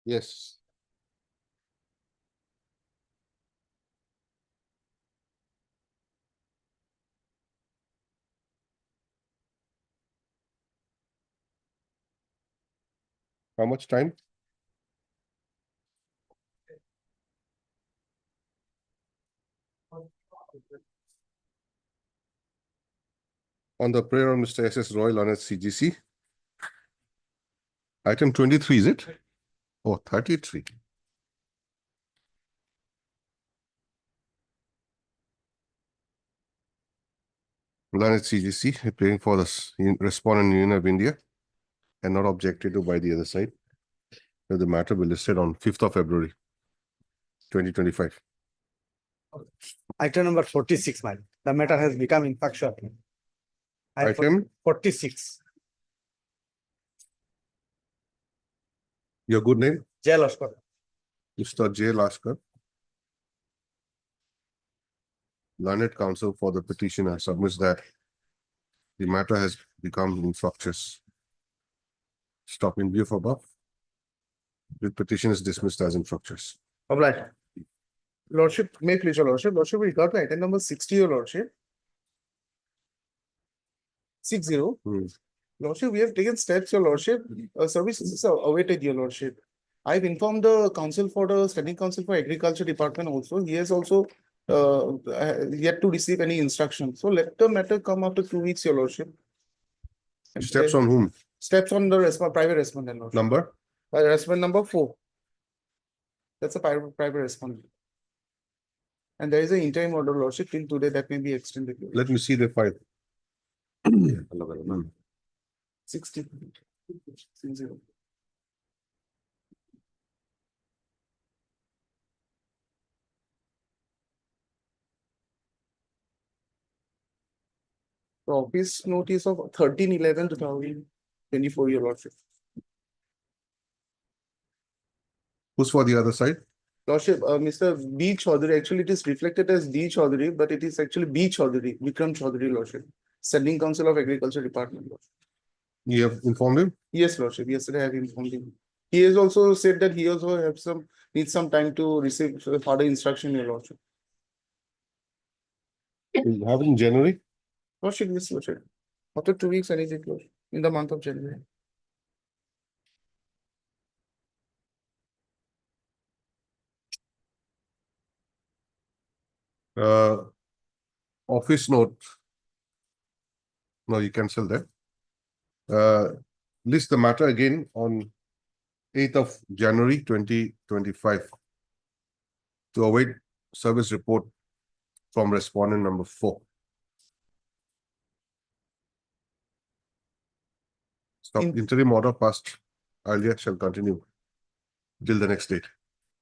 Yes. How much time? On the prayer of Mr. S.S. Royal on CGC. Item 23, is it? Oh, 33. Learned CGC, appearing for the respondent in Union of India and not objected to by the other side. So the matter will be listed on 5th of February, 2025. Item number 46, man. The matter has become infructuous. Item, 46. your good name? Jai Lashkar. Mr. J. Lashkar. Learned counsel for the petitioner submits that the matter has become infructuous. Stop in view of above. The petition is dismissed as infructuous. Obliged. Lordship, may please, your Lordship. Lordship, we got to item number 60, your Lordship. 60. Lordship, we have taken steps, your Lordship. Services is awaited, your Lordship. I've informed the council for the standing council for agriculture department also. He has also yet to receive any instruction. So let the matter come after 2 weeks, your Lordship. Steps on whom? Steps on the private respondent, Lordship. Number? Respondent number 4. That's a private respondent. And there is an interim order, Lordship, till today that may be extended. Let me see the file. 60. 60. The office notice of 13/11/2024, your Lordship. Who's for the other side? Lordship, Mr. B. Chaudhary, actually it is reflected as D. Chaudhary, but it is actually B. Chaudhary, Vikram Chaudhary, Lordship. Standing Council of Agriculture Department, Lordship. You have informed him? Yes, Lordship. Yesterday I have informed him. He has also said that he also needs some time to receive further instruction, your Lordship. You have it in January? Lordship, yes, Lordship. After 2 weeks, I need it, Lordship, in the month of January. Office note. No, you cancel that. List the matter again on 8th of January 2025 to await service report from respondent number 4. Stop. Interim order passed earlier shall continue till the next date.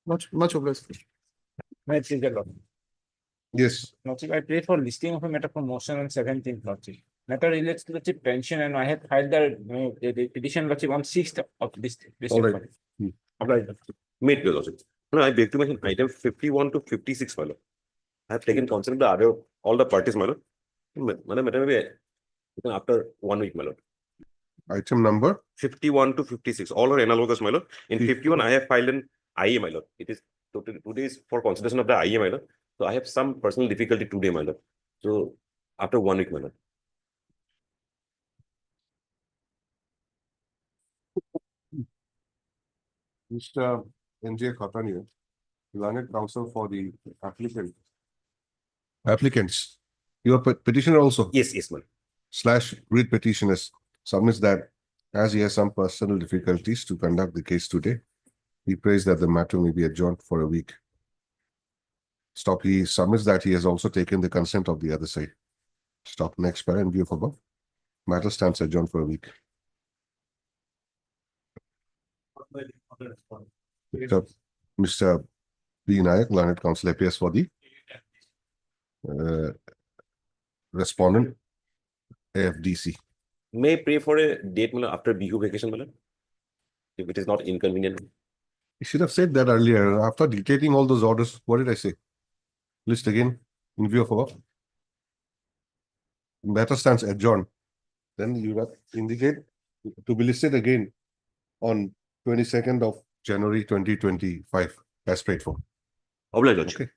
Much obliged. May I please, Lord? Yes. Lordship, I pray for listing of a matter for motion on 17th, Lordship. Matter relates to the pension, and I have filed the petition, Lordship, on 6th of this. All right. Obliged. Made your Lordship. No, I beg to mention item 51 to 56, my lord. I have taken consent of the other all the parties, my lord. After 1 week, my lord. Item number 51 to 56, all are analogous, my lord. In 51, I have filed an IA, my lord. It is today is for consideration of the IA, my lord. So I have some personal difficulty today, my lord. So after 1 week, my lord. Mr. N.J. Khatani, learned counsel for the applicant. Applicants. Your petitioner also? Yes, yes, my lord. / read petitioners submits that as he has some personal difficulties to conduct the case today, he prays that the matter may be adjourned for a week. Stop. He submits that he has also taken the consent of the other side. Stop. Next para in view of above. Matter stands adjourned for a week. Mr. B. Nayak, learned counsel, appears for the respondent AFDC. May I pray for a date, my lord, after BU vacation, my lord? If it is not inconvenient. You should have said that earlier. After dictating all those orders, what did I say? List again in view of above. Matter stands adjourned. Then you have indicate to be listed again on 22nd of January 2025, as prayed for. Obliged, Lordship. Okay.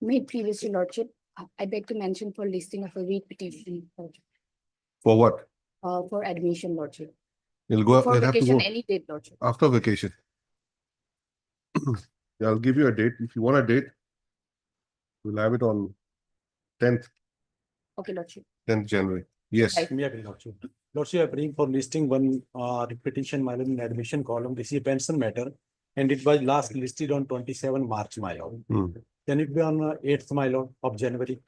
Made previously, Lordship, I beg to mention for listing of a read petition For what? for admission, Lordship. You'll go, For you'll have to vacation, go any date, Lordship. after vacation. Yeah, I'll give you a date. If you want a date, we'll have it on 10th Okay, Lordship. January. Yes. Right. Lordship. Lordship, I bring for listing one repetition, my lord, in admission column, this is pension matter. And it was last listed on 27 March, my lord. Hmm. Can it be on 8th, my lord, of January?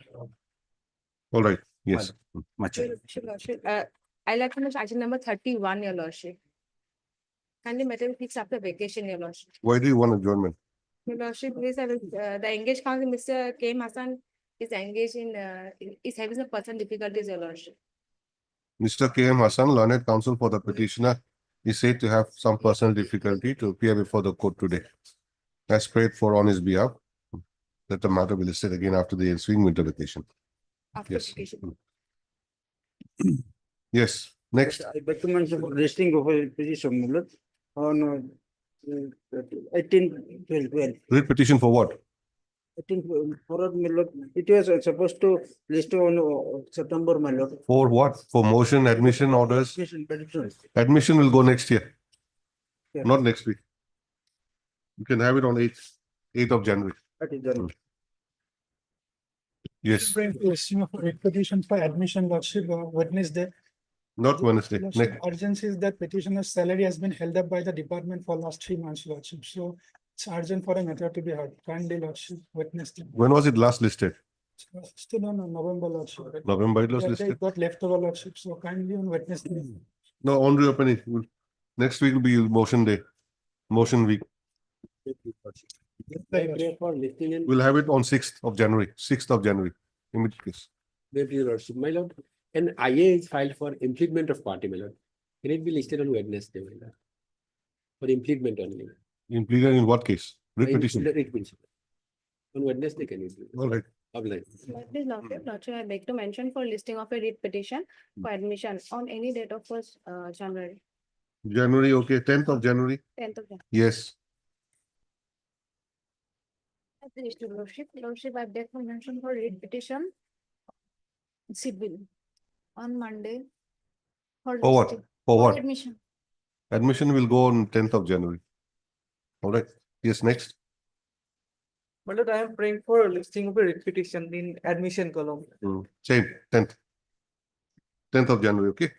All right. Yes. Much. Lordship, I like to know item number 31, your lordship. Kindly matter will fix after vacation, your lordship. Why do you want adjournment? Your lordship, please, the engaged counsel, Mr. K. Hassan, is engaged in, is having some personal difficulties, your lordship. Mr. K.M. Hassan, learned counsel for the petitioner, is said to have some personal difficulty to appear before the court today. As prayed for on his behalf, that the matter be listed again after the ensuing winter vacation. After Yes. vacation. Yes. Next. I beg to mention for listing of a petition, my lord, on 18/12. Read petition for what? I think for my lord, it was supposed to list on September, my lord. For what? For motion, admission orders. Petitions. Admission will go next year, Yeah. not next week. You can have it on 8th of January. That is done. Yes, Bring listing of petition for admission, Lordship, Wednesday. not Wednesday. Lordship, Next. urgency is that petitioner's salary has been held up by the department for last 3 months, Lordship. So it's urgent for a matter to be heard. Kindly, Lordship, Wednesday. When was it last listed? Still on November, Lordship. November it was Yeah, they listed? got leftover, Lordship. So kindly on Wednesday. No, on reopening. Next week will be motion day, motion week. I pray for listing and We'll have it on 6th of January, 6th of January. Immediate case. Maybe your lordship, my lord, an IA is filed for impleadment of party, my lord. Can it be listed on Wednesday, my lord? For impleadment only. Impleaded in what case? Writ petition. Writ petition. On Wednesday, can it be? All right. Obliged. Please, lordship, I beg to mention for listing of a read petition for admission on any date of 1st January, January, okay, 10th of January. 10th of January. Yes. Please, to lordship, I beg to mention for read petition. Civil on Monday. For what? listing- For what? Admission. Admission will go on 10th of January. All right. Yes, next. My lord, I am praying for a listing of a repetition in admission column. Same, 10th. 10th of January, okay?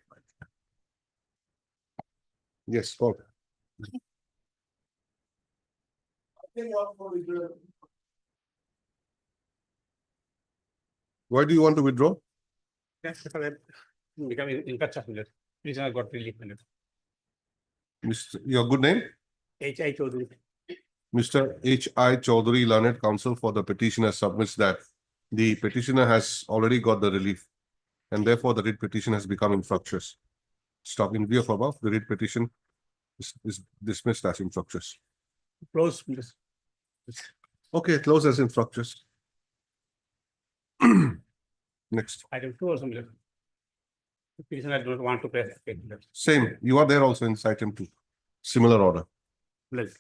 Yes, call. Why do you want to withdraw? Yes, become infructuous, my lord. Prisoner got relief, my lord. Your good name? H.I. Chaudhary. Mr. H.I. Chaudhary, learned counsel for the petitioner, submits that the petitioner has already got the relief and therefore the writ petition has become infructuous. Stop. In view of above, the writ petition is dismissed as infructuous. Close, please. Okay, close as infructuous. Next. Item 2 also, my lord. Prisoner don't want to pay. Same. You are there also in item 2. Similar order. Please.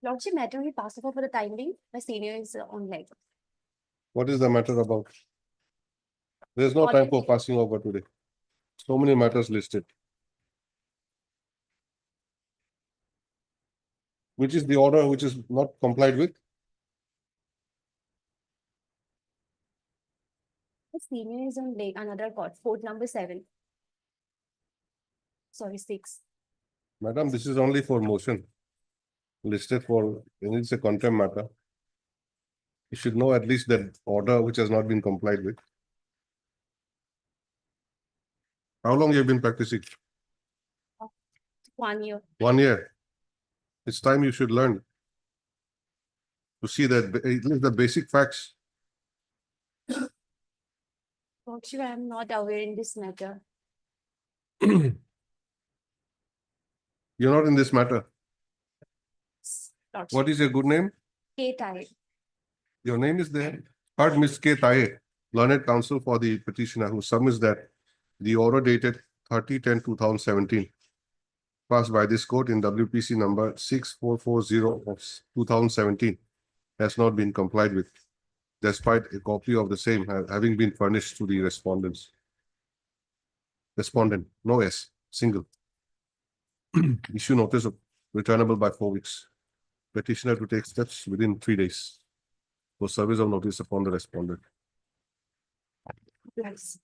Lordship, matter will pass over for the time being. My senior is on leg. What is the matter about? There's no time for passing over today. So many matters listed. Which is the order which is not complied with? The senior is on leg, another court, court number 7. Sorry, 6. Madam, this is only for motion. Listed for, when it's a contempt matter. You should know at least that order which has not been complied with. How long you have been practicing? 1 year. 1 year. It's time you should learn to see that at least the basic facts. Lordship, I am not aware in this matter. You're not in this matter. Lordship, What is your good name? K Thai. Your name is there. Heard Ms. K. Taye, learned counsel for the petitioner, who submits that the order dated 30/10/2017 passed by this court in WPC number 6440 of 2017 has not been complied with, despite a copy of the same having been furnished to the respondents. Respondent, no S, single. Issue notice of returnable by 4 weeks. Petitioner to take steps within 3 days for service of notice upon the respondent. Yes.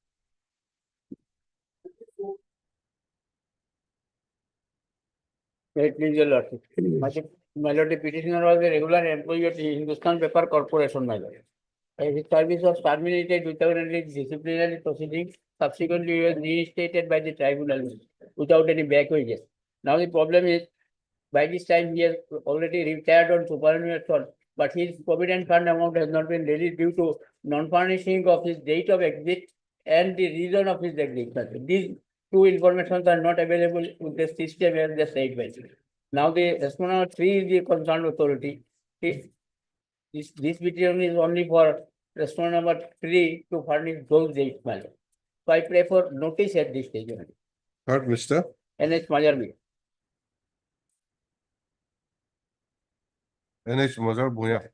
Please, your lordship. My lord, the petitioner was a regular employee of the Hindustan Paper Corporation, my lord. His service was terminated without any disciplinary proceedings. Subsequently, he was reinstated by the tribunal without any back wages. Now the problem is, by this time he has already retired on superannuation, but his provident fund amount has not been released due to non-furnishing of his date of exit and the reason of his exit. These two informations are not available with the system as the said by. Now the respondent 3 is the concerned authority. This petition is only for respondent number 3 to furnish those dates, my lord. So I pray for notice at this stage. Heard, Mr. NH Majarbi. NH Mazhar Bhuya,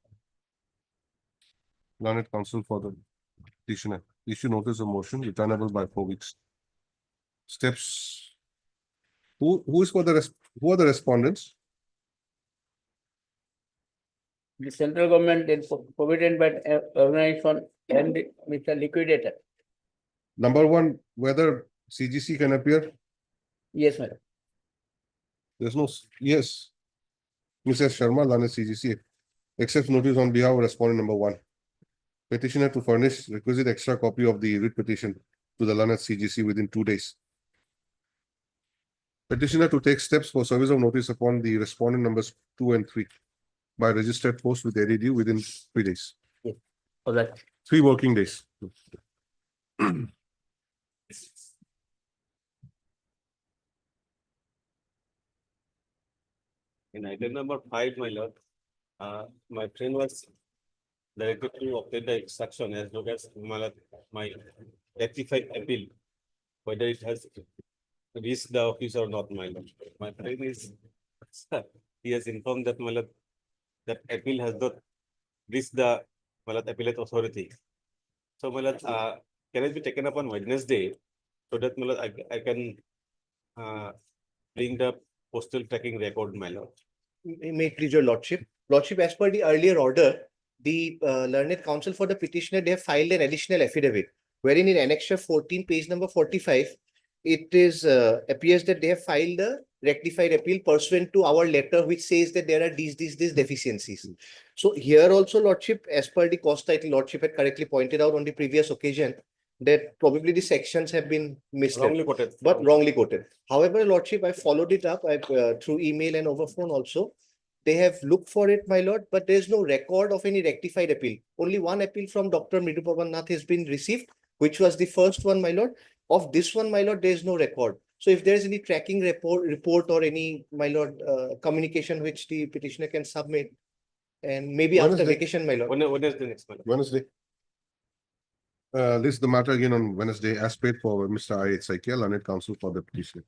learned counsel for the petitioner. Issue notice of motion returnable by 4 weeks. Steps. Who are the respondents? The central government is provided by organization and Mr. Liquidator. Number one, whether CGC can appear. Yes, madam. There's no, yes. Mrs. Sharma, learned CGC, accepts notice on behalf of respondent number 1. Petitioner to furnish requisite extra copy of the writ petition to the learned CGC within 2 days. Petitioner to take steps for service of notice upon the respondent numbers 2 and 3 by registered post with ADD within 3 days. For that. 3 working days. In item number 5, my lord, my friend was directed to obtain the instruction as long as my rectified appeal, whether it has reached the office or not, my lord. My friend is, he has informed that, my lord, that appeal has not reached the appellate authority. So, my lord, can it be taken up on Wednesday so that, my lord, I can bring the postal tracking record, my lord? May it please your lordship. Lordship, as per the earlier order, the learned counsel for the petitioner, they have filed an additional affidavit, wherein in annexure 14, page number 45, it is appears that they have filed a rectified appeal pursuant to our letter, which says that there are these deficiencies. So here also, lordship, as per the cause title, lordship had correctly pointed out on the previous occasion that probably the sections have been missed, Wrongly quoted. but wrongly quoted. However, lordship, I followed it up through email and over phone also. They have looked for it, my lord, but there is no record of any rectified appeal. Only one appeal from Dr. Mridupawar Nath has been received, which was the first one, my lord. Of this one, my lord, there is no record. So if there is any tracking report or any, my lord, communication which the petitioner can submit, and maybe after Wednesday. vacation, my lord. When is the next one? Wednesday. List the matter again on Wednesday as paid for Mr. I. Saikia, learned counsel for the petitioner.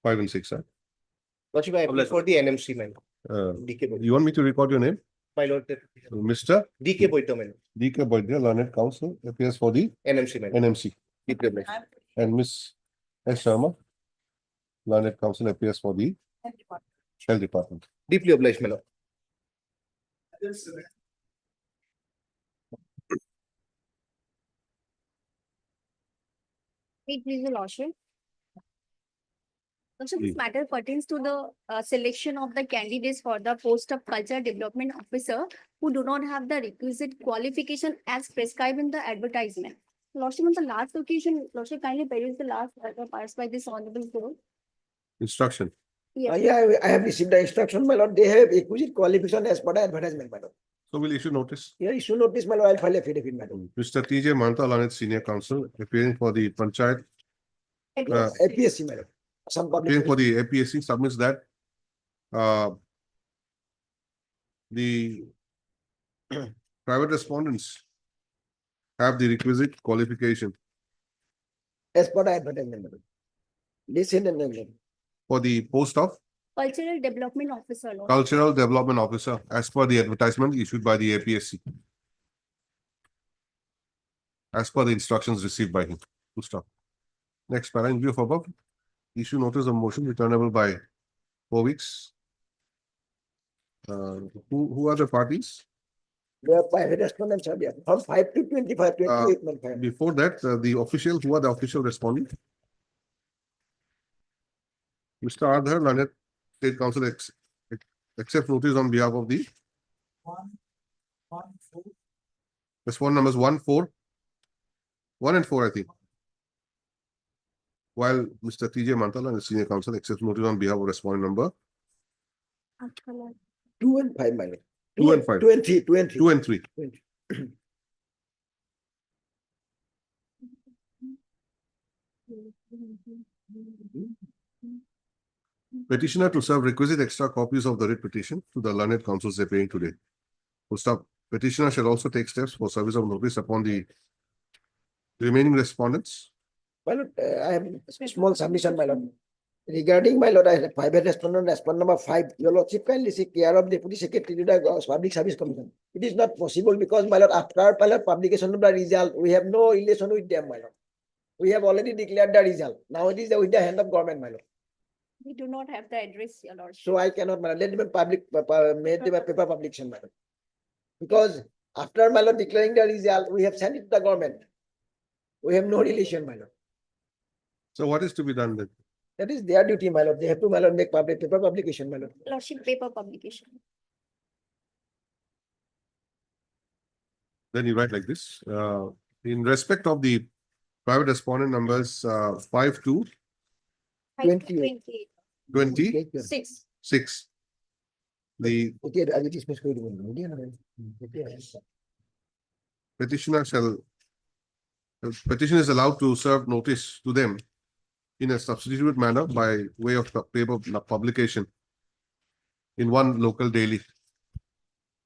5 and 6, sir. Lordship, I appeal for the NMC, my lord. DK Boydya. You want me to record your name? My lord, Mr. DK Boydya, my lord. DK Boydya, learned counsel, appears for the NMC, my lord. NMC. Deeply obliged. And Miss S. Sharma, learned counsel, appears for the Health Department. Deeply obliged, my lord. Wait, please, your lordship. Also, this Please. matter pertains to the selection of the candidates for the post of culture development officer who do not have the requisite qualification as prescribed in the advertisement. Lordship, on the last occasion, lordship, kindly peruse the last letter passed by this honorable court. Instruction. Yes. Yeah, I have received the instruction, my lord. They have requisite qualification as per the advertisement, my lord. So we'll issue notice. Yeah, issue notice, my lord. I'll file affidavit, my lord. Mr. T.J. Manta, learned senior counsel, appearing for the Panchayat, APSC, my lord. Some public. appearing for the APSC, submits that the private respondents have the requisite qualification As per the advertisement. Listen and then. for the post of Cultural Development Officer, Lordship. Cultural Development Officer as per the advertisement issued by the APSC. As per the instructions received by him. Full stop. Next, para in view of above, issue notice of motion returnable by 4 weeks. Who are the parties? There are private respondents are there from 5 to 25, 28. Before that, the official, who are the official respondent? Mr. Ardhar, Learned State Council accept notice on behalf of the respondent numbers 1, 4. 1 and 4, I think. While Mr. T.J. Mantala and the senior counsel accepts notice on behalf of respondent number 2 and 5, my lord. 2 and 5. 2 and 3, 2 and 3. 2 and 3. Petitioner to serve requisite extra copies of the writ petition to the learned counsels appearing today. Full stop. Petitioner shall also take steps for service of notice upon the remaining respondents. My lord, I have a small submission, my lord. Regarding my lord, I have a private respondent, respondent number 5. Your lordship kindly seek care of Deputy Secretary to the Public Service Commission. It is not possible because my lord, after my lord, publication of the result, we have no relation with them, my lord. We have already declared the result. Now it is with the hand of government, my lord. We do not have the address, Your Lordship. So I cannot, my lord, let them public, made them a paper publication, my lord. Because after my lord declaring the result, we have sent it to the government. We have no relation, my lord. So what is to be done then? That is their duty, my lord. They have to, my lord, make public paper publication, my lord. Lordship, paper publication. Then you write like this. In respect of the private respondent numbers 5 to 28. 26. 6. The Okay, I will dismiss for you. petitioner shall petition is allowed to serve notice to them in a substitute manner by way of paper publication in one local daily.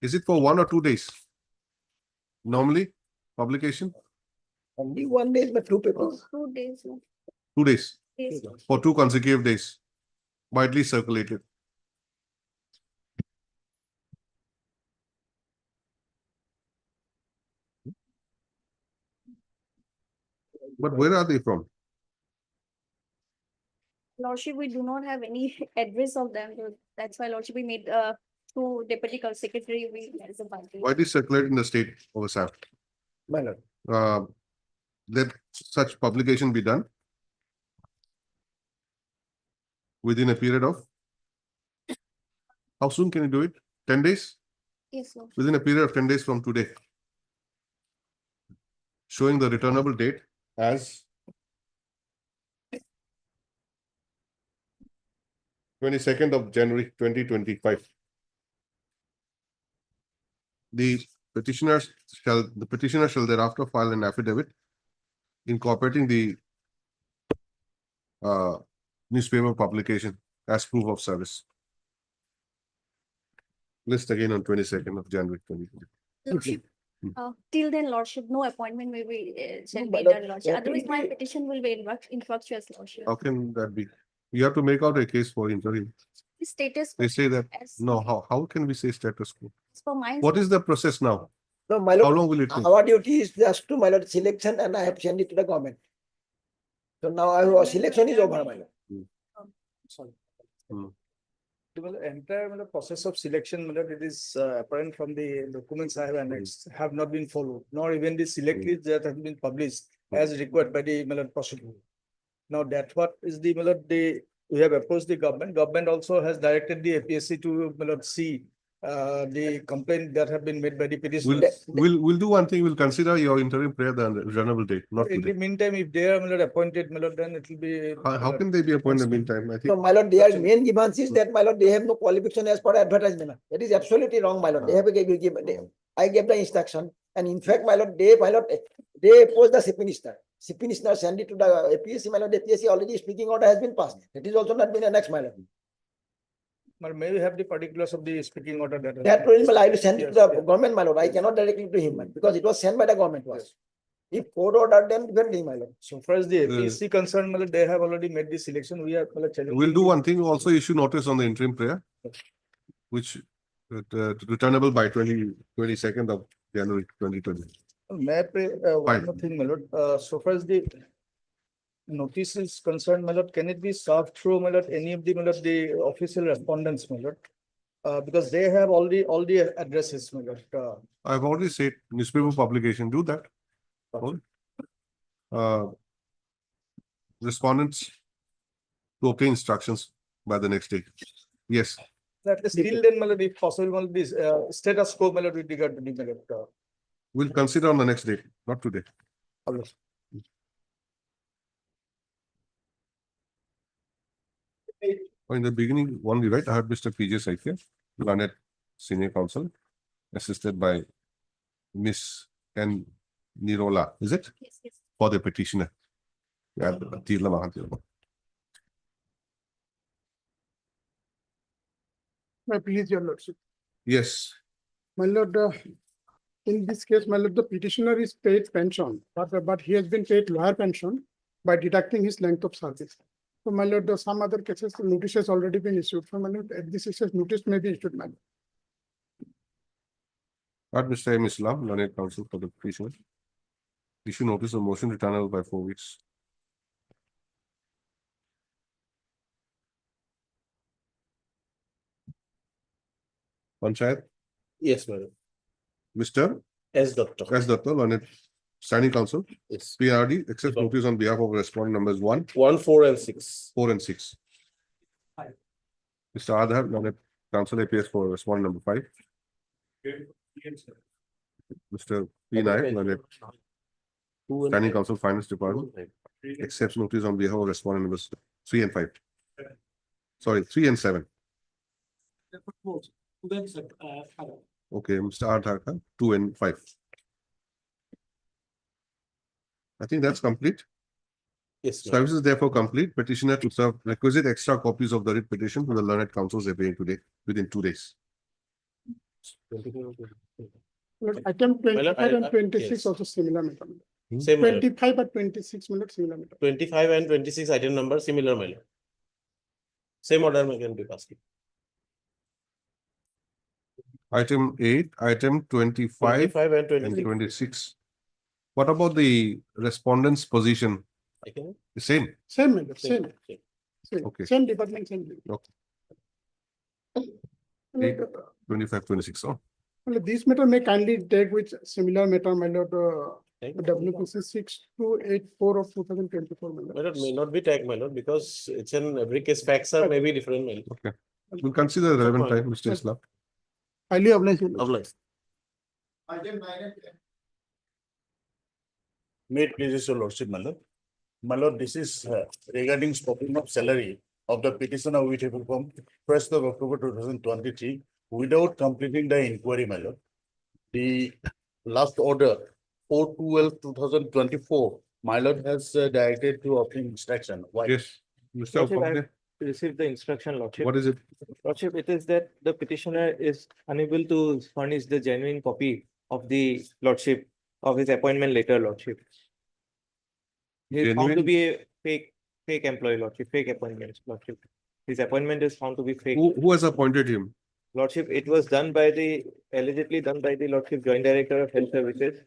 Is it for 1 or 2 days? Normally, publication Only 1 day, but 2 papers. 2 days. 2 days Days. for 2 consecutive days, widely circulated. But where are they from? Lordship, we do not have any address of them. So that's why Lordship, we made to Deputy Secretary, we as a party. Widely circulated in the state of Assam. My lord. Let such publication be done within a period of, how soon can you do it? 10 days? Yes, Lord. Within a period of 10 days from today. Showing the returnable date as 22nd of January 2025. The petitioner shall thereafter file an affidavit incorporating the newspaper publication as proof of service. List again on 22nd of January 2020. Lordship, till then, Lordship, no appointment will be shall No, be but done, Lordship. Otherwise, my definitely- petition will be infructuous, Lordship. How can that be? You have to make out a case for interim. The status. They say that, as no, how can we say status quo? for mine. What is the process now? No, my How lord, long will it take? our duty is just to, my lord, selection, and I have sent it to the government. So now our selection is over, my lord. Sorry. Hmm. The entire process of selection, it is apparent from the documents I have annexed, have not been followed, nor even the select list that has been published as required by the procedural. Now that's what is the we have approached the government. Government also has directed the APSC to see the complaint that have been made by the petitioner. We'll do one thing. We'll consider your interim prayer the reasonable date, not In the today. meantime, if they are appointed, then it will be. How can they be appointed in the meantime? I So, think my lord, their main grievance is that, my lord, they have no qualification as per advertisement. That is absolutely wrong, my lord. They have I gave the instruction, and in fact, my lord, they opposed the chief minister. Chief minister sent it to the APSC, my lord. The APSC already speaking order has been passed. It is also not been annexed, my lord. But may we have the particulars of the speaking order that. That reason I will send it to Yes, the yes. government, my lord. I cannot directly to him, because it was sent by the government to us. If court ordered, then differently, my lord. So far as the Uh, APC concerned, well, they have already made the selection. We are well, challenging We'll do the- one thing, we'll also issue notice on the interim prayer, which returnable by 22nd of January 2020. May I pray, one Fine. more thing, my lord, so far as the notice is concerned, my lord, can it be served through, my lord, any of the, my lord, the official respondents, my lord? Because they have all the addresses, my lord. I've already said newspaper publication, do that. Uh, Respondents to obtain instructions by the next day. Yes, That is still then, my lord, if possible, my lord, this status quo, my lord, with regard to the, my lord, we'll consider on the next day, not today. In the beginning, only right, I had Mr. PJ Saithya, Lanet Senior Counsel, assisted by Miss N. Nirola, is it? Yes, yes. For the petitioner. Yeah, Tirla Mahathir. My please, your lordship. Yes, My lord, in this case, my lord, the petitioner is paid pension, but he has been paid lower pension by deducting his length of service. So my lord, some other cases, the notice has already been issued. So my lord, at this case, notice may be issued, my lord. at Mr. M. Islam, Lanet Counsel for the petitioner. Issue notice of motion returnable by 4 weeks. Panchayat, Yes, madam. Mr. As doctor. S. Datta, Lanet Standing Counsel, Yes. PRD, accepts notice on behalf of respondent numbers 1, 1, 4, and 6. 4, and 6. Mr. Adhar, Lanet Counsel appears for respondent number 5. Mr. P. Nayak, Lanet Standing Counsel, Finance Department, accepts notice on behalf of respondent numbers 3 and 5. Sorry, 3 and 7. Okay, Mr. Adhar, 2 and 5. I think that's complete. Yes, madam. Service is therefore complete. Petitioner to serve requisite extra copies of the writ petition to the learned counsels appearing today within 2 days. Lord, item lord, 25 and yes. 26 also similar matter. Same, madam. 25 and 26 minutes similar matter. 25 and 26 item number similar, my lord. Same order can be passed. Item 8, item 25 25 and and 26. 26. What about the respondent's position? I can. The same. Same matter, same, Okay. same department, same. thing. Okay. Lord, 25, 26. Oh, well, this matter may kindly take with similar matter, my lord, WPC 6284 of 2024. My My lord. lord, may not be tagged, my lord, because it's in every case facts are maybe different, my lord. okay. We'll consider the relevant time, Mr. Islam. Highly obliged. your lord. Obliged. May it please your lordship, my lord. My lord, this is regarding stopping of salary of the petitioner which have come 1st of October 2023 without completing the inquiry, my lord. The last order 4/12/2024, my lord has directed to obtain instruction. Why? Yes. Mr. Lordship, I Upadhyay, have received the instruction, Lordship. what is it? Lordship, it is that the petitioner is unable to furnish the genuine copy of the Lordship of his appointment letter, Lordship. He is found to Genuine? be a fake employee, Lordship, fake appointment, Lordship. His appointment is found to be fake. Who has appointed him? Lordship, it was done by allegedly done by the Lordship Joint Director of Health Services.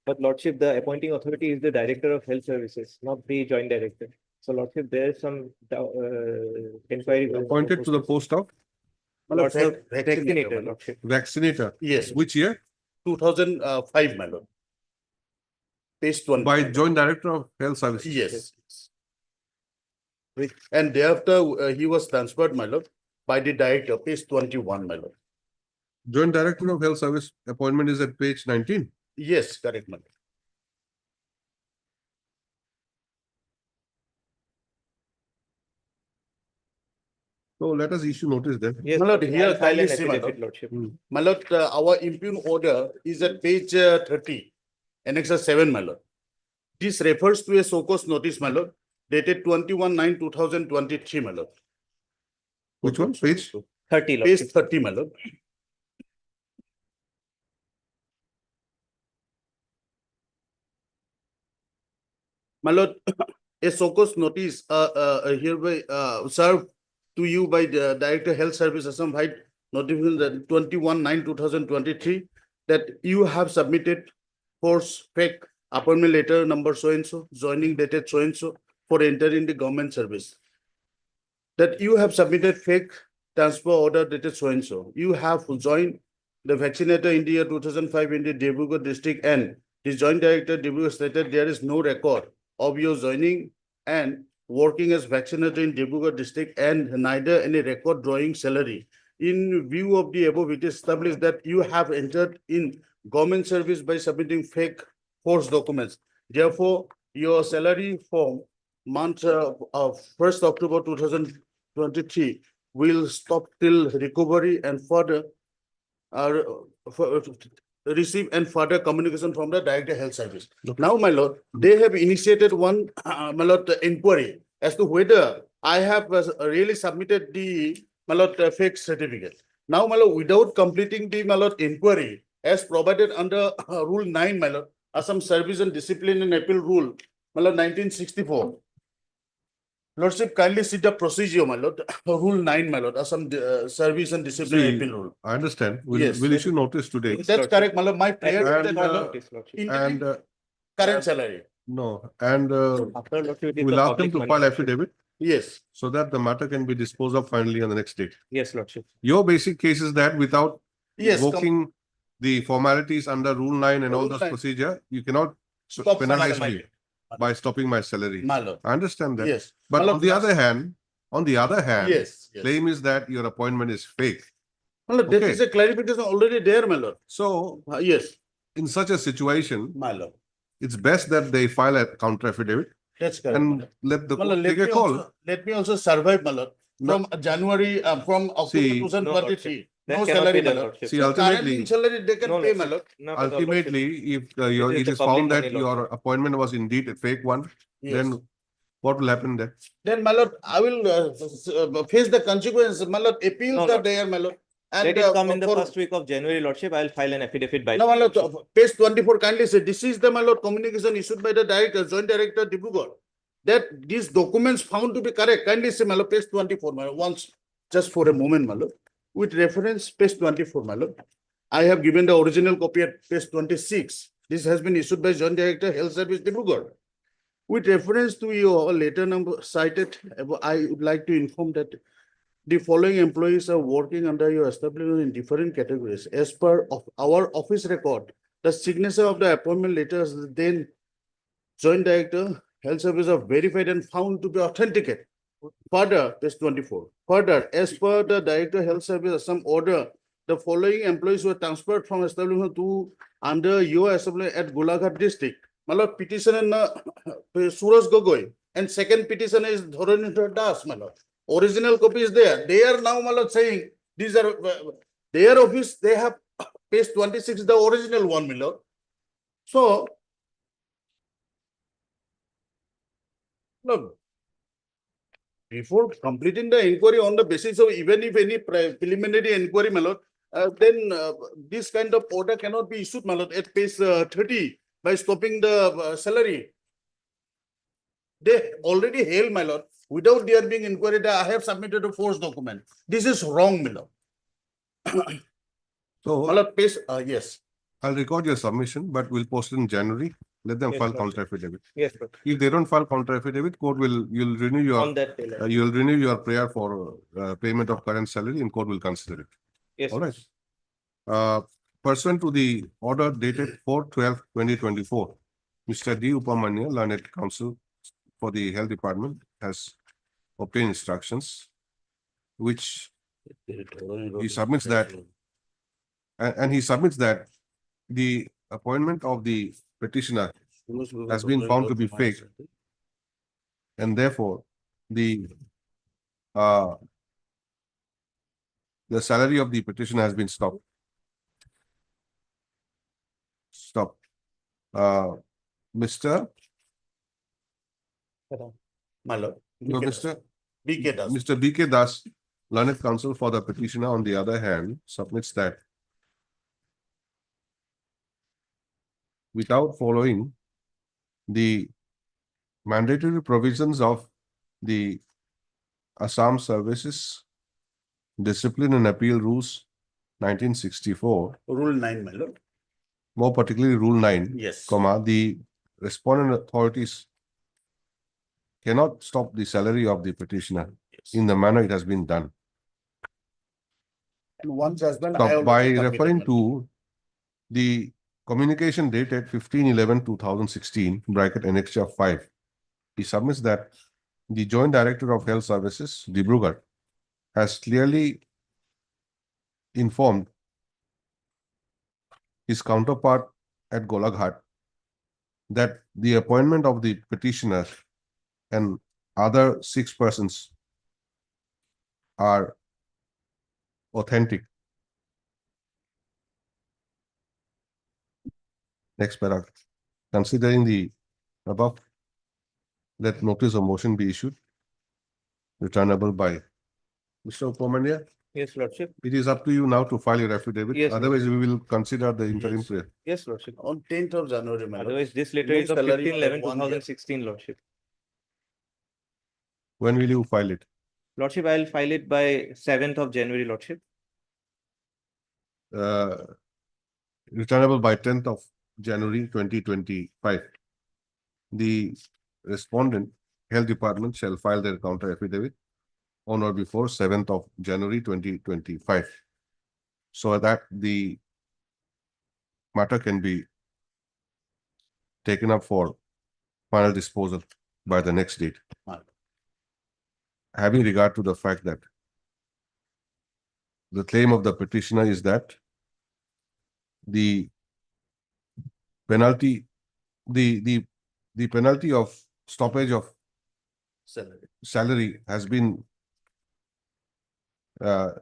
But Lordship, the appointing authority is the Director of Health Services, not the Joint Director. So Lordship, there is some inquiry. Appointed to the post of Lordship, Vaccinator, vaccinator, Lordship. vaccinator. Yes, Which year? 2005, my lord. Page 20. By Joint Director of Health Services. Yes. And thereafter, he was transferred, my lord, by the director, page 21, my lord. Joint Director of Health Service appointment is at page 19. Yes, correct, my lord. So let us issue notice then. Yes, My lord, Lordship, here I'll file kindly an see, my affidavit, lord. Lordship. My lord, our impugn order is at page 30, annexure 7, my lord. This refers to a so-called notice, my lord, dated 21/9/2023, my lord. Which one? Page? 30, page Lordship. 30, my lord. My lord, a SOCOS notice hereby served to you by the Director Health Service Assam Height notification that 21/9/2023 that you have submitted force fake appointment letter number so and so, joining dated so and so for entering the government service. That you have submitted fake transfer order dated so and so. You have joined the vaccinator in the year 2005 in the Debrugurh district, and the joint director Debrugurh stated there is no record of your joining and working as vaccinator in Debrugurh district, and neither any record drawing salary. In view of the above, it is established that you have entered in government service by submitting fake force documents. Therefore, your salary form month of 1st October 2023 will stop till recovery and further receive and further communication from the Director Health Service. Now, my lord, they have initiated one, my lord, inquiry as to whether I have really submitted the, my lord, fake certificate. Now, my lord, without completing the, my lord, inquiry as provided under Rule 9, my lord, Assam Service and Discipline and Appeal Rule, my lord, 1964. Lordship, kindly see the procedure, my lord. Rule 9, my lord, Assam Service and Discipline See, Appeal Rule. I understand. We'll, Yes. we'll issue notice today. That's correct, my lord. My prayer And, is that, my lord, Notice, Lordship. And current salary. no, and After, Lordship, it is we'll the ask them public to money, file Lordship. affidavit Yes, so that the matter can be disposed of finally on the next date. Yes, Lordship. Your basic case is that without yes. invoking the formalities under Rule 9 and all Rule those 9. procedure, you cannot Stop penalize salary. me by stopping my salary. My lord. I understand that. Yes. But My lord, on the other hand, yes, yes. claim is that your appointment is fake. My lord, that Okay. is a clarification already there, my lord. So Yes, in such a situation, my lord. it's best that they file a counter affidavit That's correct. my and lord. let the My lord, court take a call. let me also survive, my lord. From January, from October See, 2023. That No cannot salary, be my done, lord. Lordship. See, So current ultimately, salary they can No, pay, my Lordship. lord. Not at all, Lordship. ultimately, if It is it the is public found that money, your Lordship. appointment was indeed a fake one, Yes. then what will happen then? Then, my lord, I will face the consequences. My lord, appeals No, are Lord. there, my lord. And Let it come in the for- first week of January, Lordship. I'll file an affidavit by. No, my then, lord, page 24 kindly say, this is the, my lord, communication issued by the director, joint director, Dibrugarh. That these documents found to be correct, kindly say, my lord, page 24, my lord, once, just for a moment, my lord. With reference, page 24, my lord. I have given the original copy at page 26. This has been issued by joint director, Health Service, Dibrugarh. With reference to your letter number cited, I would like to inform that the following employees are working under your establishment in different categories. As per of our office record, the signature of the appointment letters, then joint director, health service are verified and found to be authenticate. Further, page 24. Further, as per the director health service, some order, the following employees were transferred from establishment to under your establishment at Golaghat district. My lord, petitioner Suraj Gogoi, and second petitioner is Dharanidhar Das, my lord. Original copy is there. They are now, my lord, saying these are their office. They have page 26, the original one, my lord. So, look, before completing the inquiry on the basis of even if any preliminary inquiry, my lord, then this kind of order cannot be issued, my lord, at page 30 by stopping the salary. They already hail, my lord, without there being inquiry that I have submitted a forced document. This is wrong, my lord. So My lord, page, yes. I'll record your submission, but we'll post it in January. Let them Yes, file Lordship. counter affidavit. Yes, Lord. If they don't file counter affidavit, you'll renew your On that day, Lord. you'll renew your prayer for payment of current salary, and court will consider it. Yes. All right. Pursuant to the order dated 4/12/2024, Mr. D. Upamanya, Learned Counsel for the Health Department, has obtained instructions, which he submits that, and he submits that the appointment of the petitioner has been found to be fake, and therefore the salary of the petitioner has been stopped. Mr. My lord. No, Mr. BK Das. Mr. BK Das Learned counsel for the petitioner, on the other hand, submits that without following the mandatory provisions of the Assam Services Discipline and Appeal Rules 1964, Rule 9, my lord. more particularly Rule 9, Yes. the respondent authorities cannot stop the salary of the petitioner Yes. in the manner it has been done. And once as well, Now, by already submitted, referring my lord. to the communication dated 15/11/2016, bracket annexure 5, he submits that the Joint Director of Health Services, Dibrugarh, has clearly informed his counterpart at Golaghat that the appointment of the petitioner and other 6 persons are authentic. Next paragraph. Considering the above, let notice of motion be issued, returnable by Mr. Upamanya. Yes, Lordship. It is up to you now to file your affidavit. Yes, Otherwise, we will consider the interim Yes. prayer. Yes, Lordship. On 10th of January, my lord. Otherwise, this letter No is of salary for 15/11/2016, Lordship. When will you file it? Lordship, I'll file it by 7th of January, Lordship. Returnable by 10th of January 2025. The respondent, Health Department, shall file their counter affidavit on or before 7th of January 2025, so that the matter can be taken up for final disposal by the next date. Right. Having regard to the fact that the claim of the petitioner is that the penalty, the penalty of stoppage of salary has been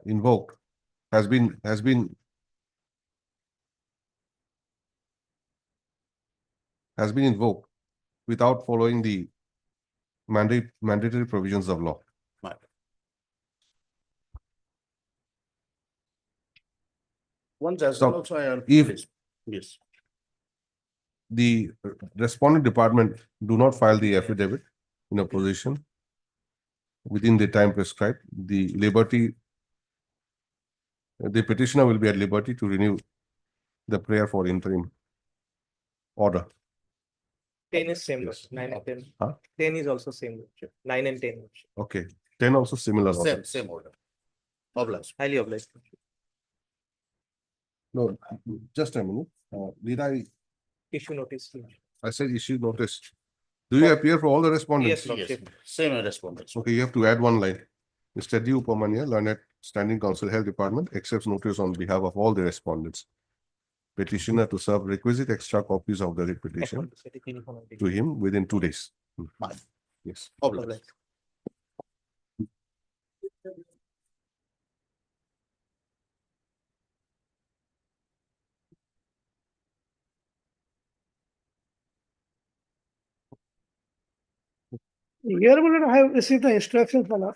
invoked, has been invoked without following the mandatory provisions of law. Right. Once as well So, also I. if- Yes. The respondent department do not file the affidavit in opposition within the time prescribed, the petitioner will be at liberty to renew the prayer for interim order. 10 is same, Yes. Lordship. 9 and 10. Huh? 10 is also same, Lordship. 9 and 10, Lordship. Okay, 10 also similar. order. Same order. Obliged. Highly obliged. Lordship. No, just a minute. Did Issue notice. Lordship. I said issue notice. Do you appear for all the respondents? Yes, Lordship. Yes, same respondents. Okay, you have to add one line. Mr. D. Upamanya, Learned Standing Counsel, Health Department, accepts notice on behalf of all the respondents. Petitioner to serve requisite extra copies of the writ petition to him within 2 days. Fine. Yes. Obliged. Here, my lord, I have received the instructions, my lord.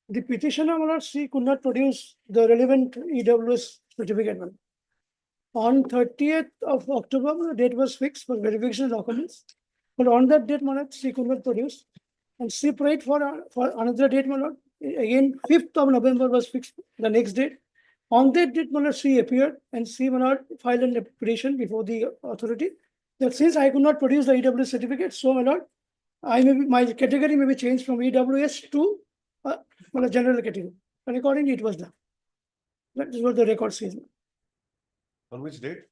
The petitioner, my lord, she could not produce the relevant EWS certificate. My lord. On 30th of October, my lord, date was fixed for verification documents. But on that date, my lord, she could not produce. And she prayed for another date, my lord. Again, 5th of November was fixed, the next date. On that date, my lord, she appeared and she, my lord, filed a petition before the authority that since I could not produce the EWS certificate, so, my lord, my category may be changed from EWS to a general category. And accordingly, it was done. That is what the record says. On which date?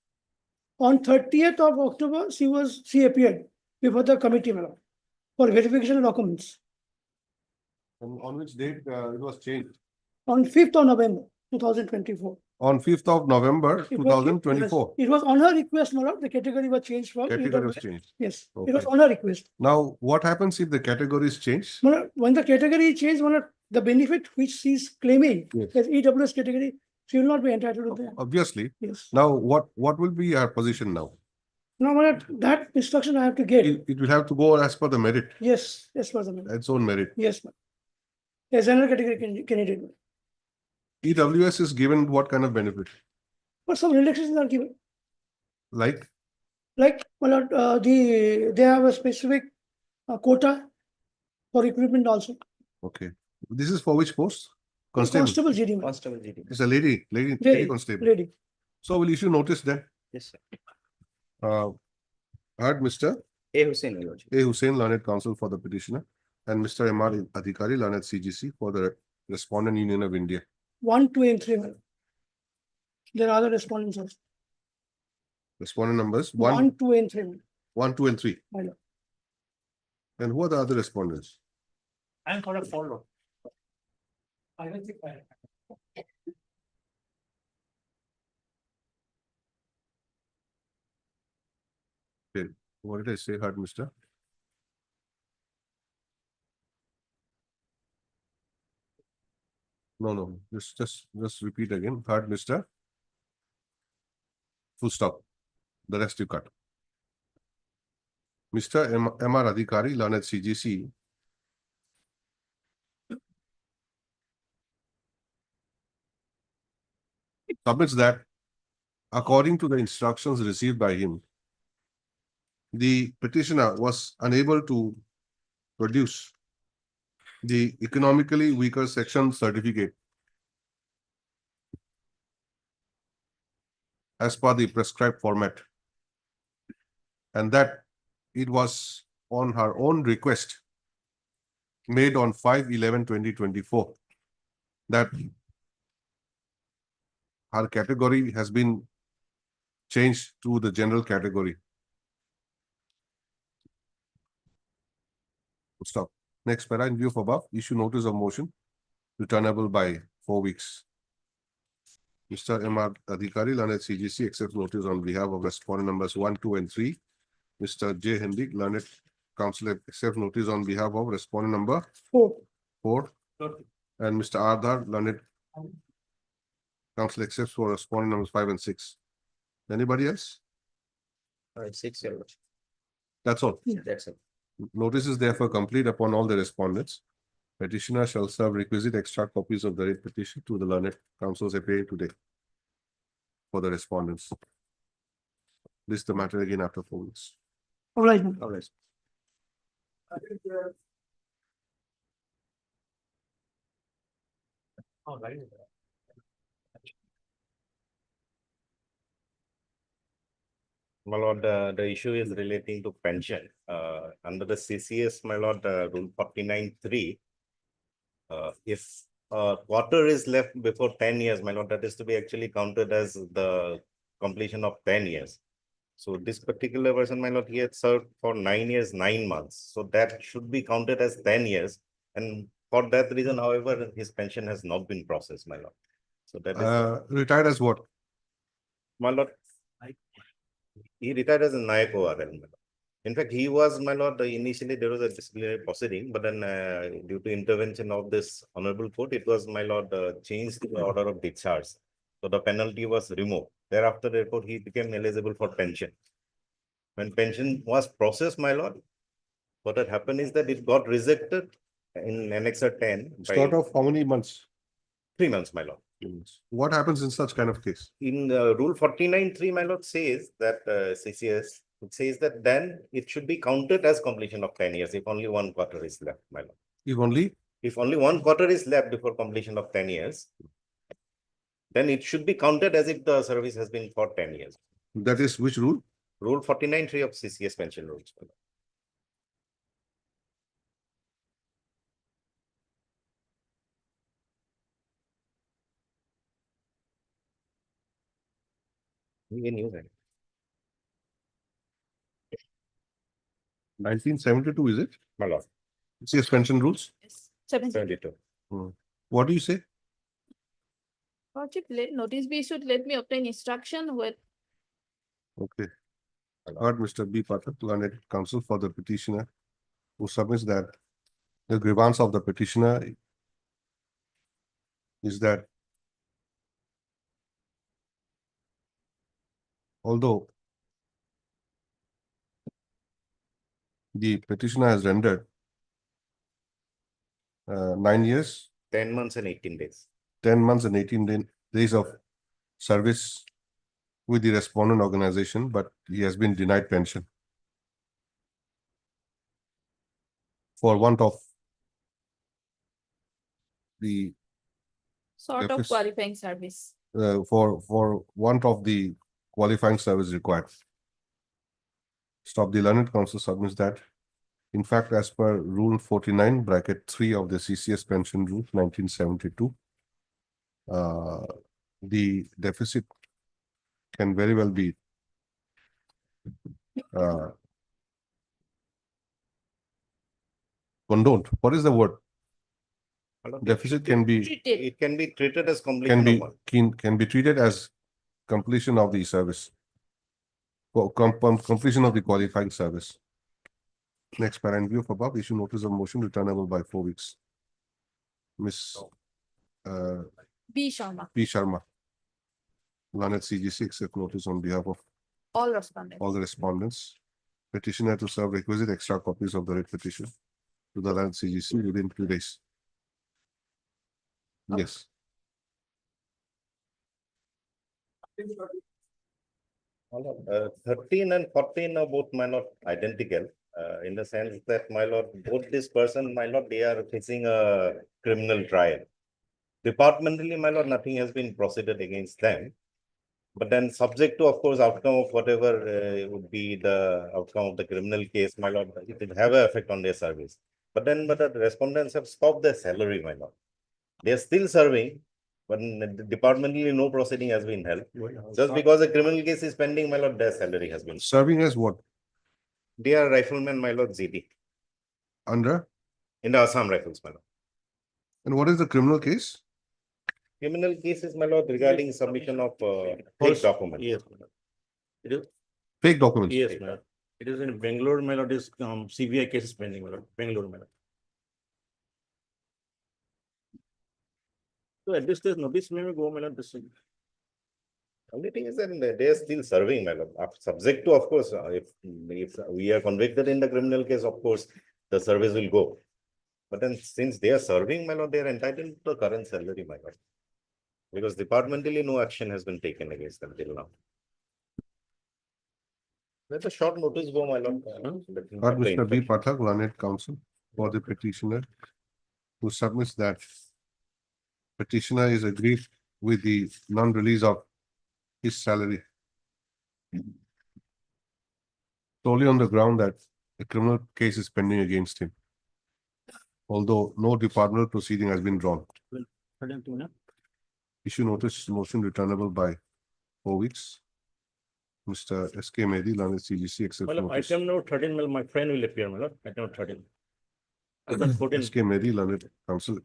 On 30th of October, she appeared before the committee, my lord, for verification of documents. And on which date it was changed? On 5th of November, 2024. On 5th of November, It was- 2024. It was on her request, my lord, the category was changed from Category was EWS. changed. Yes, it Okay. was on her request. Now, what happens if the category is changed? My lord, when the category is changed, my lord, the benefit which she is claiming Yes. as EWS category, she will not be entitled to that. Obviously. Yes. Now, what will be her position now? Now, my lord, that instruction I have to get. It will have to go as per the merit, Yes, yes, Madam. its own merit. Yes, ma'am. A general category candidate. EWS is given what kind of benefit? But some relaxations are given, Like, my lord, they have a specific quota for recruitment also. okay. This is for which post? Constable. Constable GD. Constable GD. It's a lady Lady. constable. Lady. So we'll issue notice then. Yes, sir. Heard Mr. A Hussain, Your Lordship. A. Hussain, learned counsel for the petitioner, and Mr. M.R. Adhikari, learned CGC for the Respondent Union of India. 1, 2, and 3. my lord. There are other respondents also. Respondent numbers 1, 2, and 3. 1, 2, and 3. My lord. And who are the other respondents? I'm for a follow. I don't think I. What did I say? Heard Mr. No. Just repeat again. Heard Mr. Full stop. The rest you cut. Mr. M.R. Adhikari, learned CGC. Submits that according to the instructions received by him, the petitioner was unable to produce the economically weaker section certificate as per the prescribed format, and that it was on her own request made on 5/11/2024 that her category has been changed to the general category. Stop. Next para, in view of above, issue notice of motion returnable by 4 weeks. Mr. M.R. Adhikari, learned CGC, accepts notice on behalf of respondent numbers 1, 2, and 3. Mr. J. Henry, learned counsel, accepts notice on behalf of respondent number 4. And Mr. Ardhar, learned counsel, accepts for respondent numbers 5 and 6. Anybody else? 6, Your Lordship. That's all. That's it. Notice is therefore complete upon all the respondents. Petitioner shall serve requisite extra copies of the writ petition to the learned counsels appearing today for the respondents. List the matter again after 4 weeks. All right. my lord. All right. Oh, right. My lord, the issue is relating to pension. Under the CCS, my lord, rule 49(3), if a quarter is left before 10 years, my lord, that is to be actually counted as the completion of 10 years. So this particular person, my lord, he had served for 9 years, 9 months. So that should be counted as 10 years. And for that reason, however, his pension has not been processed, my lord. So that is, Retired as what? my lord, he retired as a Nayak ORL, my lord. In fact, he was, my lord, initially there was a disciplinary proceeding, but then due to intervention of this honorable court, it was, my lord, changed to the order of discharge. So the penalty was removed. Thereafter, therefore, he became eligible for pension. When pension was processed, my lord, what had happened is that it got rejected in Annexer 10 by Short of how many months? 3 months, my lord. What happens in such kind of case? In rule 49(3), my lord, says that CCS, it says that then it should be counted as completion of 10 years if only 1 quarter is left, my lord. If only? If only 1 quarter is left before completion of 10 years, then it should be counted as if the service has been for 10 years. That is which rule? Rule 49(3) of CCS pension rules, my lord. We knew that. 1972, is it? My lord, CCS pension rules? 72. What do you say? Lordship, let notice be issued, let me obtain instruction with Okay. Heard Mr. B. Pathak, learned counsel for the petitioner, who submits that the grievance of the petitioner is that although the petitioner has rendered 9 years, 10 months and 18 days. 10 months and 18 days of service with the respondent organization, but he has been denied pension for want of the Sort of deficit- qualifying service. for want of the qualifying service required. Stop the learned counsel submits that. In fact, as per Rule 49, bracket 3 of the CCS Pension Rule 1972, the deficit can very well be condoned. What is the word? Deficit can be Treated. It can be treated as can completion be of work. can be treated as completion of the service. Completion of the qualifying service. Next, para in view of above, issue notice of motion returnable by 4 weeks. Miss B Sharma, P. Sharma. Learned CGC accept notice on behalf of all respondents. all the respondents. Petitioner to serve requisite extra copies of the writ petition to the learned CGC within 2 days. Yes. My lord, 13 and 14 are both, my lord, identical, in the sense that, my lord, both this person, my lord, they are facing a criminal trial. Departmentally, my lord, nothing has been proceeded against them. But then subject to, of course, outcome of whatever would be the outcome of the criminal case, my lord, it will have an effect on their service. But the respondents have stopped their salary, my lord. They are still serving, but departmentally no proceeding has been held. Just because a criminal case is pending, my lord, their salary has been. Serving as what? They are riflemen, my lord, ZD, Under? in the Assam Rifles, my lord. And what is the criminal case? Criminal cases, my lord, regarding submission of fake False- documents. Yes, madam. It is, Fake documents. yes, madam. It is in Bangalore, my lord, is CBI case is pending, madam, Bangalore, madam. So at this stage, notice may go, madam, this thing. Only thing is that they are still serving, my lord, subject to, of course, if we are convicted in the criminal case, of course, the service will go. But then since they are serving, my lord, they are entitled to the current salary, my lord. Because departmentally, no action has been taken against them till now. Let a short notice go, my lord. But Mr. B. Pathak, learned counsel for the petitioner, who submits that petitioner is aggrieved with the non-release of his salary solely on the ground that a criminal case is pending against him, although no departmental proceeding has been drawn. Issue notice motion returnable by 4 weeks. Mr. S.K. Mehdi, learned CGC accept Madam, notice. item number 13, madam, my friend will appear, madam, item number 13. Item 14. S.K. Mehdi, learned counsel.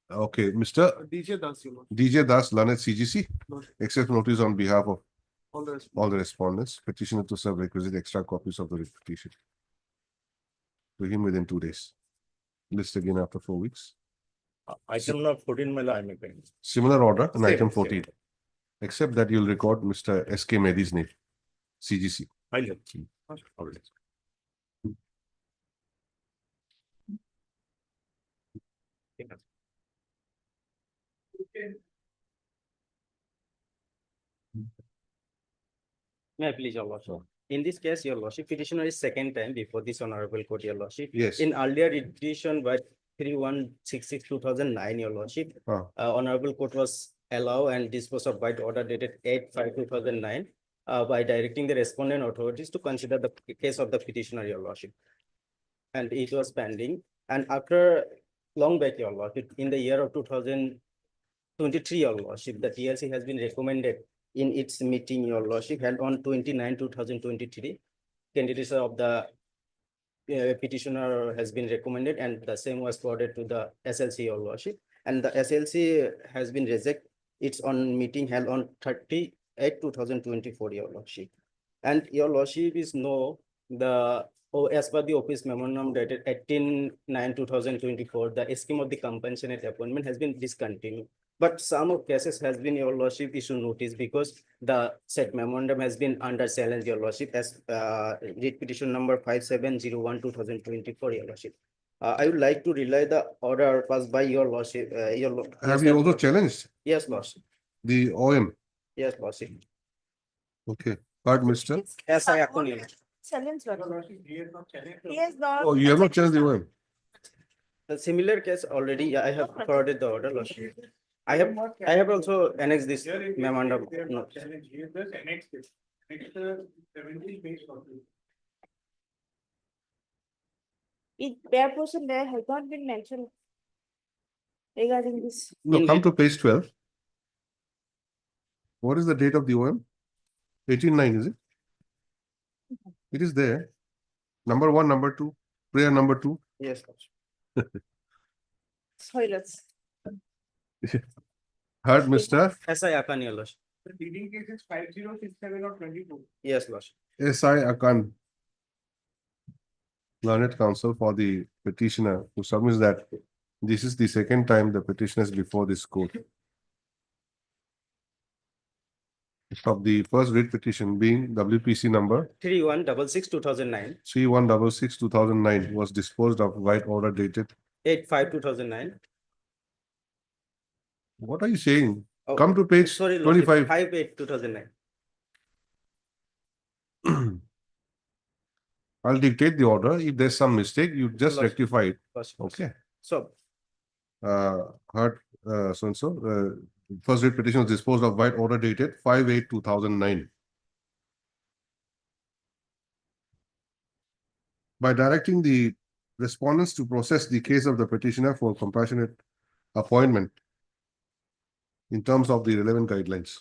Okay, Mr. DJ Das, you know. DJ Das, learned CGC Lord. accept notice on behalf of All the rest. all the respondents. Petitioner to serve requisite extra copies of the writ petition to him within 2 days. List again after 4 weeks. Item number 14, madam, I am appearing. Similar order on Same, item same. 14. Except that you'll record Mr. S.K. Mehdi's name, CGC. I'll let you. Alright. May I please, your lordship? In this case, your lordship, petitioner is second time before this honorable court, your lordship. Yes. In earlier petition by 3166/2009, your lordship, Ah. honorable court was allow and dispose of by order dated 8/5/2009 by directing the respondent authorities to consider the case of the petitioner, your lordship. And it was pending. And after long back, your lordship, in the year of 2023, your lordship, the TLC has been recommended in its meeting, your lordship, held on 29/2023. Candidacy of the petitioner has been recommended, and the same was forwarded to the SLC, your lordship. And the SLC has been rejected. It's on meeting held on 30/8/2024, your lordship. And your lordship is as per the office memorandum dated 18/9/2024, the scheme of the compensation appointment has been discontinued. But some of cases has been, your lordship, issue notice because the said memorandum has been under challenge, your lordship, as writ petition number 5701/2024, your lordship. I would like to relay the order passed by your lordship, Have you also challenged Yes, lordship. the OM? Yes, lordship. Okay, but Mr. Yes, I acknowledge. Challenge, lordship. He has not. Oh, you have not challenged the OM? The similar case already, I have forwarded the order, lordship. I have also annexed this memorandum. note. In their portion, there has not been mentioned regarding this. No, In come it- to page 12. What is the date of the OM? 18/9, is it? It is there. Number 1, number 2, prayer number 2. Yes, lordship. Silence. Heard, Mr. Yes, I acknowledge, your lordship. The leading case is 5067 or 22. Yes, lordship. S.I. Akan, learned counsel for the petitioner, who submits that this is the second time the petition is before this court. Of the first writ petition being WPC number 3166/2009, 3166/2009 was disposed of by order dated. 85/2009. What are you saying? Oh, Come to page sorry, lordship, 25. 5/8/2009. I'll dictate the order. If there's some mistake, you just Lordship. rectify it. Lordship. Okay. So, Heard, so and so, first writ petition was disposed of by order dated 5/8/2009. By directing the respondents to process the case of the petitioner for compassionate appointment in terms of the relevant guidelines.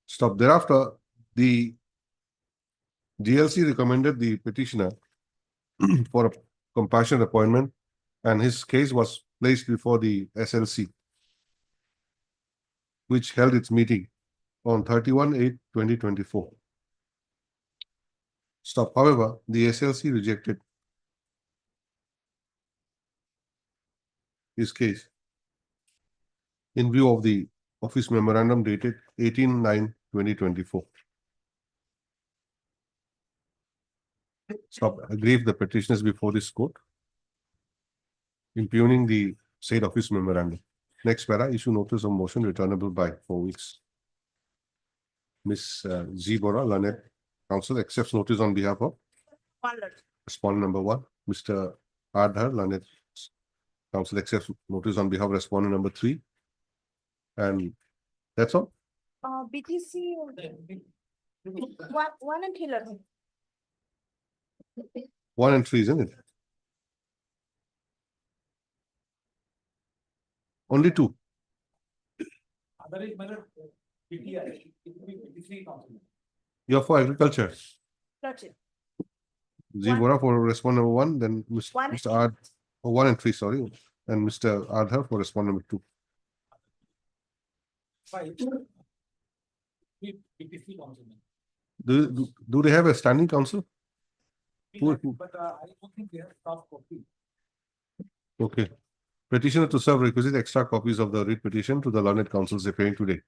Stop. Thereafter, the GLC recommended the petitioner for a compassionate appointment, and his case was placed before the SLC, which held its meeting on 31/8/2024. Stop. However, the SLC rejected his case in view of the office memorandum dated 18/9/2024. Stop. Aggrieve the petitioners before this court, impugning the said office memorandum. Next para, issue notice of motion returnable by 4 weeks. Ms. Z. Bora, learned counsel, accepts notice on behalf of respondent number 1. Mr. Adhar, learned counsel, accepts notice on behalf of respondent number 3. And that's all. BTC. One and Taylor. 1 and 3, isn't it? Only 2. You're for agriculture. Lordship. Z. One. Bora for respondent number 1, then One. Mr. Ad, 1 and 3, sorry, and Mr. Adhar for respondent number 2. Do they have a standing counsel? Who- But I don't think they have staff copy. Okay. Petitioner to serve requisite extra copies of the writ petition to the learned counsels appearing today.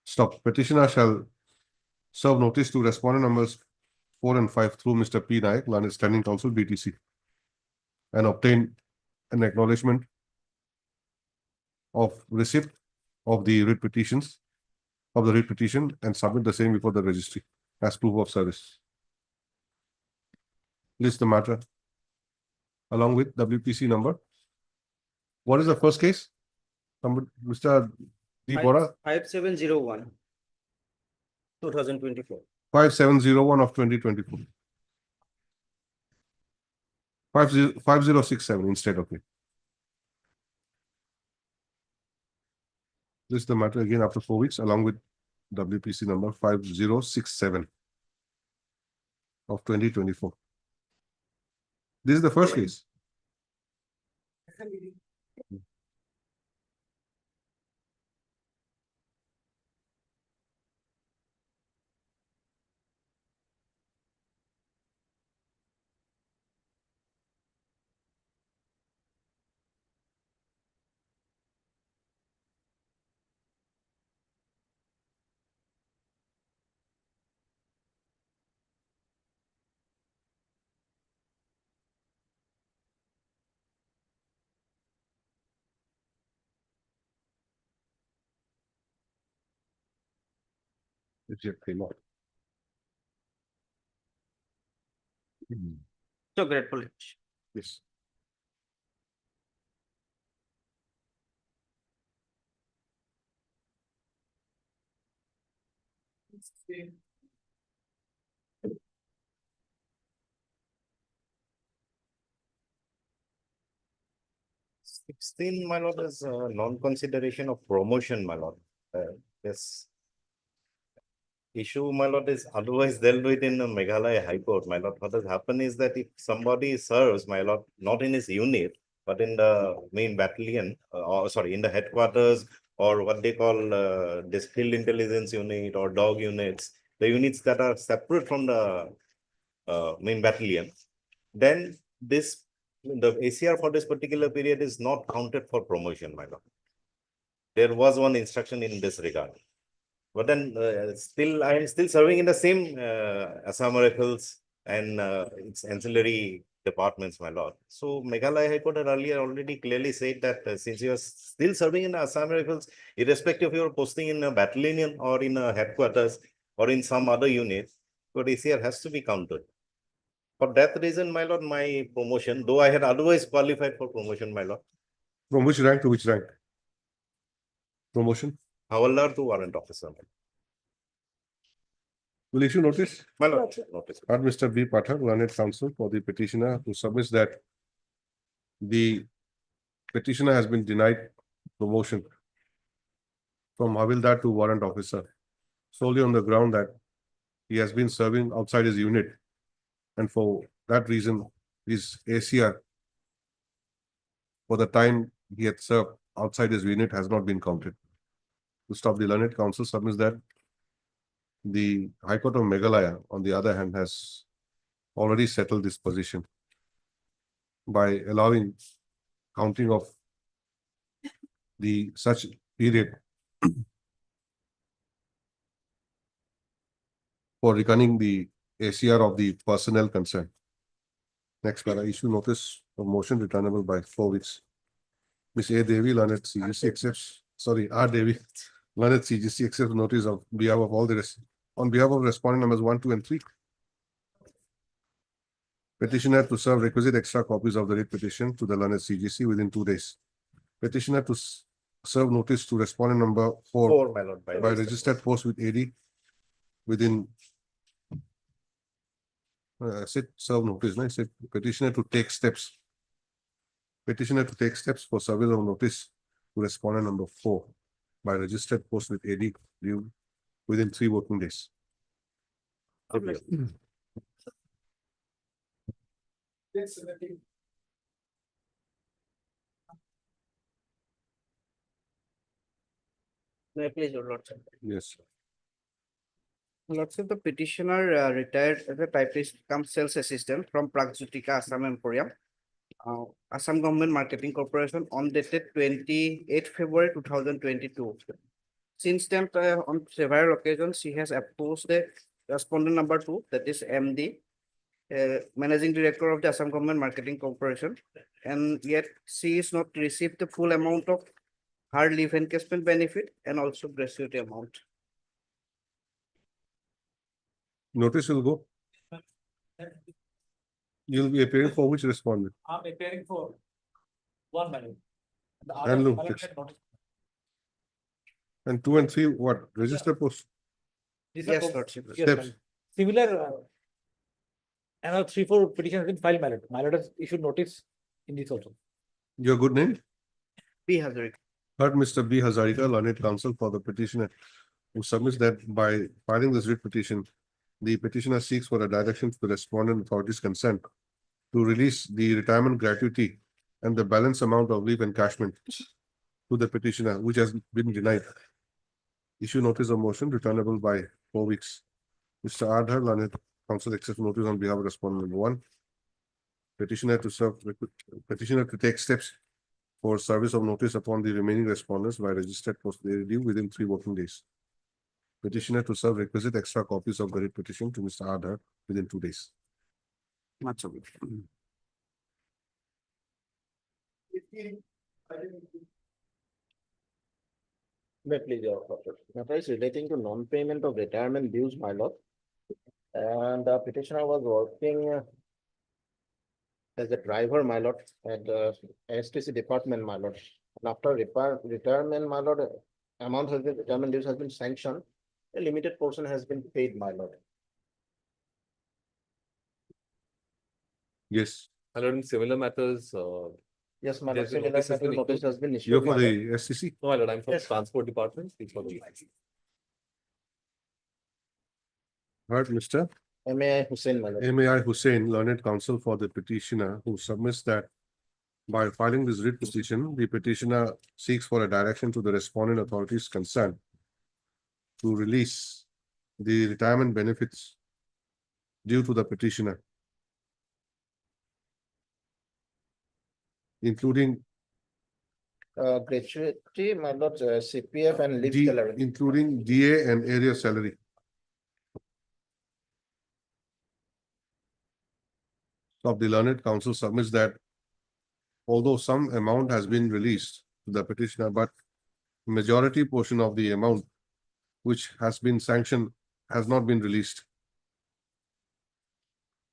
Stop. Petitioner shall serve notice to respondent numbers 4 and 5 through Mr. P. Naik, learned standing counsel BTC, and obtain an acknowledgement of receipt of the writ petitions of the writ petition and submit the same before the registry as proof of service. List the matter along with WPC number. What is the first case? Mr. D. Bora, 5701. 2024. 5701 of 2024. 5067 instead of it. This is the matter again after 4 weeks along with WPC number 5067 of 2024. This is the first case. It yet came out. So grateful. Yes. Sixteen, my lord, is non-consideration of promotion, my lord. This issue, my lord, is otherwise dealt with in the Meghalaya High Court, my lord. What has happened is that if somebody serves, my lord, not in his unit, but in the main battalion, or sorry, in the headquarters, or what they call this field intelligence unit or dog units, the units that are separate from the main battalion, then this the ACR for this particular period is not counted for promotion, my lord. There was one instruction in this regard. But then still, I am still serving in the same Assam Rifles and its ancillary departments, my lord. So Meghalaya High Court had earlier already clearly said that since you are still serving in the Assam Rifles, irrespective of your posting in a battalion or in a headquarters or in some other unit, but ACR has to be counted. For that reason, my lord, my promotion, though I had otherwise qualified for promotion, my lord. From which rank to which rank? Promotion? Hawaldar to warrant officer. Will issue notice? My lord, notice. At Mr. B. Pathak, learned counsel for the petitioner, who submits that the petitioner has been denied promotion from Havildar to warrant officer solely on the ground that he has been serving outside his unit, and for that reason his ACR for the time he had served outside his unit has not been counted. To stop, the learned counsel submits that the High Court of Meghalaya, on the other hand, has already settled this position by allowing counting of the such period for reckoning the ACR of the personnel concerned. Next, para issue notice of motion returnable by 4 weeks. Ms. A. Devi, learned CGC accepts, sorry, R. Devi, learned CGC accepts notice of behalf of all the rest, on behalf of respondent numbers 1, 2, and 3. Petitioner to serve requisite extra copies of the writ petition to the learned CGC within 2 days. Petitioner to serve notice to respondent number 4 my lord, by registered post with AD within serve notice. I said petitioner to take steps. Petitioner to take steps for service of notice to respondent number 4 by registered post with AD due within 3 working days. May I please, your lordship? Yes. Lordship, the petitioner retired as a typist cum sales assistant from Pragjutika Assam Emporium, Assam Government Marketing Corporation on dated 28 February 2022. Since then, on several occasions, she has opposed the respondent number 2, that is MD, Managing Director of the Assam Government Marketing Corporation, and yet she is not received the full amount of her leave encashment benefit and also gratuity amount. Notice will go. You'll be appearing for which respondent? I'm appearing for one minute. The Handloom, other yes. notice. And 2 and 3, what? Register post? These Yes, are lordship. yes, Steps. madam. Similar, another 3-4 petitions have been filed, my lord. My lord has issued notice in this also. Your good name? B. Hazarika. Heard Mr. B. Hazarika, learned counsel for the petitioner, who submits that by filing this writ petition, the petitioner seeks for a direction to the respondent authorities concerned to release the retirement gratuity and the balance amount of leave encashment to the petitioner, which has been denied. Issue notice of motion returnable by 4 weeks. Mr. Adhar, learned counsel, accepts notice on behalf of respondent number 1. Petitioner to take steps for service of notice upon the remaining respondents by registered post due within 3 working days. Petitioner to serve requisite extra copies of the writ petition to Mr. Adhar within 2 days. Much obliged. May please, your lordship. Matter is relating to non-payment of retirement dues, my lord. And the petitioner was working as a driver, my lord, at the STC department, my lord. And after retirement, my lord, amount has been, retirement dues has been sanctioned. A limited portion has been paid, my lord. Yes. My lord, in similar matters, Yes, my lord, there's been similar notice has been notice issued. has been issued. You're for my lord. the SCC? No, my lord, I'm from Yes. transport department. It's for the. Right, Mr. MAI Hussain, my lord. MAI Hussain, learned counsel for the petitioner, who submits that by filing this writ petition, the petitioner seeks for a direction to the respondent authorities concerned to release the retirement benefits due to the petitioner, including Gratuity, my lord, CPF and leave D, salary. including DA and area salary. Of the learned counsel submits that although some amount has been released to the petitioner, but majority portion of the amount which has been sanctioned has not been released.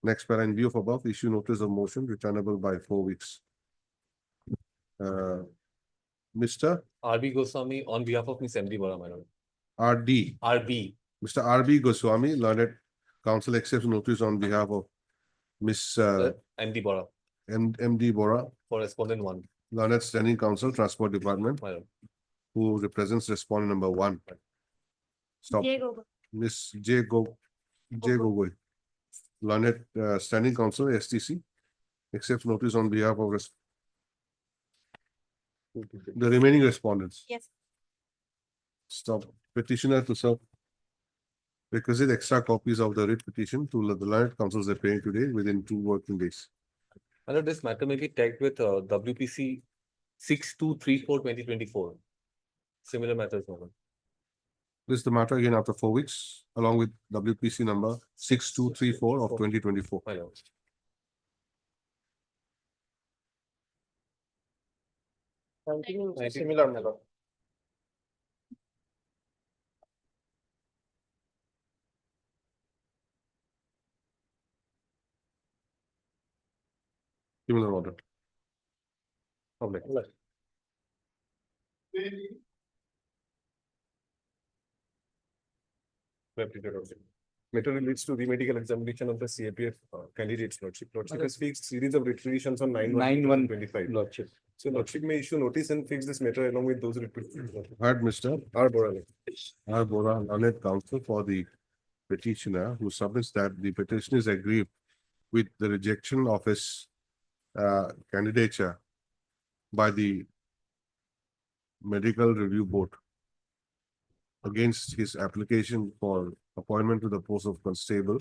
Next para, in view of above, issue notice of motion returnable by 4 weeks. Mr. RB Goswami on behalf of Miss MD Bora, my lord. RD. RB. Mr. RB Goswami, learned counsel accepts notice on behalf of Miss MD Bora MD Bora, for respondent 1. learned standing counsel, transport department, My lord. who represents respondent number 1. Stop. J. Gogol. Miss J. Gogoi, learned standing counsel, STC, accepts notice on behalf of the remaining respondents. Yes. Stop. Petitioner to serve requisite extra copies of the writ petition to the learned counsels are paying today within 2 working days. My lord, this matter may be tagged with WPC 6234/2024. Similar matters, my lord. This is the matter again after 4 weeks, along with WPC number 6234 of 2024. My lord. Continuing similar, my lord. Similar order. Public. Matter relates to the medical examination of the CAPF candidates, lordship. Lordship has fixed series of repetitions on 9/1/2025. Lordship. So lordship may issue notice and fix this matter along with those repetitions. Heard Mr. R. Bora. R. Bora, learned counsel for the petitioner, who submits that the petition is aggrieved with the rejection of his candidature by the medical review board against his application for appointment to the post of constable.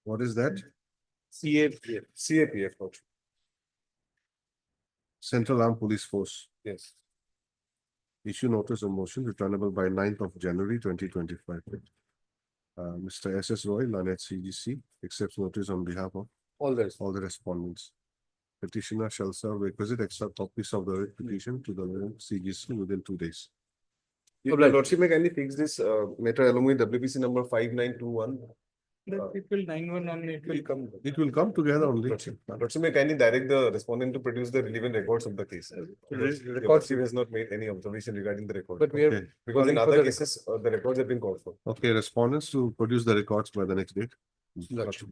What is that? CAPF. Lordship. Central Armed Police Force. Yes. Issue notice of motion returnable by 9th of January 2025. Mr. S.S. Roy, Lanet CGC, accepts notice on behalf of All this. all the respondents. Petitioner shall serve requisite extra copies of the writ petition to the CGC within 2 days. Your lordship may kindly fix this matter along with WPC number 5921. It will 9/1 only, it will come. It will come together only. Lordship may kindly direct the respondent to produce the relevant records of the case. Records. Lordship has not made any observation regarding the record. But we are Okay. Because in calling for other the cases, the records have been called for. Okay, respondents to produce the records by the next date. Lordship.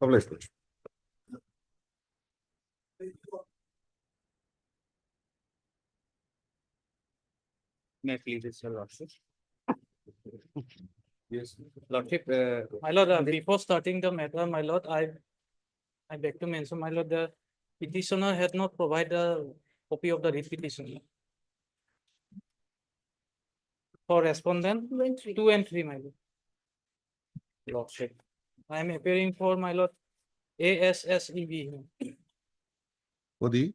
Published. Lordship. May I please, your lordship. Yes. Lordship, My lord, before starting the matter, my lord, I beg to mention, my lord, the petitioner had not provided a copy of the writ petition. For respondent 2 and 3. 2 and 3, my lord. Lordship. I am appearing for my lord ASSEB. For the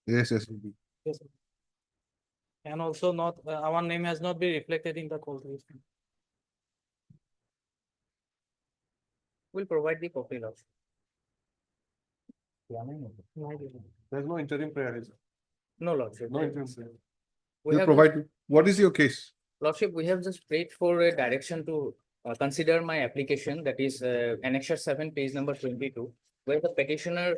ASSB. Yes, sir. And also not, our name has not been reflected in the call list. will provide the copy, lordship. There's no interim prayer, is there? No, lordship. No interim prayer. We You have provide, what is your case? Lordship, we have just prayed for a direction to consider my application, that is Annexure 7, page number 22, where the petitioner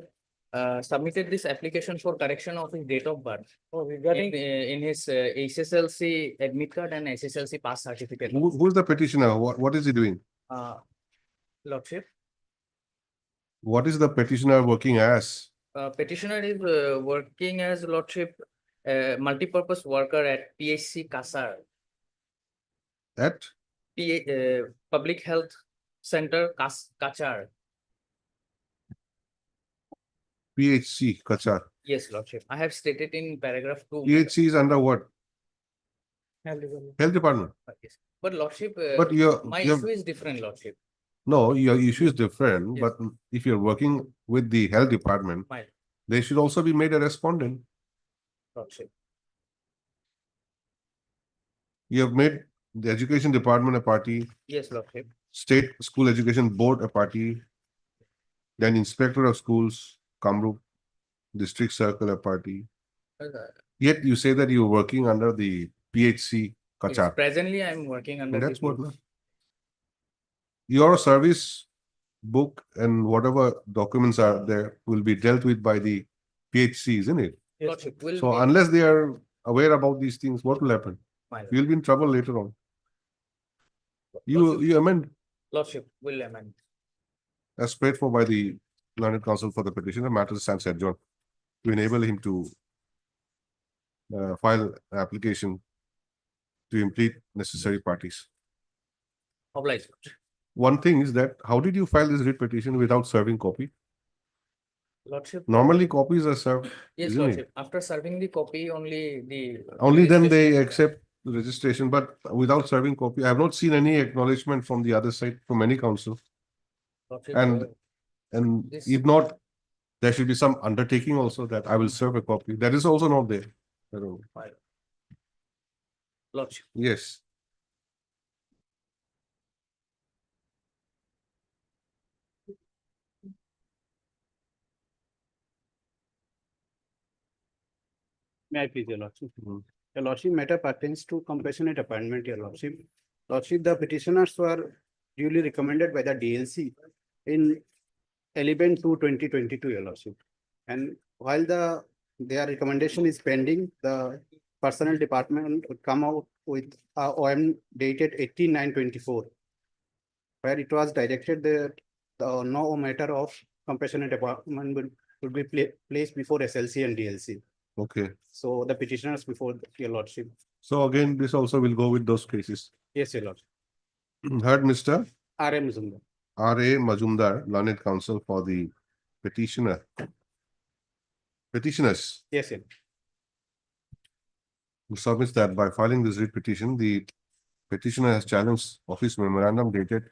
submitted this application for correction of his date of birth in his SSLC admit card and SSLC pass certificate. Who's the petitioner? What is he doing? Lordship, What is the petitioner working as? petitioner is working as Lordship, multi-purpose worker at PHC Kasar, At Public Health Center, Kachar. PHC, Kachar. Yes, Lordship. I have stated in paragraph 2. PHC is under what? Health Department. Yes. But Lordship, But my you're- issue is different, Lordship. No, your issue is different, Yes. but if you're working with the health department, My they should also be made a respondent. Lordship. You have made the education department a party, Yes, Lordship. state school education board a party, then inspector of schools, Kamrup, district circle a party. Uh, Yet you say that you're working under the PHC yes, Kachar. presently, I'm working under That's the what. Your service book and whatever documents are there will be dealt with by the PHC, isn't it? Lordship will So be unless they are aware about these things, what will happen? my You'll be in trouble later on. You amend Lordship will amend. as prayed for by the learned counsel for the petition, the matter stands adjourned to enable him to file an application to implead necessary parties. Obliged. One thing is that how did you file this writ petition without serving copy? Lordship. Normally copies are served, Yes, isn't it? Lordship. After serving the copy, only the. Only then they registration- accept the registration, but without serving copy, I have not seen any acknowledgement from the other side, from any council. Lordship, And this- if not, there should be some undertaking also that I will serve a copy. That is also not there. I don't know. Lordship. Yes. May I please, Your Lordship? Mhm. Your Lordship, matter pertains to compassionate appointment, Your Lordship. Lordship, the petitioners were duly recommended by the DLC in 11/2/2022, Your Lordship. And while their recommendation is pending, the personnel department would come out with a OM dated 18/9/24, where it was directed that no matter of compassionate appointment would be placed before SLC and DLC. Okay. So the petitioners before Your Lordship. So again, this also will go with those cases. Yes, Your Lordship. Heard Mr. R.M. Zumba. R.A. Majumdar, learned counsel for the petitioner. Petitioners. Yes, sir. Who submits that by filing this writ petition, the petitioner has challenged office memorandum dated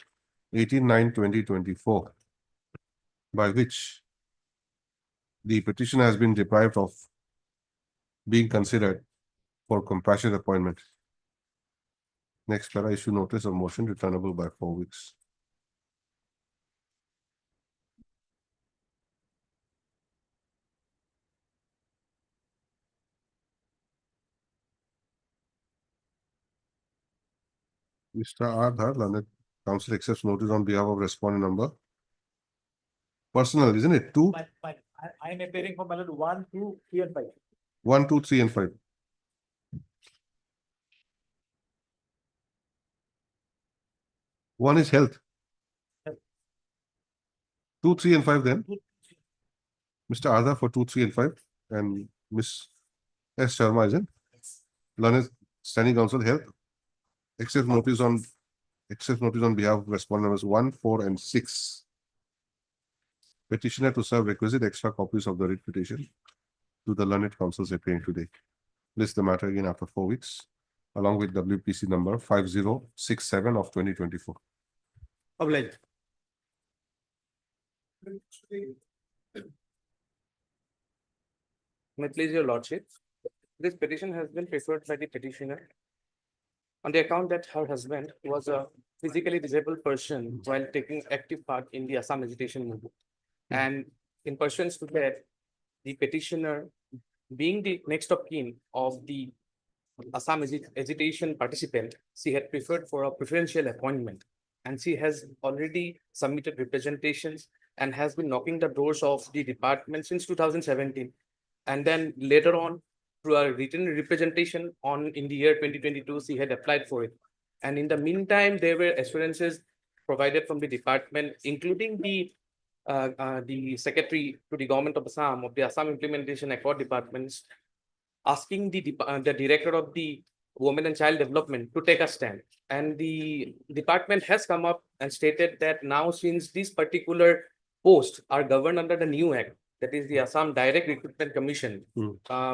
18/9/2024, by which the petitioner has been deprived of being considered for compassionate appointment. Next, para issue notice of motion returnable by 4 weeks. Mr. Aadhar, learned counsel accepts notice on behalf of respondent number. Personal, isn't it? Two, I am appearing for ballot 1, 2, 3, and 5. 1, 2, 3, and 5. One is health. 2, 3, and 5 then. Mr. Aadhar for 2, 3, and 5, and Miss S. Sharma, isn't? Learned standing counsel health. Accepts notice on behalf of respondent numbers 1, 4, and 6. Petitioner to serve requisite extra copies of the writ petition to the learned counsels appearing today. List the matter again after 4 weeks, along with WPC number 5067 of 2024. Obliged. May it please Your Lordship. This petition has been preferred by the petitioner on the account that her husband was a physically disabled person while taking active part in the Assam agitation movement. And in pursuance to that, the petitioner, being the next of kin of the Assam agitation participant, she had preferred for a preferential appointment. And she has already submitted representations and has been knocking the doors of the department since 2017. And then later on, through a written representation in the year 2022, she had applied for it. And in the meantime, there were assurances provided from the department, including the secretary to the government of the Assam Implementation Accord departments, asking the director of the Women and Child Development to take a stand. And the department has come up and stated that now, since these particular posts are governed under the new act, that is the Assam Direct Recruitment Commission,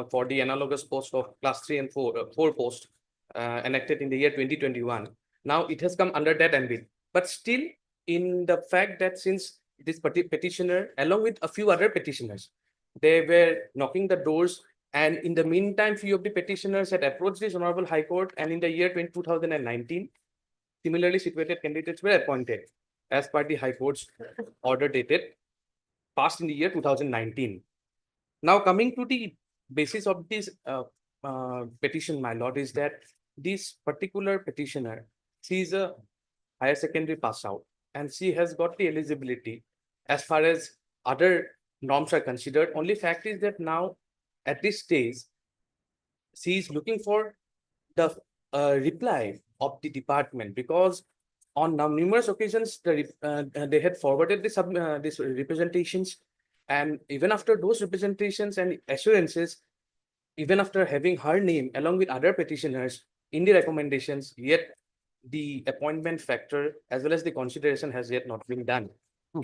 for the analogous post of class 3 and 4 post enacted in the year 2021. Now it has come under that ambit. But still, in the fact that since this petitioner, along with a few other petitioners, they were knocking the doors, and in the meantime, few of the petitioners had approached this Honorable High Court, and in the year 2019, similarly situated candidates were appointed as per the High Court's order dated passed in the year 2019. Now, coming to the basis of this petition, my lord, is that this particular petitioner, she is a higher secondary pass out, and she has got the eligibility as far as other norms are considered. Only fact is that now, at this stage, she is looking for the reply of the department, because on numerous occasions they had forwarded these representations, and even after those representations and assurances, even after having her name along with other petitioners in the recommendations, yet the appointment factor as well as the consideration has yet not been done.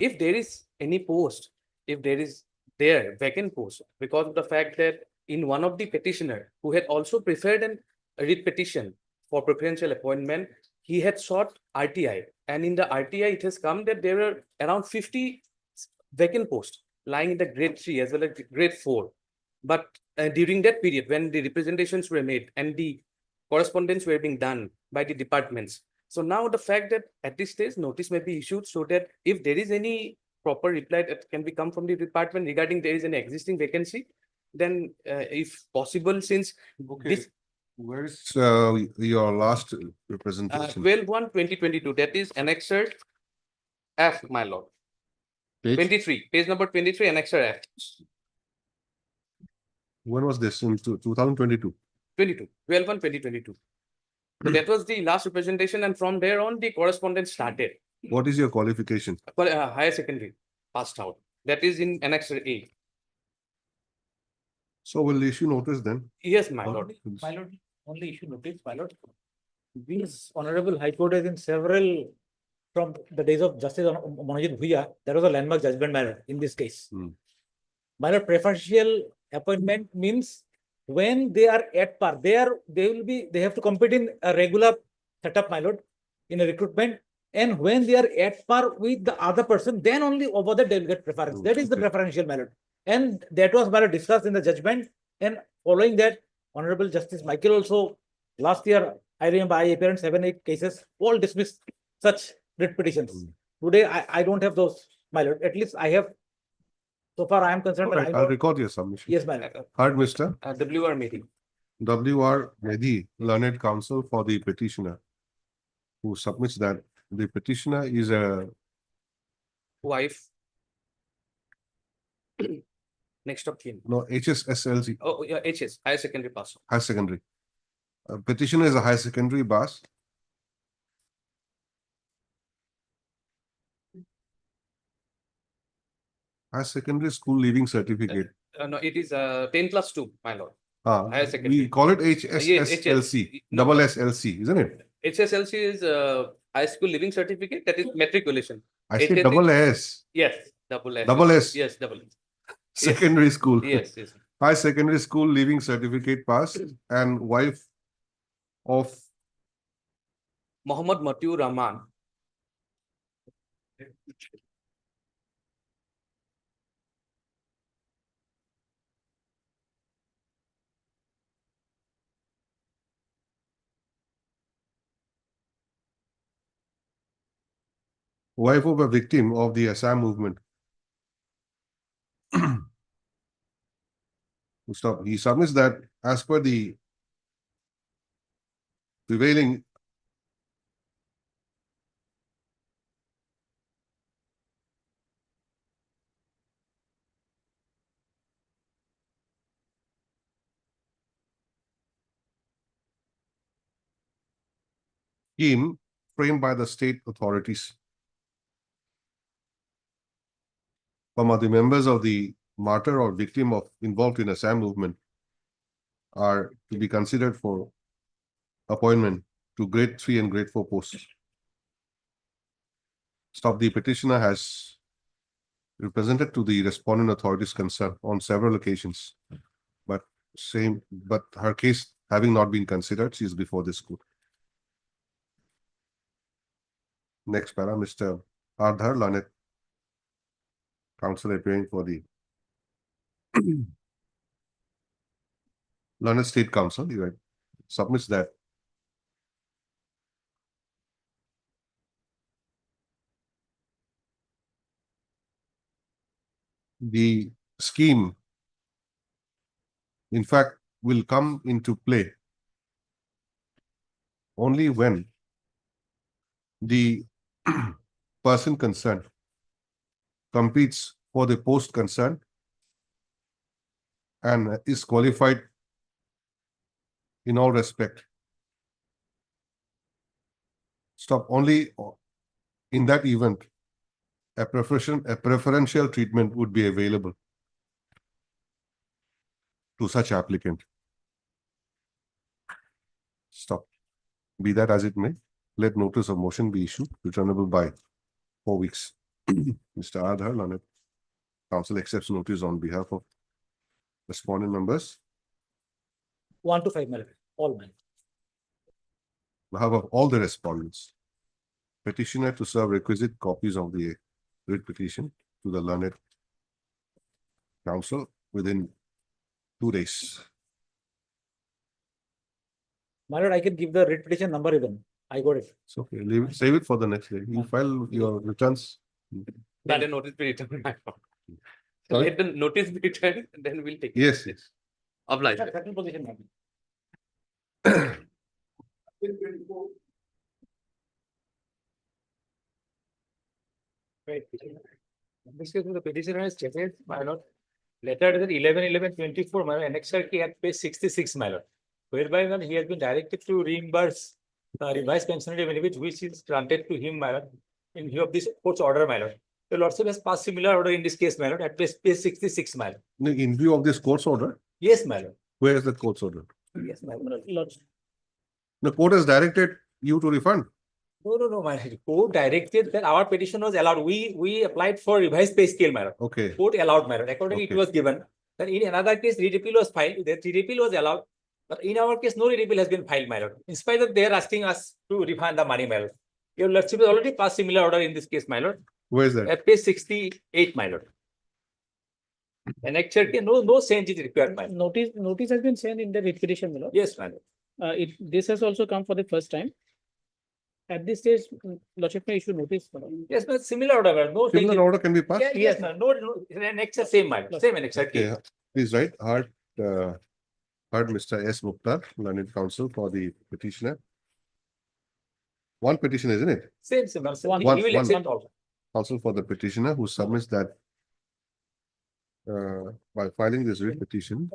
If there is any post, if there is vacant post, because of the fact that in one of the petitioner who had also preferred an writ petition for preferential appointment, he had sought RTI, and in the RTI it has come that there were around 50 vacant posts lying in the grade 3 as well as grade 4. But during that period, when the representations were made and the correspondence were being done by the departments, so now the fact that at this stage notice may be issued, so that if there is any proper reply that can be come from the department regarding there is an existing vacancy, then if possible, since this Where is your last representation? 12/1/2022, that is annexure F, my lord. Page? 23, page number 23, annexure F. When was this? In 2022? 22, 12/1/2022. So that was the last representation, and from there on, the correspondence started. What is your qualification? Higher secondary, passed out. That is in annexure A. So we'll issue notice then. Yes, my lord. My lord, only issue notice, my lord. This honorable High Court has in several, from the days of Justice Monojit Bhuya, there was a landmark judgment, my lord, in this case. My lord, preferential appointment means when they are at par, they have to compete in a regular setup, my lord, in a recruitment. And when they are at par with the other person, then only over that they will get preference. That is the preferential, my lord. And that was, my lord, discussed in the judgment. And following that, Honorable Justice Michael also, last year, I remember I appeared 7-8 cases, all dismissed such writ petitions. Today, I don't have those, my lord. At least I have, so far I am concerned. All right, I'll record your submission. Yes, my lord. Heard, Mr. W.R. Mehdi. W.R. Mehdi, learned counsel for the petitioner, who submits that the petitioner is a Wife. Next of kin. no HSSLC, Oh, yeah, HS, higher secondary pass. high secondary. Petitioner is a high secondary pass. High secondary school leaving certificate. No, it is 10+2, my lord. Higher We secondary. call it Yes, HSSLC, no. double SLC, isn't it? HSLC is high school living certificate, that is matriculation. I said HSC double S. Yes, double S. Double S. Yes, double S. Secondary school. Yes, yes. High secondary school leaving certificate pass and wife of Mohammad Matiu Rahman. wife of a victim of the Assam movement. Stop. He submits that as per the prevailing scheme framed by the state authorities. The members of the martyr or victim of involved in Assam movement are to be considered for appointment to grade 3 and grade 4 posts. Stop. The petitioner has represented to the respondent authorities concerned on several occasions, but her case having not been considered, she is before this court. Next para, Mr. Ardhar Lanet, counsel appearing for the Lanet State Council, he submits that the scheme, in fact, will come into play only when the person concerned competes for the post concerned and is qualified in all respect. Stop. Only in that event, a preferential treatment would be available to such applicant. Stop. Be that as it may, let notice of motion be issued, returnable by 4 weeks. Mr. Ardhar Lanet, counsel accepts notice on behalf of respondent members. 1 to 5 minutes, all men. On behalf of all the respondents, petitioner to serve requisite copies of the writ petition to the learned counsel within 2 days. My lord, I can give the writ petition number even. I got it. So okay, leave it, save it for the next day. You file your returns. Let the notice be returned. My lord. Sorry? Let the notice be returned, then we'll take it. Yes, yes. Obliged. Second position, ma'am. Right. In this case, the petitioner has stated, my lord, letter dated 11/11/24, my lord, annexure key at page 66, my lord, whereby my lord, he has been directed to reimburse revised pensionary benefit which is granted to him, my lord, in view of this court's order, my lord. The lordship has passed similar order in this case, my lord, at page 66, my lord. In view of this court's order, Yes, my lord. where is the court's order? Yes, my lord. The court has directed you to refund. No, my lord. Court directed that our petition was allowed. We applied for revised pay scale, my lord. Okay. Court allowed, my lord. Accordingly, Okay. it was given. Then in another case, re-repeal was filed. The re-repeal was allowed. But in our case, no re-repeal has been filed, my lord. In spite of they are asking us to refund the money, my lord. Your lordship has already passed similar order in this case, my lord. Where is that? At page 68, my lord. Annexure key, no change is required, my lord. Notice has been sent in the writ petition, my lord. Yes, my lord. This has also come for the first time. At this stage, lordship may issue notice. My lord. Yes, but similar order, my lord. No change. Similar order can be passed? Yeah, yes, my lord. No, annexure same, my lord. Same annexure key. Okay, please write heard Mr. S. Mukhtar, learned counsel for the petitioner. One petition, isn't it? Same, my lord. One- He will one. accept also. Counsel for the petitioner who submits that by filing this writ petition,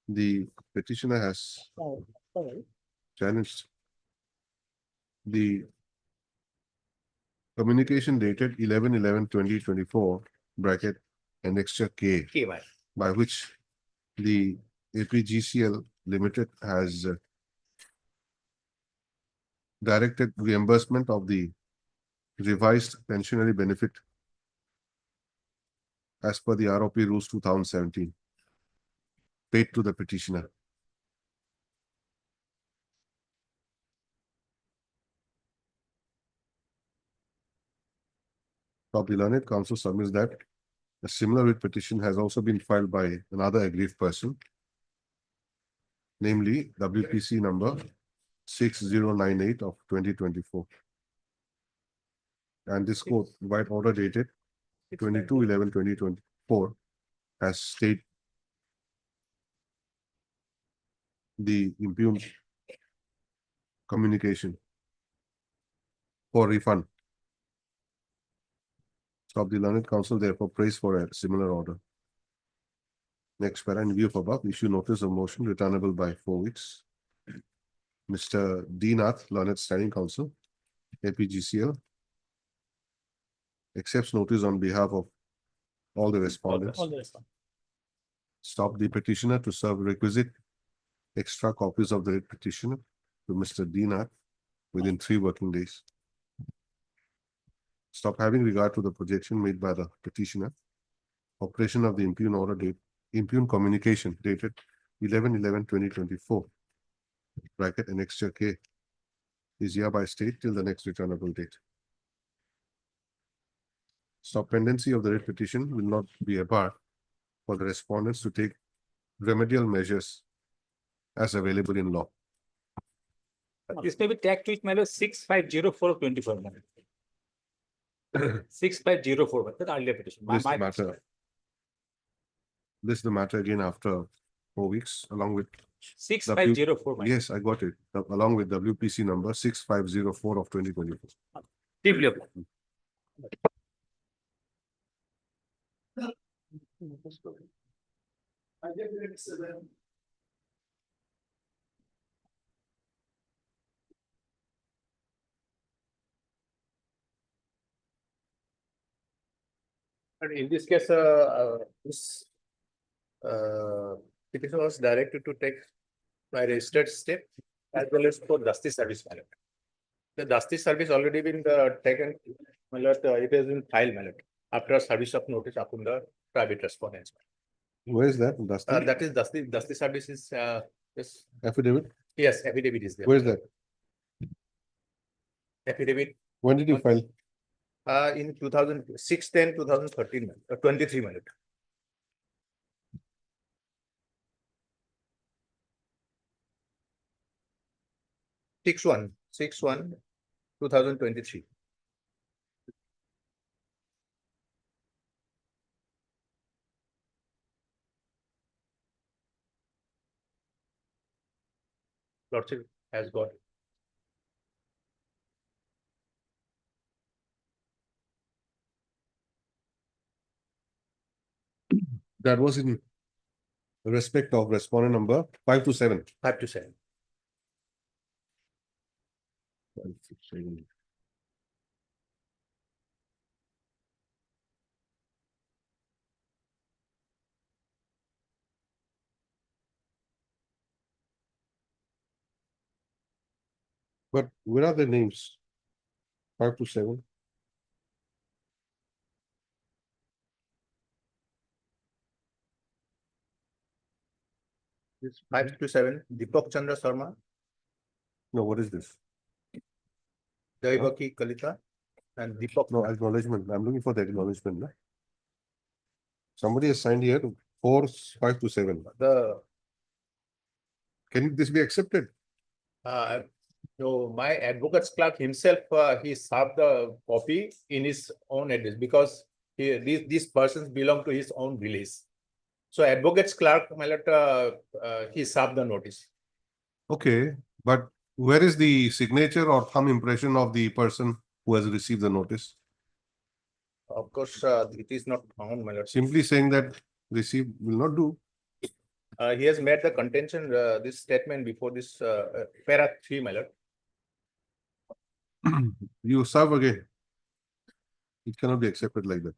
the petitioner has Oh, all right. challenged the communication dated 11/11/2024 bracket annexure K, Okay, my lord. by which the APGCL Limited has directed reimbursement of the revised pensionary benefit as per the ROP rules 2017 paid to the petitioner. The learned counsel submits that a similar writ petition has also been filed by another aggrieved person, namely WPC number 6098 of 2024. And this court, by order dated 22/11/2024, has stayed the impugned communication for refund. Stop the learned counsel therefore prays for a similar order. Next para, in view of above, issue notice of motion returnable by 4 weeks. Mr. D. Nath, learned standing counsel, APGCL, accepts notice on behalf of all the respondents. All the rest. Stop the petitioner to serve requisite extra copies of the writ petitioner to Mr. D. Nath within 3 working days. Stop having regard to the projection made by the petitioner. Operation of the impugn order date, impugn communication dated 11/11/2024. Bracket annexure K is hereby stayed till the next returnable date. Stop pendency of the writ petition will not be a bar for the respondents to take remedial measures as available in law. This may be tagged to it, my lord, 6504/24. 6504, that earlier petition. This is the matter again after 4 weeks, along with 6504. my lord. yes, I got it. Along with WPC number 6504 of 2024. Deeply applied. But in this case, this petition was directed to take by registered step as well as for justice service matter. The justice service already been taken, my lord, it has been filed, my lord, after service of notice upon the private respondents. Where is that? Dustin? That is justice service is yes, Affidavit? yes, affidavit is there. Where is that? Affidavit When did you file? in 2013, 23, my lord. 6/1/2023. Lordship has got. That was in respect of respondent number 5 to 7. 5 to 7. But where are the names? 5 to 7. This 5 to 7, Deepak Chandra Sharma, No, what is this? Daivaki Kalita, and Deepak. No, acknowledgement. I'm looking for the acknowledgement. No? Somebody has signed here 4, 5 to 7. Can this be accepted? No, my advocate's clerk himself, he served the copy in his own address because these persons belong to his own village. So advocate's clerk, my lord, he served the notice. Okay, but where is the signature or thumb impression of the person who has received the notice? Of course, it is not found, my lord. Simply saying that received will not do. He has made the contention, this statement before this para 3, my lord. You serve again. It cannot be accepted like that.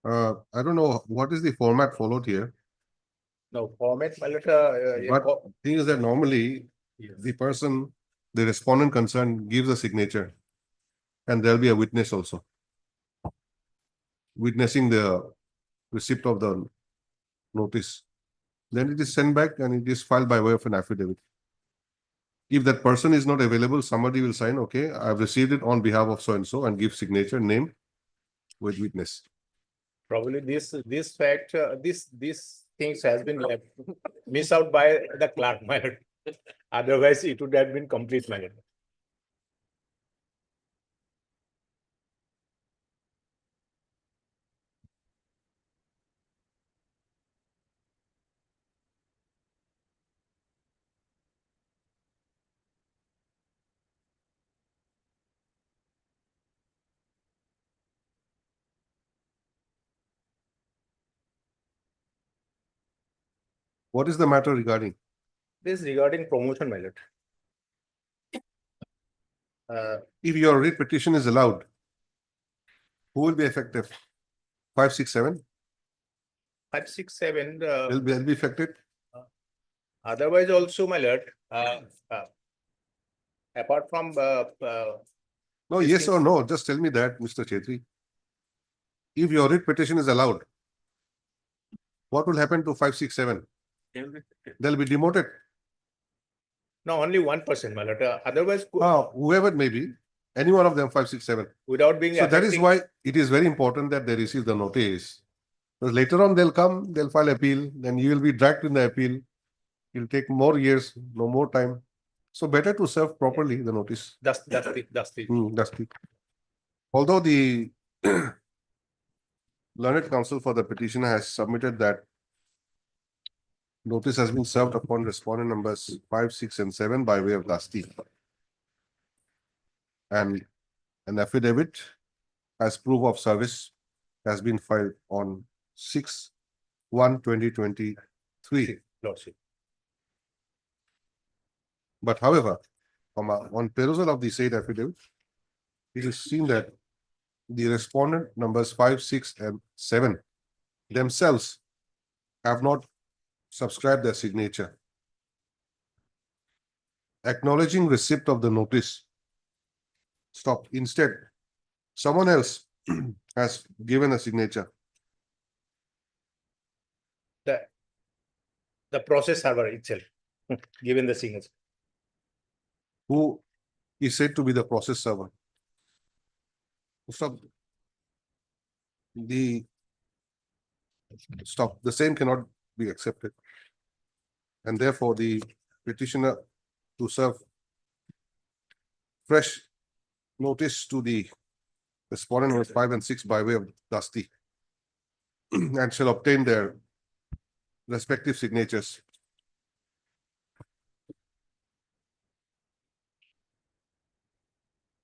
I don't know what is the format followed here. No format, my lord. But thing is that normally the person, the respondent concerned gives a signature and there'll be a witness also. Witnessing the receipt of the notice. Then it is sent back and it is filed by way of an affidavit. If that person is not available, somebody will sign, okay, I've received it on behalf of so-and-so and give signature, name with witness. Probably this fact, these things has been missed out by the clerk, my lord. Otherwise, it would have been complete, my lord. What is the matter regarding? This regarding promotion, my lord. If your writ petition is allowed, who will be effective? 5, 6, 7 5, 6, 7. will be affected. Otherwise also, my lord, apart from No, this yes thing- or no, just tell me that, Mr. Chetri. If your writ petition is allowed, what will happen to 5, 6, 7? They'll be demoted. no, only 1%, my lord. Otherwise, Whoever it may be, any one of them, 5, 6, 7. without being So that is affecting- why it is very important that they receive the notice. Because later on they'll come, they'll file appeal, then you will be dragged in the appeal. It'll take more years, no more time. So better to serve properly the notice. That's the That's the. Although the learned counsel for the petitioner has submitted that notice has been served upon respondent numbers 5, 6, and 7 by way of Dasti. And an affidavit as proof of service has been filed on 6/1/2023. Lordship. But however, on perusal of the said affidavit, it is seen that the respondent numbers 5, 6, and 7 themselves have not subscribed their signature. Acknowledging receipt of the notice. Stop. Instead, someone else has given a signature. The process server itself, given the signature. Who is said to be the process server. Stop. The same cannot be accepted. And therefore, the petitioner to serve fresh notice to the respondent numbers 5 and 6 by way of Dasti and shall obtain their respective signatures.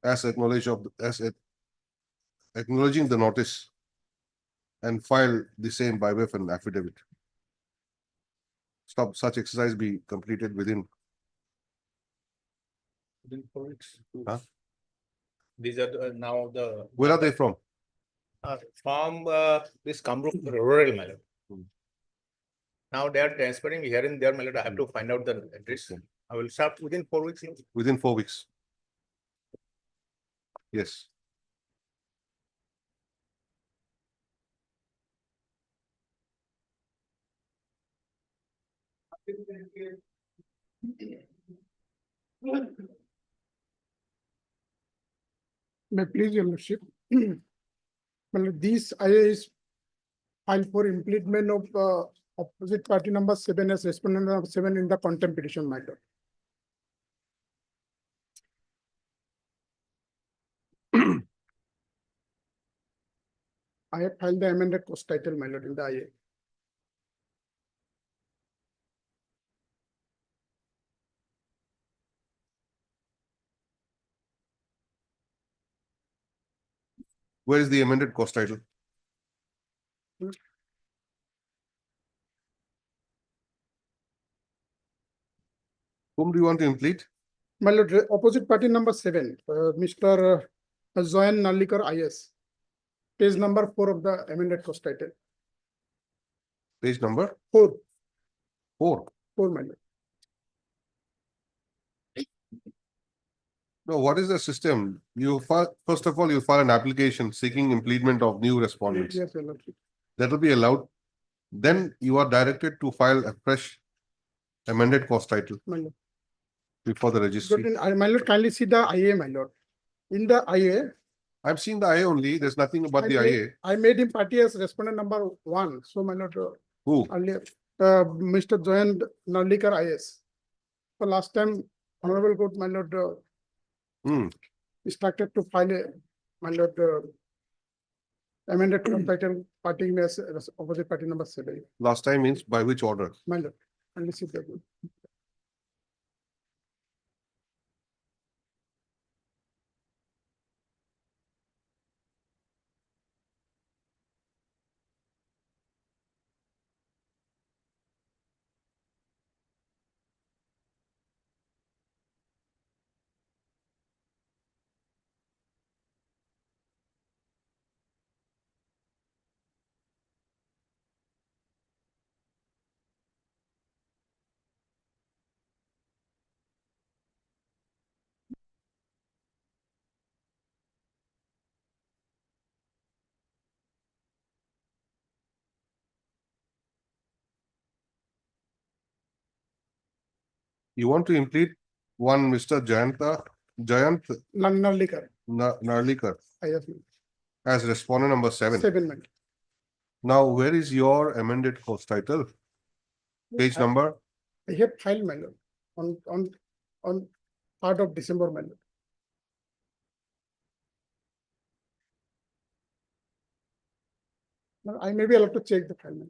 Acknowledging the notice and file the same by way of an affidavit. Stop. Such exercise be completed within 4 weeks. Huh? These are now the. Where are they from? From this Kamrup rural, my lord. Now they are transferring here and there, my lord. I have to find out the address. I will start within 4 weeks. Within 4 weeks. Yes. May please your lordship. Well, this IA is filed for impleadment of opposite party number 7 as respondent number 7 in the contempt petition matter. I have filed the amended cost title, my lord, in the IA. Where is the amended cost title? Whom do you want to implead? My lord, opposite party number 7, Mr. Zoyan Nalikar IS. Page number 4 of the amended cost title. Page number 4. 4. 4, my lord. No, what is the system? You first of all, you file an application seeking impleadment of new respondents. Yes, your lordship. That will be allowed. Then you are directed to file a fresh amended cost title My lord. before the But registry. my lord, kindly see the IA, my lord. In the IA, I've seen the IA only. There's nothing about the IA. I made him party as respondent number 1. So my lord, Who? earlier, Mr. Zoyan Nalikar IS. So last time, Honorable Court, my lord, instructed to file a, my lord, amended cost title party as opposite party number 7. Last time means by which order? My lord, kindly see the. You want to implead one Mr. Jayant Narlikar, Narlikar I have as respondent number 7. 7, my lord. Now, where is your amended course title? Page number? I have filed, my lord, on 3rd of December, my lord. Now, I may be allowed to check the file, my lord.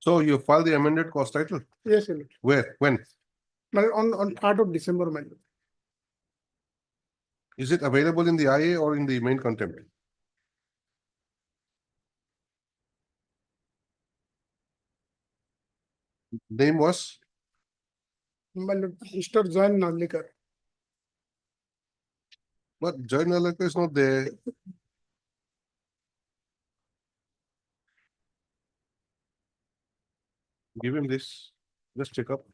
So you filed the amended course title? Yes, my lord. Where? When? My lord, on 3rd of December, my lord. Is it available in the IA or in the main contempt? Name was? My lord, Mr. Jayan Narlikar. But journal is not there. Give him this. Just check up.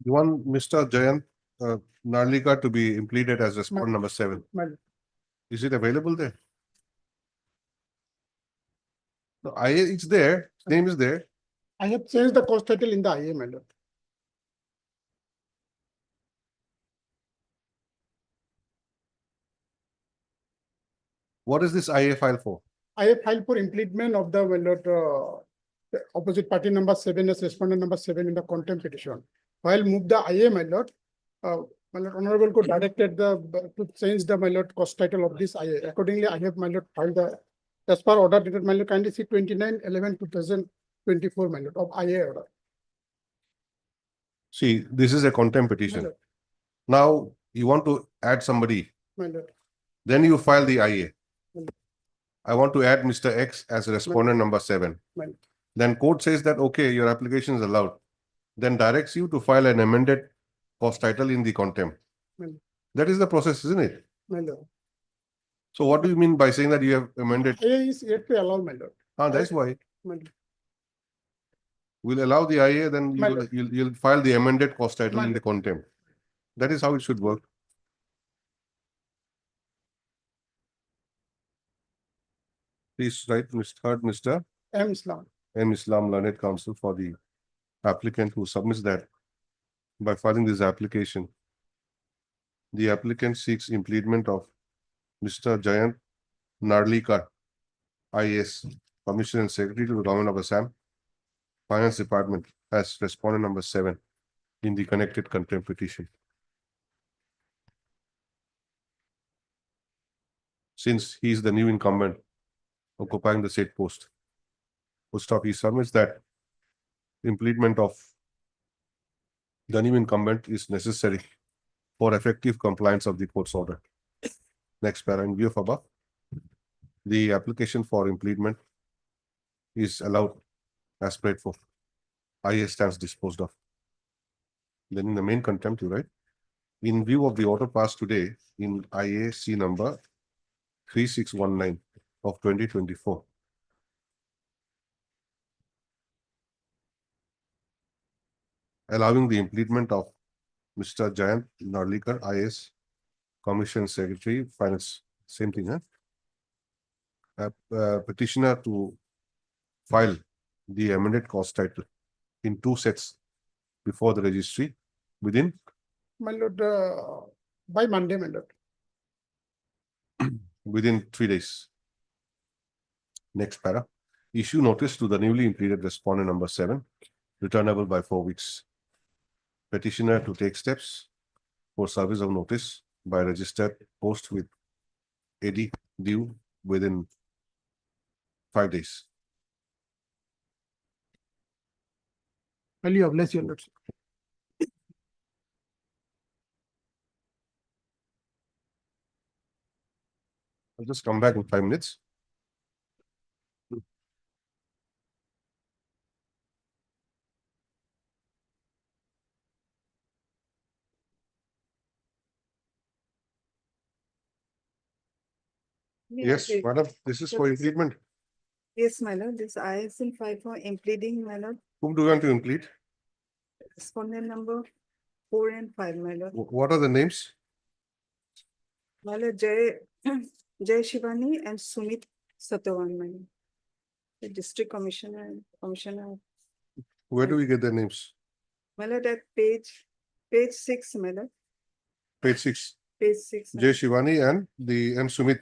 You want Mr. Jayant Narlika to be impleaded as respondent number 7. My lord. Is it available there? No, IA it's there. Name is there. I have changed the course title in the IA, my lord. What is this IA file for? I have filed for impleadment of the, my lord, the opposite party number 7 as respondent number 7 in the contempt petition. While move the IA, my lord, my lord, Honorable Court directed to change the, my lord, course title of this IA. Accordingly, I have, my lord, filed the, as per order dated, my lord, kindly see 29/11/2024, my lord, of IA order. See, this is a contempt My petition. lord, Now you want to add somebody. my lord, Then you file the IA. my lord, I want to add Mr. X as respondent number 7. my lord. Then court says that, okay, your application is allowed. Then directs you to file an amended course title in the contempt. My lord. That is the process, isn't it? My lord. So what do you mean by saying that you have amended? IA is yet to allow, my lord. That's why. My lord. We'll allow the IA, then My you'll file the amended course title My in the contempt. That is how it should work. Please write Mr. M. Islam. M. Islam Learned Counsel for the applicant who submits that by filing this application. The applicant seeks impleadment of Mr. Jayant Narlikar, IAS, Commissioner and Secretary to the Government of Assam, Finance Department, as respondent number 7 in the connected contempt petition. Since he is the new incumbent occupying the said post, he submits that impleadment of the new incumbent is necessary for effective compliance of the court's order. Next para, in view of above, the application for impleadment is allowed as prayed for. IA stands disposed of. Then in the main contempt, you write, in view of the order passed today in IAC number 3619 of 2024. Allowing the impleadment of Mr. Jayant Narlikar, IAS Commission Secretary, Finance, same thing, huh? Petitioner to file the amended cost title in 2 sets before the registry within, My lord, by Monday, my lord. within 3 days. Next para, issue notice to the newly impleaded respondent number 7, returnable by 4 weeks. Petitioner to take steps for service of notice by registered post with AD due within 5 days. Highly obliged, your lordship. I'll just come back in 5 minutes. Yes, madam, this is for impleadment. Yes, my lord, this ISL 5 for impleading, my lord, Whom do you want to implead? respondent number 4 and 5, my lord. What are the names? My lord, Jay Shivani and Sumit Satyavan, my lord. The district commissioner, Where do we get their names? my lord, at page 6, my lord, Page 6. page 6. J. Shivani and Sumit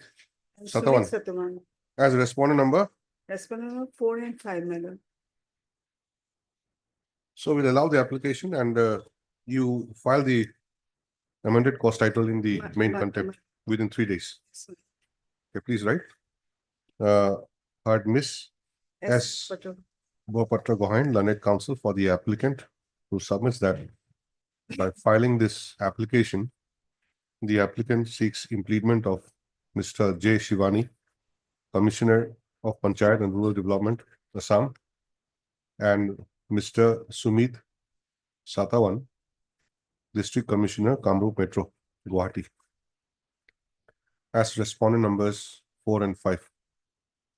and Satyavan. Sumit Satyavan, As respondent number. respondent number 4 and 5, my lord. So we'll allow the application and you file the amended cost title in the main contempt within 3 days. Okay, please write. Heard Miss S. Patel. Bopatra Gohain, learned counsel for the applicant, who submits that by filing this application, the applicant seeks impleadment of Mr. J. Shivani, Commissioner of Panchayat and Rural Development, Assam, and Mr. Sumit Satyavan, District Commissioner, Kamrup Metro, Guwahati, as respondent numbers 4 and 5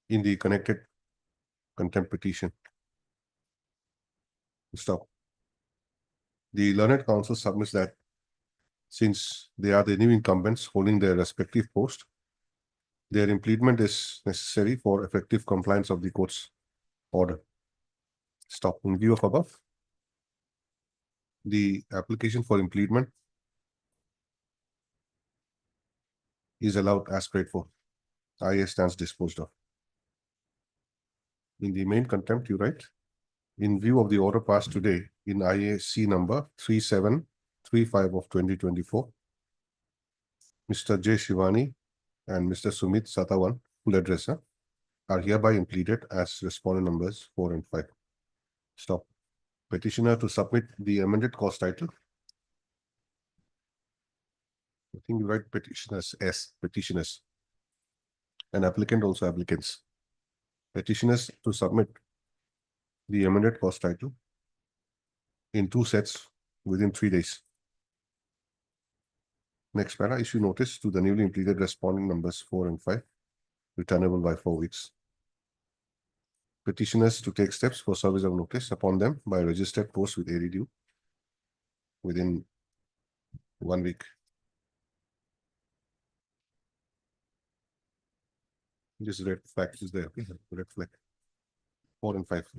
in the connected contempt petition. Stop. The learned counsel submits that since they are the new incumbents holding their respective post, their impleadment is necessary for effective compliance of the court's order. Stop. In view of above, the application for impleadment is allowed as prayed for. IA stands disposed of. In the main contempt, you write, in view of the order passed today in IAC number 3735 of 2024, Mr. J. Shivani and Mr. Sumit Satyavan, full address, are hereby impleaded as respondent numbers 4 and 5. Stop. Petitioner to submit the amended cost title. I think you write petitioners as petitioners. And applicant also applicants. Petitioners to submit the amended cost title in 2 sets within 3 days. Next para, issue notice to the newly impleaded respondent numbers 4 and 5, returnable by 4 weeks. Petitioners to take steps for service of notice upon them by registered post with AD due within 1 week. This red flag is there. Red flag. 4 and 5.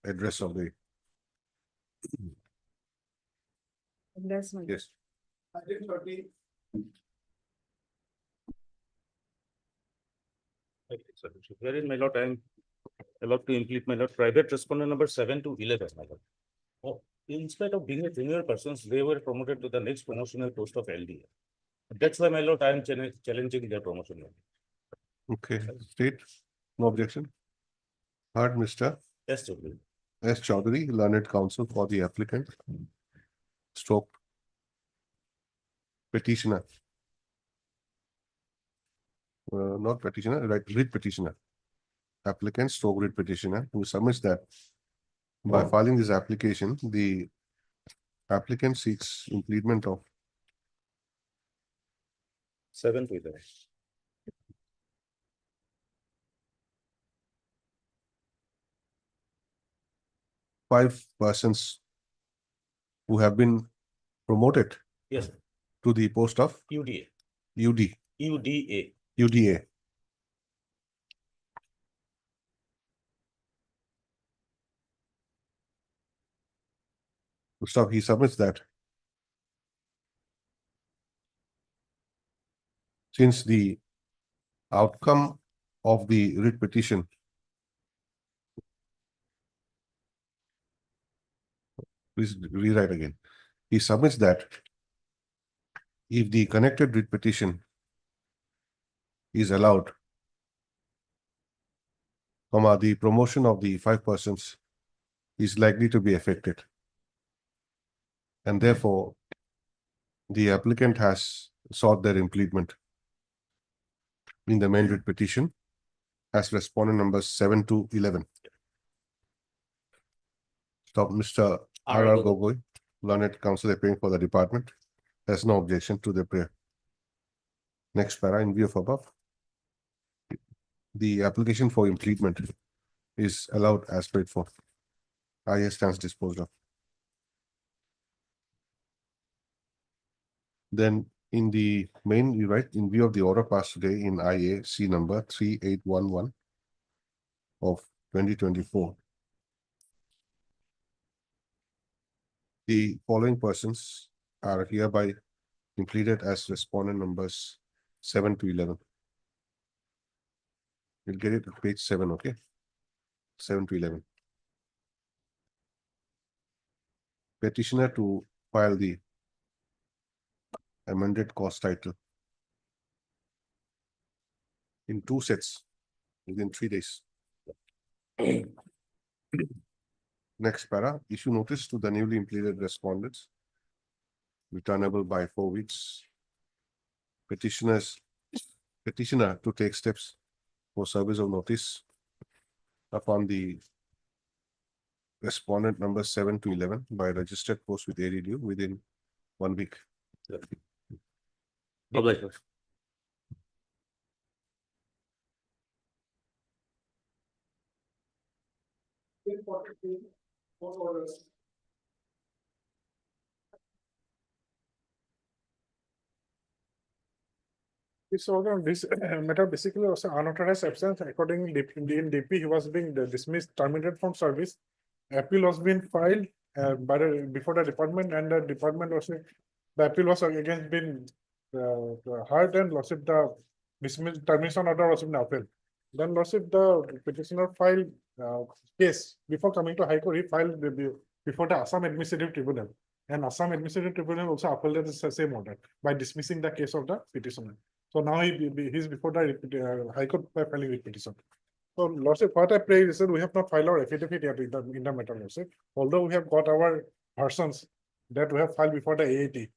Address of the. That's my. Yes. Wherein, my lord, I am allowed to implement, my lord, private respondent number 7 to 11, my lord. Oh, in spite of being a junior persons, they were promoted to the next promotional post of LDA. That's why, my lord, I am challenging their promotion. Okay, state, no objection. Heard Mr. Yes, Chaudhary. S. Chaudhary, learned counsel for the applicant, stroke petitioner. not petitioner, right, writ petitioner. Applicant stroke writ petitioner who submits that by filing this application, the applicant seeks impleadment of 7 to 11. five persons who have been promoted Yes, to the post of UDA. UD, UDA. UDA. Stop, he submits that. Since the outcome of the writ petition please rewrite again. He submits that if the connected writ petition is allowed, the promotion of the five persons is likely to be affected. And therefore, the applicant has sought their impleadment in the main writ petition as respondent numbers 7 to 11. Stop, Mr. R.R. Gogoi, learned counsel appearing for the department, has no objection to the prayer. Next para, in view of above, the application for impleadment is allowed as paid for. IA stands disposed of. Then in the main, you write, in view of the order passed today in IA C number 3811 of 2024, the following persons are hereby impleaded as respondent numbers 7 to 11. You'll get it at page 7, okay? 7 to 11. Petitioner to file the amended cost title in 2 sets within 3 days. Next para, issue notice to the newly impleaded respondents, returnable by 4 weeks. Petitioner to take steps for service of notice upon the respondent number 7 to 11 by registered post with ADDU within 1 week. This order, this matter basically was an unauthorized absence. According to in DP, he was being dismissed, terminated from service. Appeal was being filed before the department, and the department was the appeal was again been heard, and lordship the dismissed termination order was in appeal. Then lordship the petitioner filed case before coming to High Court. He filed before the Assam Administrative Tribunal, and Assam Administrative Tribunal also upheld the same order by dismissing the case of the petitioner. So now he's before the High Court by filing with petition. So lordship, what I pray is that we have not filed our affidavit yet in the matter, lordship. Although we have got our versions that we have filed before the AAT.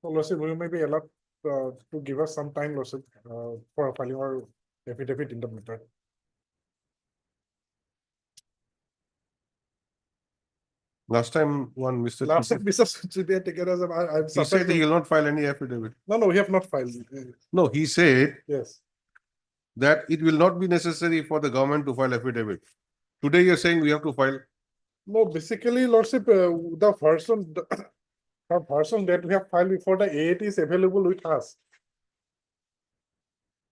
So lordship, we may be allowed to give us some time, lordship, for filing our affidavit in the matter. Last time one Mr. Last time Mr. Sudhir taken as I'm he said he will not file any affidavit. No, we have not filed. No, he said Yes. that it will not be necessary for the government to file affidavit. Today you're saying we have to file. No, basically, lordship, the version that we have filed before the AAT is available with us.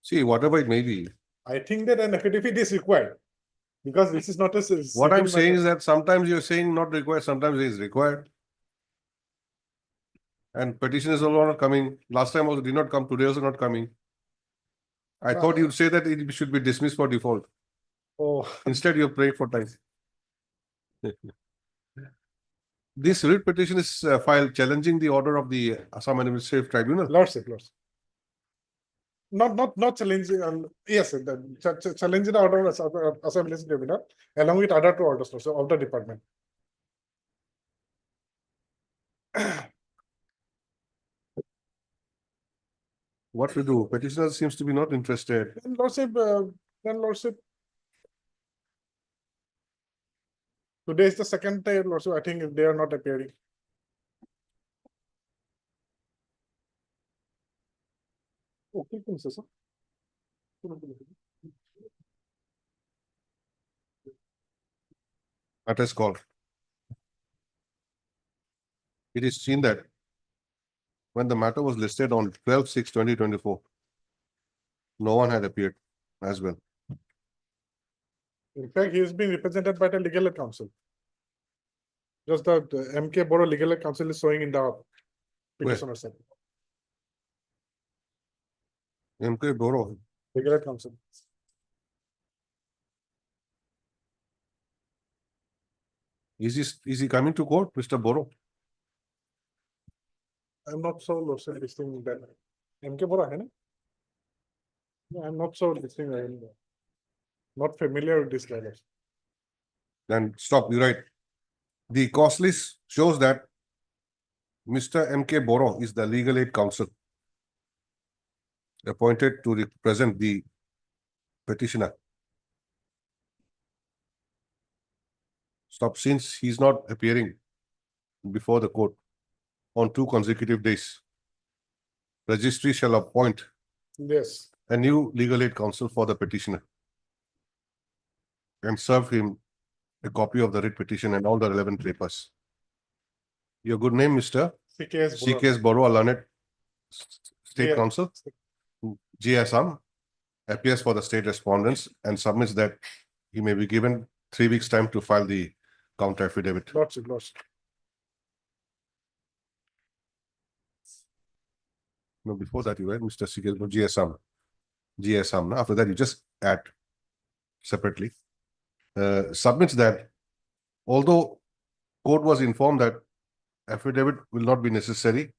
See, whatever it may be. I think that an affidavit is required. Because this is not a. What I'm civil saying matter. is that sometimes you're saying not required, sometimes it is required. And petition is also not coming. Last time also did not come, today also not coming. I thought you'd say that it should be dismissed for default. Oh. Instead, you're praying for time. This writ petition is filed challenging the order of the Assam Administrative Tribunal. Lordship. Not challenging. Yes, challenging the order of Assam Administrative Tribunal along with other 2 orders also of the department. What to do? Petitioner seems to be not interested. Then lordship. Today is the second day, lordship. I think they are not appearing. Okay, sir. Matter is called. It is seen that when the matter was listed on 12/6/2024, no one had appeared as well. In fact, he is being represented by the legal aid counsel. Just the MK Borough Legal Aid Council is showing in the petitioner side. MK Borough. Legal Aid Council. Is he coming to court, Mr. Borough? I'm not so lordship listing that. MK Borough, hai na? No, I'm not so listing. I'm not familiar with this letter. Then stop, you're right. The cost list shows that Mr. MK Borough is the legal aid counsel appointed to represent the petitioner. Stop, since he's not appearing before the court on 2 consecutive days, registry shall appoint Yes. a new legal aid counsel for the petitioner and serve him a copy of the writ petition and all the relevant papers. Your good name, Mr. CKS Borough, learned State Yeah. Counsel, G. Assam, appears for the state respondents and submits that he may be given 3 weeks' time to file the counter affidavit. Lordship. No, before that you write Mr. CKS G. Assam. After that you just add separately. Submits that although court was informed that affidavit will not be necessary,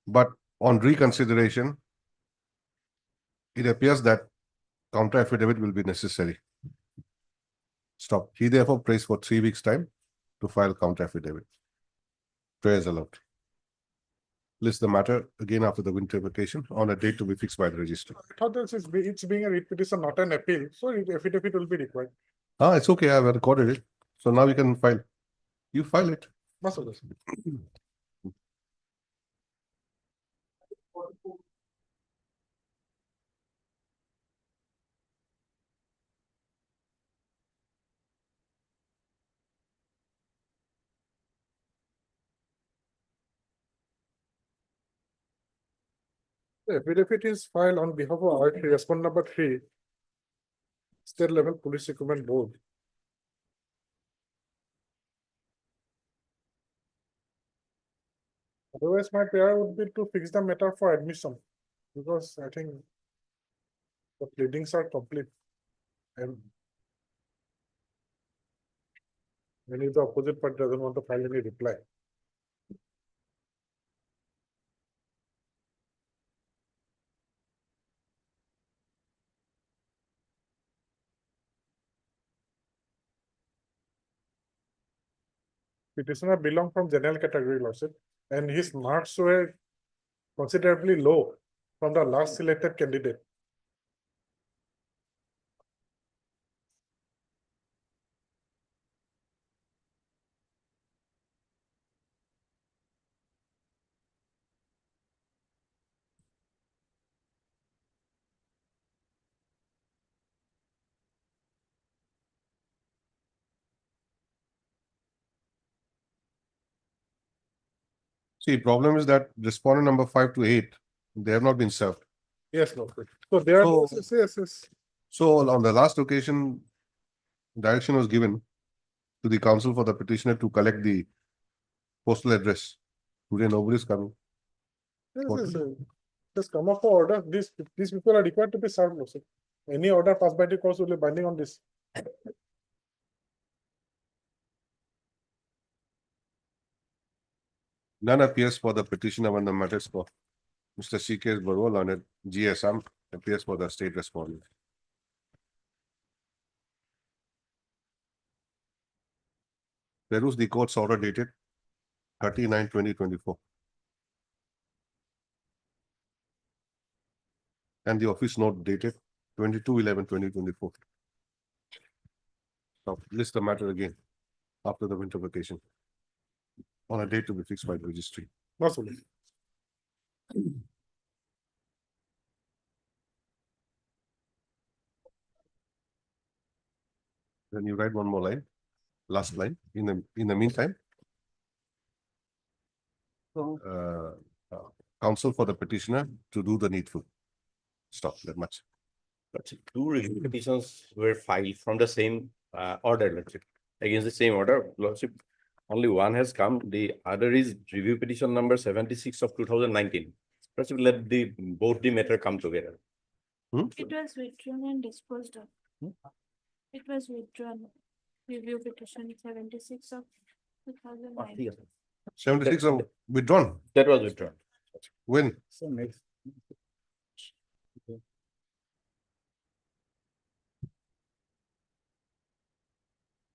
but on reconsideration, it appears that counter affidavit will be necessary. Stop. He therefore prays for 3 weeks' time to file counter affidavit. Prayers allowed. List the matter again after the winter vacation on a date to be fixed by the registry. I thought it's being a writ petition, not an appeal, so affidavit will be required. It's okay. I've recorded it. So now you can file. You file it. The affidavit is filed on behalf of RT respondent number 3, State Level Police Equipment Board. Otherwise, my prayer would be to fix the matter for admission, because I think the pleadings are complete. And when if the opposite party doesn't want to file any reply. Petitioner belong from general category, lordship, and his marks were considerably low from the last selected candidate. See, problem is that respondent number 5 to 8, they have not been served. Yes, lordship. So there are yes. So on the last occasion, direction was given to the counsel for the petitioner to collect the postal address. Today nobody is coming. Yes. Just come up for order. These people are required to be served, lordship. Any order passed by the court will be binding on this. None appears for the petitioner when the matter is called. Mr. CKS Borough, learned G. Assam, appears for the state respondent. Peruse the court's order dated 30/9/2024. and the office note dated 22/11/2024. Now, list the matter again after the winter vacation on a date to be fixed by the registry. Possible. Then you write one more line, last line. In the meantime, uh, counsel for the petitioner to do the needful. Stop that much. But two review petitions were filed from the same order, Lordship, against the same order, Lordship. Only one has come. The other is review petition number 76 of 2019. Lordship, let both the matter come together. It was withdrawn and disposed of. It was withdrawn. Review petition 76 of 2009. 76 are withdrawn. That was withdrawn. When? So next.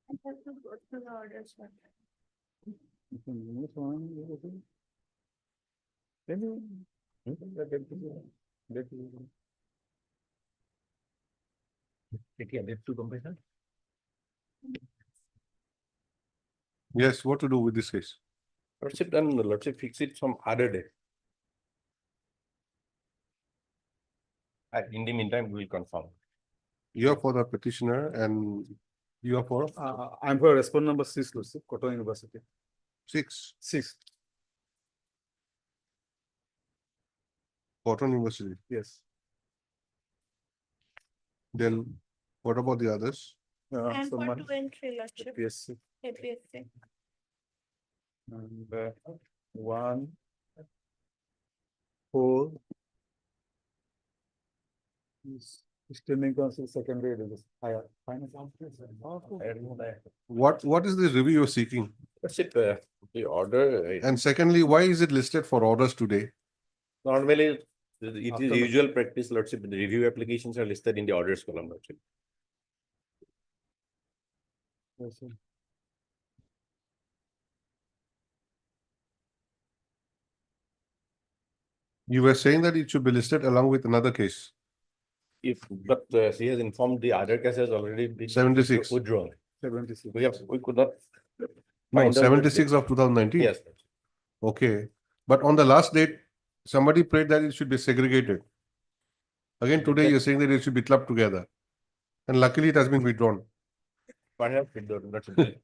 I have to go through the orders. Yes, what to do with this case? Lordship, then the Lordship fix it some other day. In the meantime, we will confirm. You are for the petitioner and you are for I'm for respondent number 6, Lordship, Cotton University. 6, 6, Cotton University. yes. Then what about the others? And for Someone, 2 and 3, Lordship. PSC. APSC. And 1, 4. Standing council secondary is higher. Finance. What is the review you're seeking? Lordship, the order. And secondly, why is it listed for orders today? Normally, it is After the- usual practice, Lordship, the review applications are listed in the orders column, Lordship. Yes, sir. You were saying that it should be listed along with another case. But she has informed the other case has already been 76. withdrawn. 76. We could not. No, find out 76 of 2019. Yes. Okay. But on the last date, somebody prayed that it should be segregated. Again, today you're saying that it should be clubbed together. And luckily it has been withdrawn. Perhaps withdrawn, Lordship.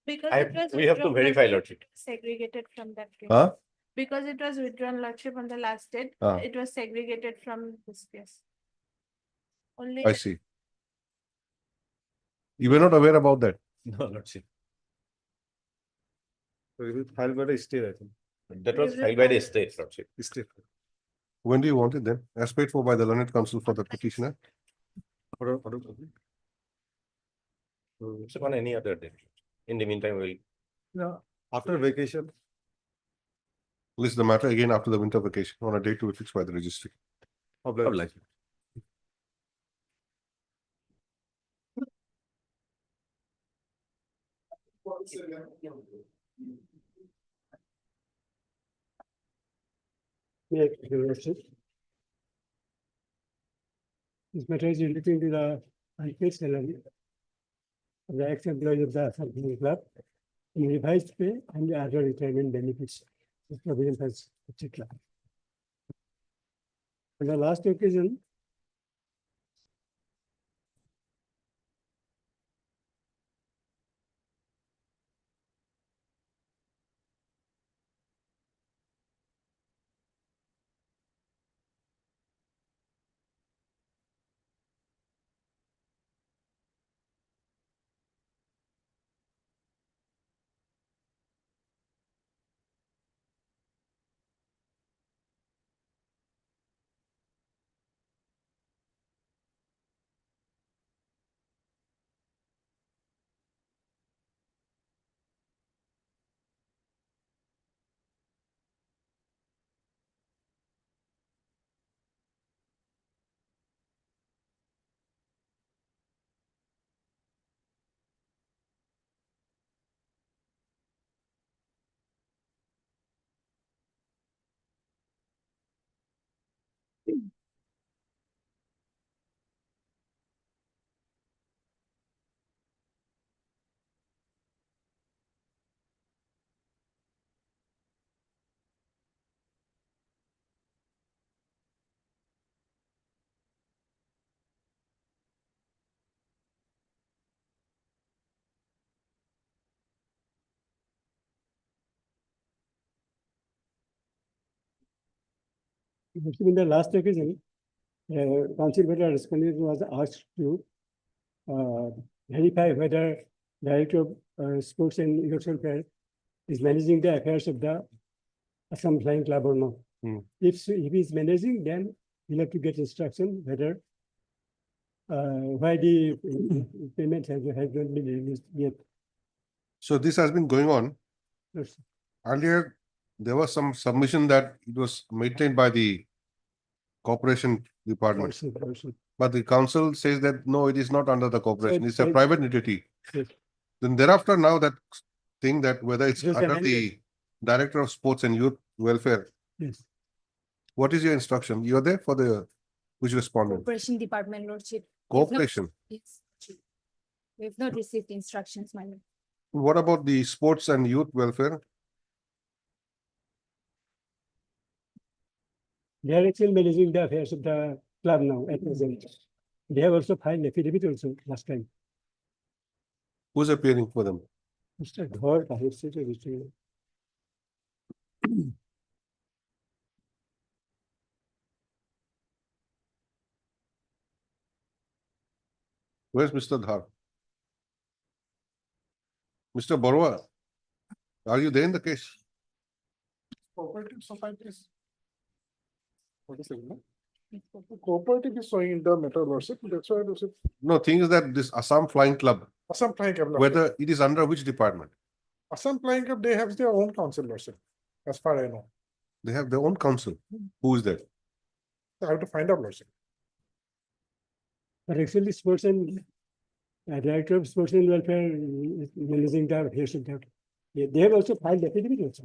Because I- it was we have to withdrawn, verify, Lordship, Lordship. segregated from that case. Huh? Because it was withdrawn, Lordship, on the last date, it was segregated from this case. Only. I see. You were not aware about that. No, Lordship. So it will file by the state, I think. That was filed by the state, Lordship. State. When do you want it then? As paid for by the learned counsel for the petitioner? So on any other date. In the meantime, we'll. Yeah, after vacation. List the matter again after the winter vacation on a date to be fixed by the registry. Obliged. This matter is relating to the unpaid salary of the ex-employees of the Assembly Club, in revised pay and the other retirement benefits. This provision has, etc. On the last occasion, In the last occasion, council member respondent was asked to verify whether Director of Sports and Youth Welfare is managing the affairs of the Assam Flying Club or not. If he is managing, then we'll have to get instruction whether why the payment has not been released yet. So this has been going on. Yes. Earlier, there was some submission that it was maintained by the corporation department. But the council says that no, it is not under the corporation, it's a private entity. Yes. Then thereafter, now that thing that whether it's Just under amended. the Director of Sports and Youth Welfare, Yes. what is your instruction? You are there for the, which respondent? Corporation Department, Lordship. We have not- Cooperation. Yes. We have not received instructions, my lord. What about the Sports and Youth Welfare? They are actually managing the affairs of the club now at present. They have also filed affidavit also last time. Who's appearing for them? Mr. Dhar, Tahir State Registrar. Where's Mr. Dhar? Mr. Barwa, are you there in the case? Cooperative societies. What is it? No? Cooperative is showing in the matter lordship, that's why I was. No, thing is that this Assam Flying Club, Assam Flying Club. Lordship. whether it is under which department? Assam Flying Club, they have their own council lordship, as far as I know. They have their own council. Who is that? I have to find out lordship. But actually, sports and Director of Sports and Welfare is managing the affairs of that. They have also filed affidavit also.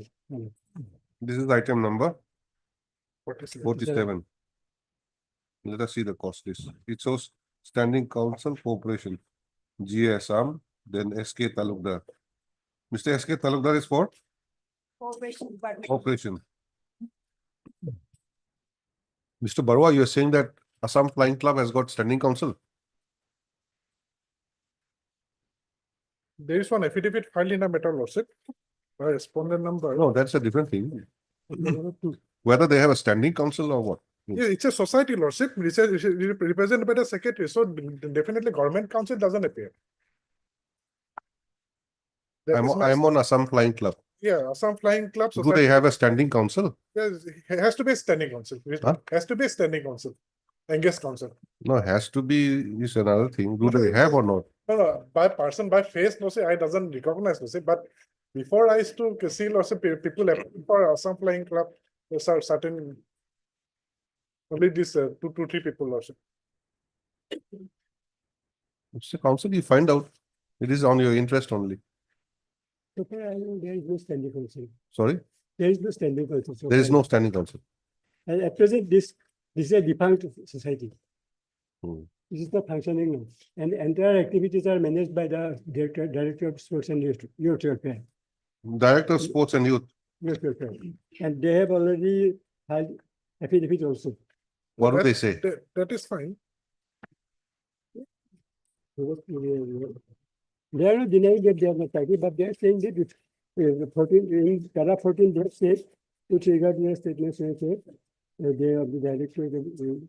This is item number 47. 47. Let us see the cost list. It shows Standing Council Corporation, GA Assam, then SK Talukdar. Mr. SK Talukdar is for Corporation Department. Corporation. Mr. Barwa, you are saying that Assam Flying Club has got Standing Council? There is one affidavit filed in a matter lordship. By respondent number. No, that's a different thing. Whether they have a Standing Council or what? Yeah, it's a society lordship, represented by the secretary, so definitely government council doesn't appear. That is my- I'm on Assam Flying Club. Yeah, Assam Flying Club. Do Society. they have a Standing Council? Yes, it has to be a standing council. It Huh? has to be a standing council. Engaged council. No, has to be is another thing. Do they have or not? No, by person, by face, no say, I doesn't recognize, no say, but before I used to see lots of people applying for Assam Flying Club, there's a certain only this two, three people also. It's a council, you find out. It is on your interest only. Okay, I know there is no standing council. Sorry? There is no standing council. so There is far. no Standing Council. And at present, this is a defunct society. Hmm. This is not functioning now. And entire activities are managed by the Director of Sports and Youth Welfare. Director of Sports and Youth. Youth Welfare. And they have already filed affidavit also. What do That- they say? That is fine. They are not denying that they are not party, but they are saying that if 14, in para 14, they say, which regard their statements, they say, they of the director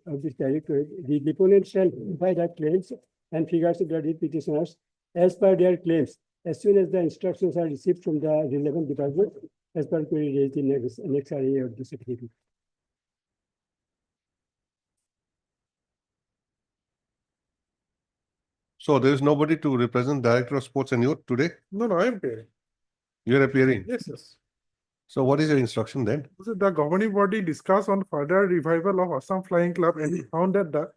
of this director, the deponent shall verify their claims and figures of the petitioners as per their claims, as soon as the instructions are received from the relevant department, as per query raised in next area of the secretary. So there is nobody to represent Director of Sports and Youth today? No, I am paying. You are appearing. Yes, yes. So what is your instruction then? So the governing body discussed on further revival of Assam Flying Club and found that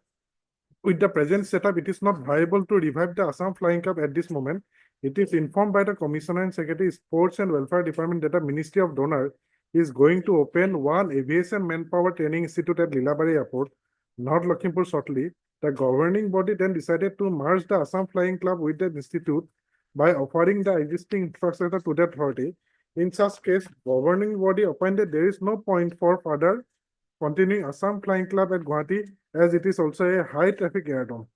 with the present setup, it is not viable to revive the Assam Flying Club at this moment. It is informed by the Commissioner and Secretary Sports and Welfare Department that the Ministry of Donor is going to open one aviation manpower training institute at Lilabari Airport, North Lakhimpur shortly. The governing body then decided to merge the Assam Flying Club with the institute by offering the existing infrastructure to the authority. In such case, governing body appointed there is no point for further continuing Assam Flying Club at Guwahati, as it is also a high traffic aerodrome.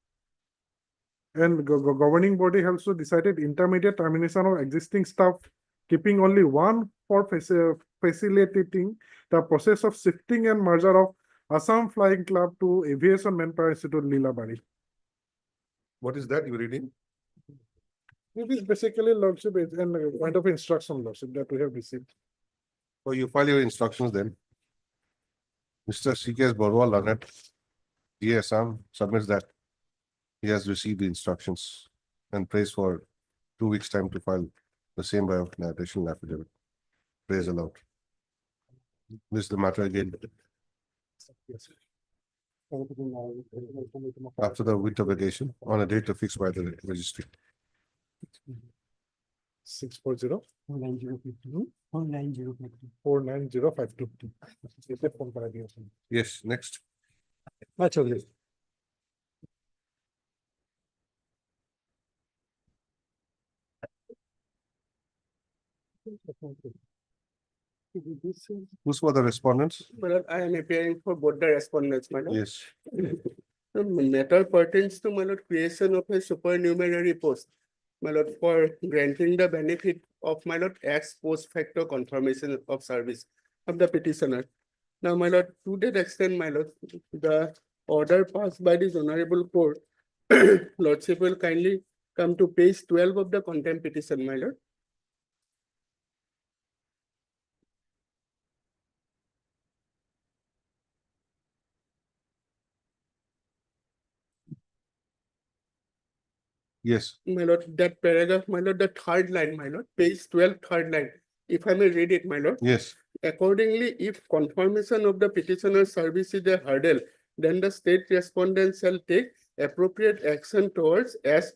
And governing body also decided intermediate termination of existing staff, keeping only one for facilitating the process of shifting and merger of Assam Flying Club to Aviation Manpower Institute, Lilabari. What is that you're reading? It is basically lordship is and kind of instruction lordship that we have received. So you file your instructions then. Mr. C.K.S. Barua Lanet, DA Assam, submits that he has received the instructions and prays for 2 weeks' time to file the same by an additional affidavit. Praise aloud. This is the matter again. After the winter vacation, on a date fixed by the registry. 640 49052. 49052. 49052. Yes, next. Much of this. Who's for the respondents? Well, I am appearing for both the respondents, madam. Yes. The matter pertains to my lord creation of a supernumerary post, my lord, for granting the benefit of my lord ex post facto confirmation of service of the petitioner. Now, my lord, to that extent, my lord, the order passed by this honorable court, lordship will kindly come to page 12 of the contempt petition, my lord. Yes. My lord, that paragraph, my lord, the third line, my lord, page 12, third line. If I may read it, my lord. Yes. Accordingly, if confirmation of the petitioner's service is a hurdle, then the state respondent shall take appropriate action towards as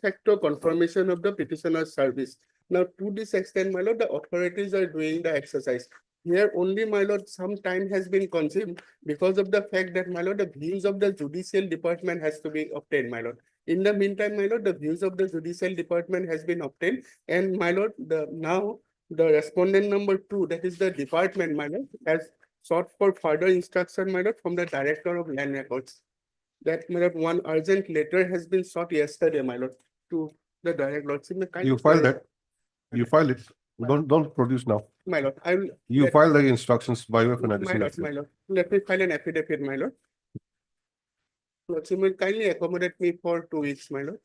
facto confirmation of the petitioner's service. Now, to this extent, my lord, the authorities are doing the exercise. Here only, my lord, some time has been consumed because of the fact that, my lord, the views of the judicial department has to be obtained, my lord. In the meantime, my lord, the views of the judicial department has been obtained, and my lord, the respondent number 2, that is the department, my lord, has sought for further instruction, my lord, from the director of land records. That, my lord, one urgent letter has been sought yesterday, my lord, to the direct lordship. You file that. You file it. Don't produce now. My lord, I will. You file the instructions by way of an additional My affidavit. lord, let me file an affidavit, my lord. Lordship will kindly accommodate me for 2 weeks, my lord.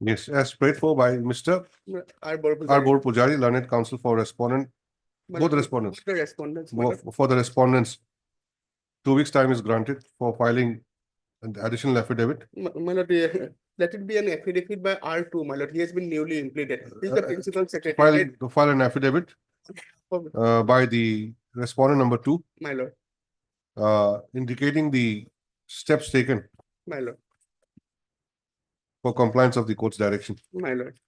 Yes, as prayed for by Mr. Arbor Pujari, learned counsel for respondent. Both respondents. The respondents, my lord. For the respondents, 2 weeks' time is granted for filing an additional affidavit. My lord, let it be an affidavit by R2, my lord. He has been newly implemented. He is the principal secretary. File an affidavit by the respondent number 2. My lord. Indicating the steps taken My lord. for compliance of the court's direction. My lord.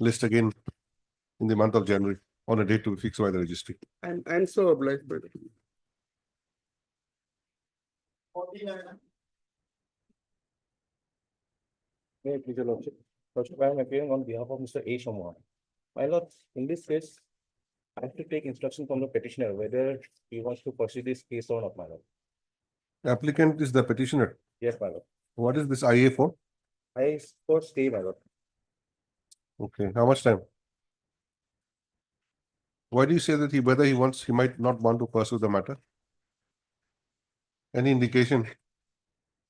List again in the month of January on a date to be fixed by the registry. I'm so obliged, brother. May I please, your lordship? Lordship, I am appearing on behalf of Mr. A. Shamwar. My lord, in this case, I have to take instruction from the petitioner whether he wants to pursue this case or not, my lord. Applicant is the petitioner. Yes, my lord. What is this IA for? I for stay, my lord. Okay, how much time? Why do you say that whether he might not want to pursue the matter? Any indication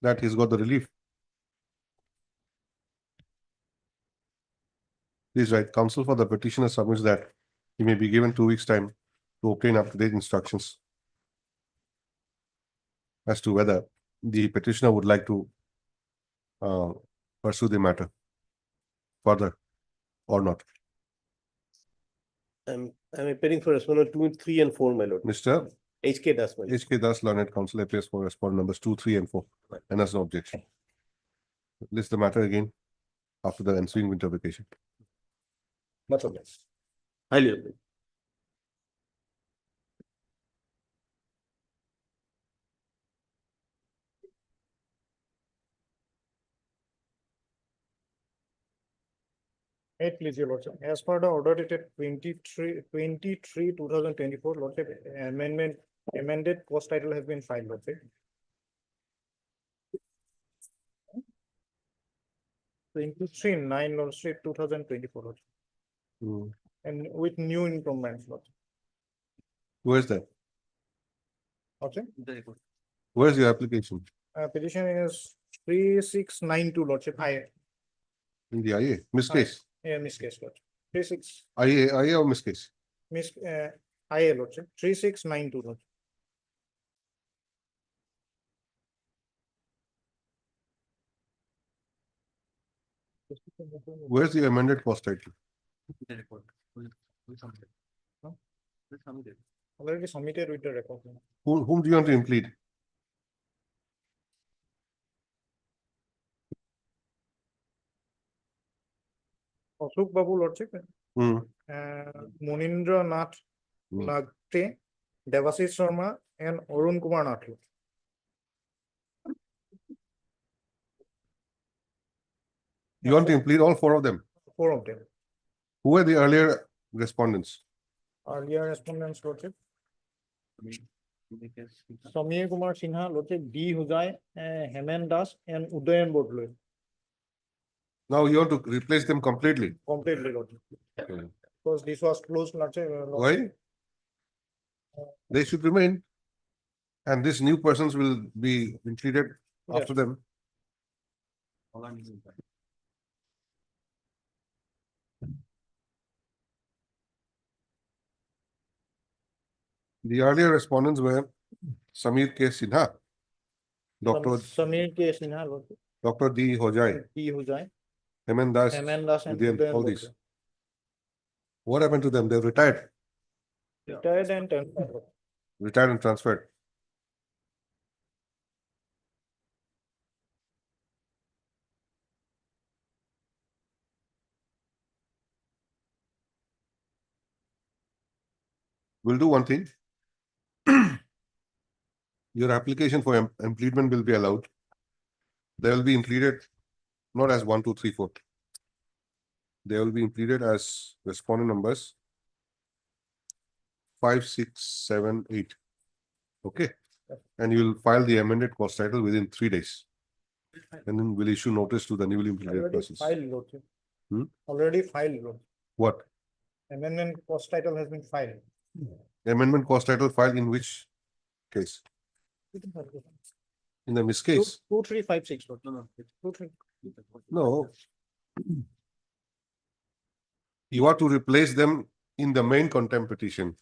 that he's got the relief? Please write, counsel for the petitioner submits that he may be given 2 weeks' time to obtain up-to-date instructions as to whether the petitioner would like to pursue the matter further or not. I'm appearing for respondent 2, 3, and 4, my lord. Mr. H.K. Das, my lord. H.K. Das, learned counsel, appears for respondent numbers 2, 3, and 4, and has no objection. List the matter again after the ensuing winter vacation. Much obliged. Highly obliged. Eight, please, your lordship. As per the order dated 2024, lordship, amended post title has been filed, lordship. 23/9, lordship, 2024, lordship, Hmm. and with new improvements, lordship. Where's that? Okay, Where's your application? petition is 3692, lordship, In the IA, miss case. yeah, miss case, lordship. 36, IA or miss case? miss, IA, lordship, 3692, lordship. Where's the amended post title? Already submitted with the record. Whom do you want to implead? Ashok Babu, lordship, Hmm. Munindra Nath Nagte, Devashish Sharma, and Arun Kumar Nath. You want to implead all four of them? Four of them. Who were the earlier respondents? Earlier respondents, lordship. Samir Kumar Sinha, lordship, D. Hujai, Hemen Das, and Udayan Bodle. Now you want to replace them completely. Completely, lordship. Hmm. Because this was closed, lordship. Why? They should remain. And these new persons will be treated after them. The earlier respondents were Samir K. Sinha, Dr. Samir K. Sinha, lordship. Dr. D. Hojai, D. Hujai, Hemen Das, Hemen Das, and Udayan, Udayan all Bodle. these. What happened to them? They retired. Retired and transferred. Retired and transferred. We'll do one thing. Your application for impleadment will be allowed. They will be impleaded not as 1, 2, 3, 4. They will be impleaded as respondent numbers 5, 6, 7, 8. Okay. And you will file the amended cost title within 3 days. And then we'll issue notice to the newly implemented Already persons. filed, lordship. Hmm? Already filed, lordship. What? Amendment post title has been filed. Amendment cost title filed in which case? In the miss case? 2356, lordship. No. 23. No. You are to replace them in the main contempt petition.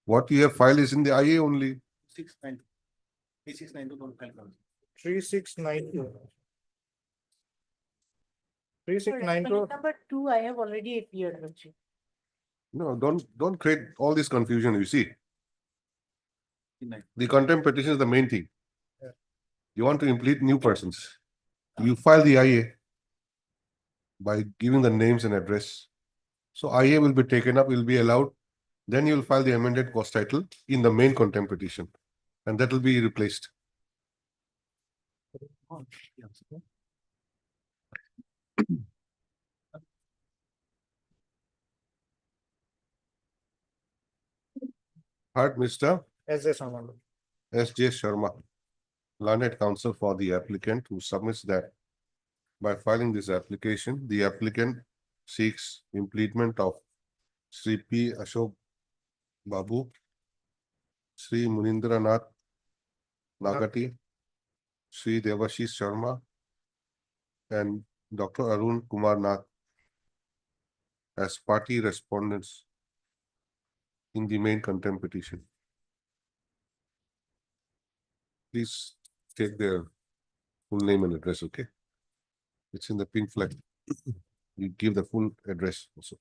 What you have filed is in the IA only. 3692. 3692. Number 2, I have already appeared, lordship. No, don't create all this confusion, you see. The contempt petition is the main thing. Yeah. You want to implead new persons. You file the IA by giving the names and address. So IA will be taken up, will be allowed. Then you will file the amended cost title in the main contempt petition. And that will be replaced. Heard Mr. S. J. Sharma. S.J. Sharma, learned counsel for the applicant, who submits that by filing this application, the applicant seeks impleadment of Sri P. Ashok Babu, Sri Munindra Nath Nagati, Sri Devashish Sharma, and Dr. Arun Kumar Nath as party respondents in the main contempt petition. Please take their full name and address, okay? It's in the pink flag. You give the full address also.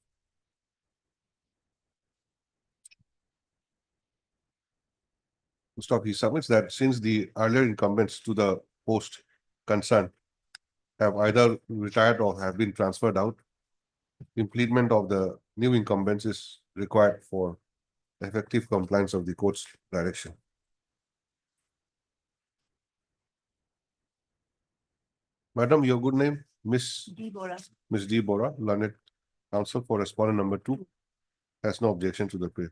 Stop. He submits that since the earlier incumbents to the post concerned have either retired or have been transferred out, impleadment of the new incumbents is required for effective compliance of the court's direction. Madam, your good name? Miss Deborah. Ms. Deborah, learned counsel for respondent number 2, has no objection to the plea.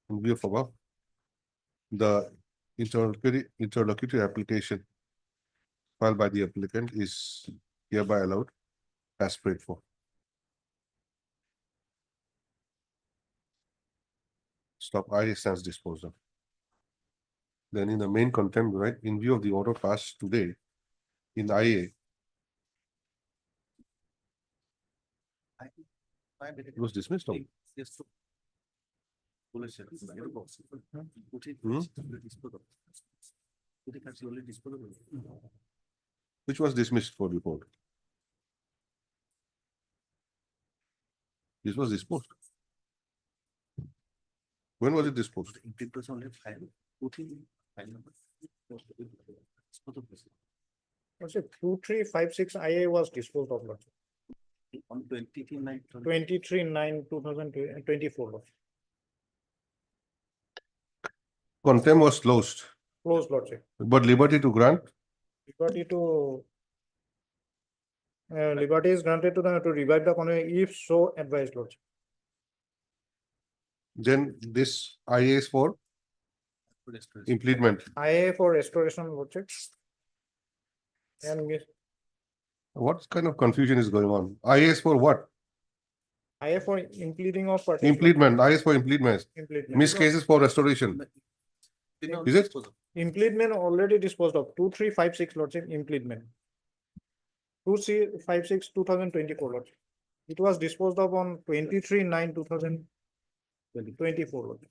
In view of above, the interlocutory application filed by the applicant is hereby allowed as prayed for. Stop IA stands disposed of. Then in the main contempt, right, in view of the order passed today in IA, it was dismissed. Or? Which was dismissed for report. This was disposed. When was it disposed? Lordship, 2356 IA was disposed of, Lordship. On 23/9/2024. Lordship. Contempt was closed, Closed, Lordship. but liberty to grant Liberty is granted to them to revive the contempt if so advised, Lordship. then this IA is for impleadment. IA for restoration, Lordship. And What kind of confusion is going on? IA is for what? IA for impleading of parties. Impleadment. IA is for impleadment. Impleadment. Miss cases for restoration. Is it? Impleadment already disposed of. 2356, Lordship, impleadment. 2356 2024, Lordship. It was disposed of on 23/9/2024, Lordship.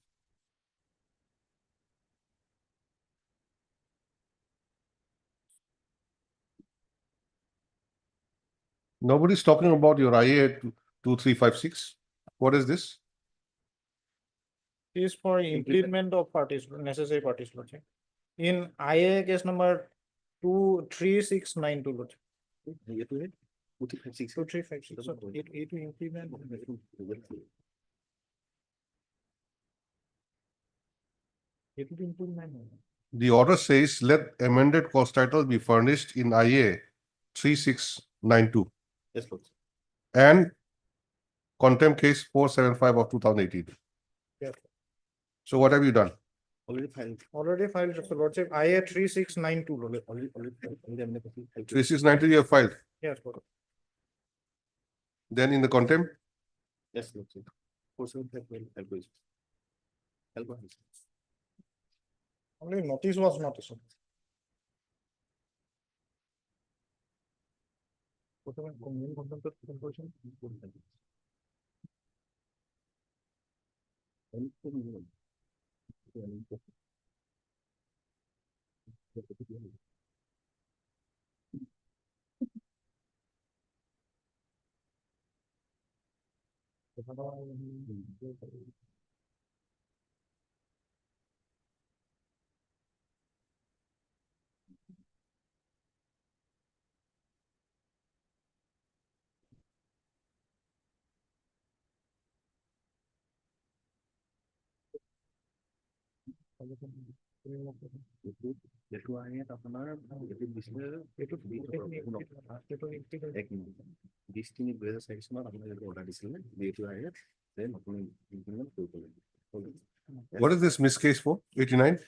Nobody's talking about your IA 2356. What is this? Is for impleadment of parties, necessary parties, Lordship. In IA case number 23692, Lordship. 2356. So it will implement. It will implement. The order says let amended cost title be furnished in IA 3692 Yes, Lord. and contempt case 475 of 2018. Yes. So what have you done? Already filed. Already filed, so Lordship, IA 3692, Lordship. 3692 you have filed. Yes, Lordship. Then in the contempt, Yes, Lord. 475 will help us. Only notice was not issued. what is this miss case for? 89?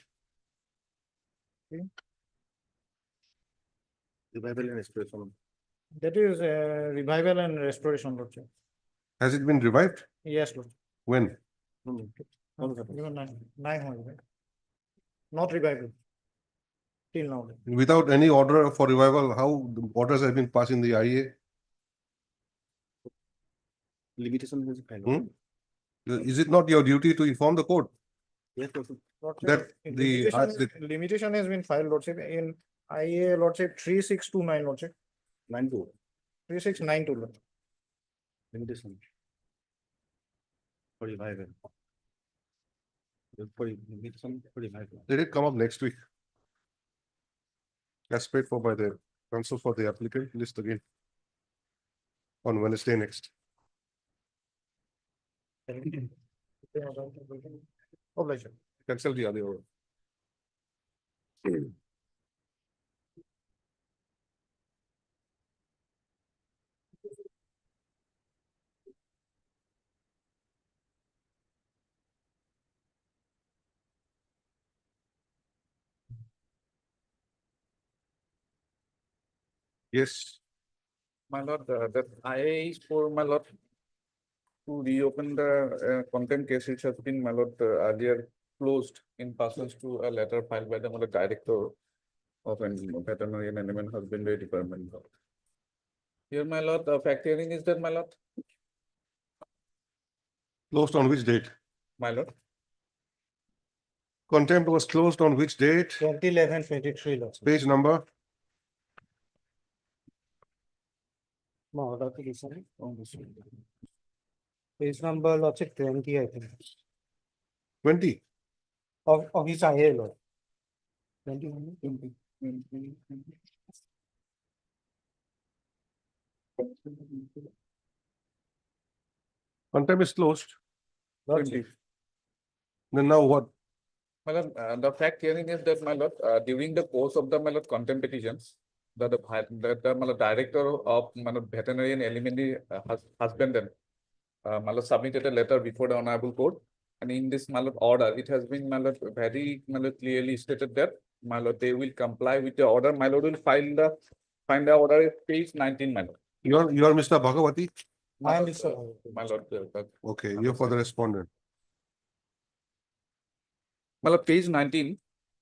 Revival and restoration. That is revival and restoration, Lordship. Has it been revived? Yes, Lord. When? Even nine, not revival. Till now. Without any order for revival, how the orders have been passed in the IA? Limitation is filed. Is it not your duty to inform the court? Yes, Lordship. That the Limitation has been filed, Lordship, in IA, Lordship, 3629, Lordship. 92. 3692, Lordship. Limitation. For revival. For limitation for revival. Did it come up next week? As paid for by the counsel for the applicant, list again. On Wednesday next. Obligation. Cancel the other order. Yes. My lord, that I for my lord to reopen the contempt case which has been, my lord, earlier closed in pursuance to a letter filed by the my lord, director of an veterinary and animal husbandry department. Here, my lord, the fact hearing is that, my lord, Closed on which date? my lord, Contempt was closed on which date? 2011-23 Lordship. Page number? No, order to decide. Page number Lordship 20, I think, 20. of his IA Lord. 21. Contempt is closed. 20. Then now what? My lord, the fact hearing is that, my lord, during the course of the, my lord, contempt petitions, the my lord, director of, my lord, veterinary and elementary husbandry, my lord, submitted a letter before the honorable court. And in this, my lord, order, it has been, my lord, very, my lord, clearly stated that, my lord, they will comply with the order. My lord will find the order at page 19, my lord. You are Mr. Bhagawati? My I am lord, Mr. my lord, Okay, you're for the respondent. my lord, page 19.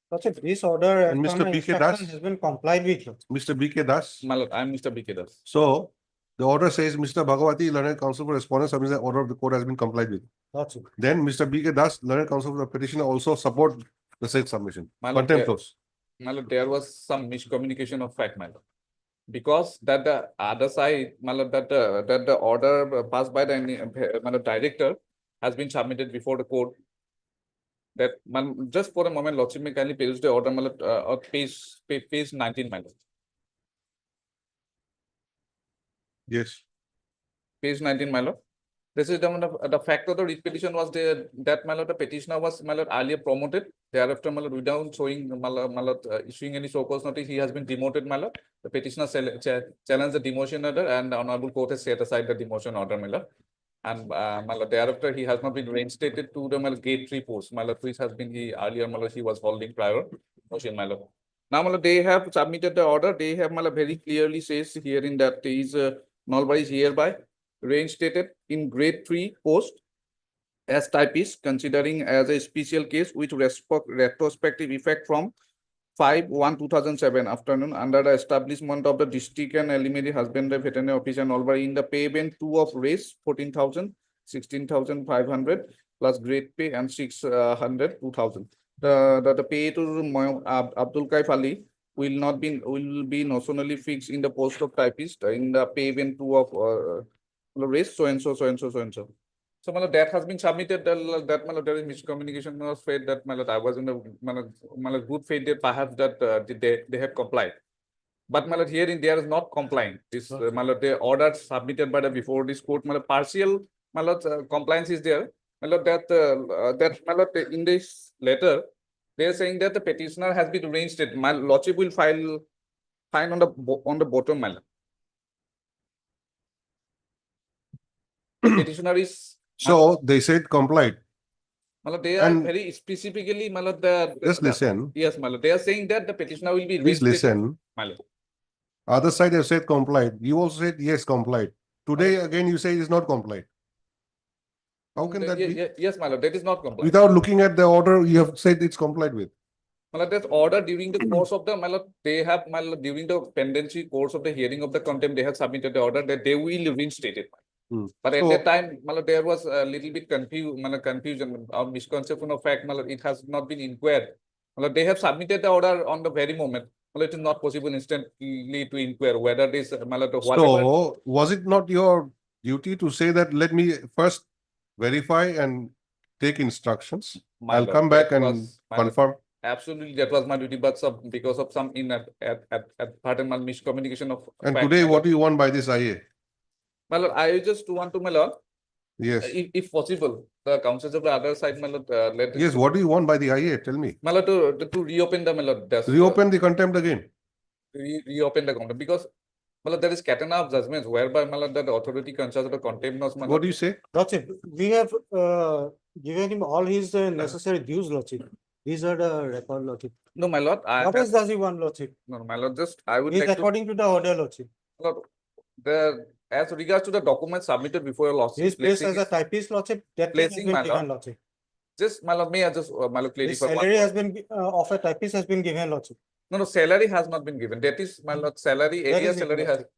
Lordship, this order And as per Mr. my BK instruction Das? has been complied with. Lordship. Mr. BK Das? My lord, I am Mr. BK Das. So the order says Mr. Bhagawati, learned counsel for respondent, submits the order of the court has been complied with. Lordship. Then Mr. BK Das, learned counsel for the petitioner, also support the said submission. My lord, Contempt close. my lord, there was some miscommunication of fact, my lord. Because that the other side, my lord, that the order passed by the my lord, director has been submitted before the court. That just for a moment, Lordship may kindly page the order, my lord, page 19, my lord. Yes. Page 19, my lord. This is the fact of the writ petition was there that, my lord, the petitioner was, my lord, earlier promoted. Thereafter, my lord, without showing, my lord, issuing any show cause notice, he has been demoted, my lord. The petitioner challenged the demotion order, and the honorable court has set aside the demotion order, my lord. And my lord, thereafter, he has not been reinstated to the, my lord, grade 3 post, my lord, which has been he earlier, my lord, he was holding prior motion, my lord. Now, my lord, they have submitted the order. They have, my lord, very clearly says herein that is nullable is hereby reinstated in grade 3 post as typist, considering as a special case with retrospective effect from 5/1/2007 afternoon under the establishment of the district and elementary husbandry veterinary officer Nalbari in the payment 2 of raise 14,000, 16,500 plus grade pay and 600, 2,000. The pay to Abdul Kaif Ali will be notionally fixed in the post of typist in the payment 2 of raise so and so. So, my lord, that has been submitted. That, my lord, there is miscommunication was faith that, my lord, I was in the my lord, good faith that perhaps that they have complied. But, my lord, herein there is not complying. This, my lord, the order submitted by the before this court, my lord, partial, my lord, compliance is there. My lord, that, my lord, in this letter, they are saying that the petitioner has been reinstated. My lordship will find on the bottom, my lord. The petitioner is. So they said complied. Malad, they are And very specifically, Malad, just listen. Yes, Malad. They are saying that the petitioner will be Please reinstated. listen. Malad. Other side have said complied. You also said yes, complied. Today again you say it is not complied. How can that be? Yes, Malad, that is not compliant. Without looking at the order, you have said it's complied with. Malad, that order during the course of the Malad, they have Malad during the pendency course of the hearing of the contempt, they have submitted the order that they will reinstate it. But at that time, Malad, there was a little bit confusion or misconception of fact, Malad, it has not been inquired. Malad, they have submitted the order on the very moment. Malad, it is not possible instantly to inquire whether this Malad, whatever. So was it not your duty to say that let me first verify and take instructions? I'll come back and confirm. Absolutely, that was my duty, but because of some pardon my miscommunication of And fact, today, what do you want by this IA? My lord, I just want to, my lord, Yes. if possible, the councils of the other side, my lord, let Yes, what do you want by the IA? Tell me. my lord, to reopen the, my lord, Reopen the contempt again. Reopen the contempt because, my lord, there is catena of judgments whereby, my lord, the authority considers the contempt. What do you say? Lordship, we have given him all his necessary dues, Lordship. These are the record, Lordship. No, my lord, What else does he want, Lordship? No, my lord, just I would Is like to, according to the order, Lordship. Lord, as regards to the documents submitted before your lordship. He is placed placing as a typist, Lordship. That thing has placing been my given, lord. Lordship. Just, my lord, may I just, my lord, His clarify one salary has point? been, of a typist has been given, Lordship. No, salary has not been given. That is, my lord, salary, That area is it, salary has, Lordship.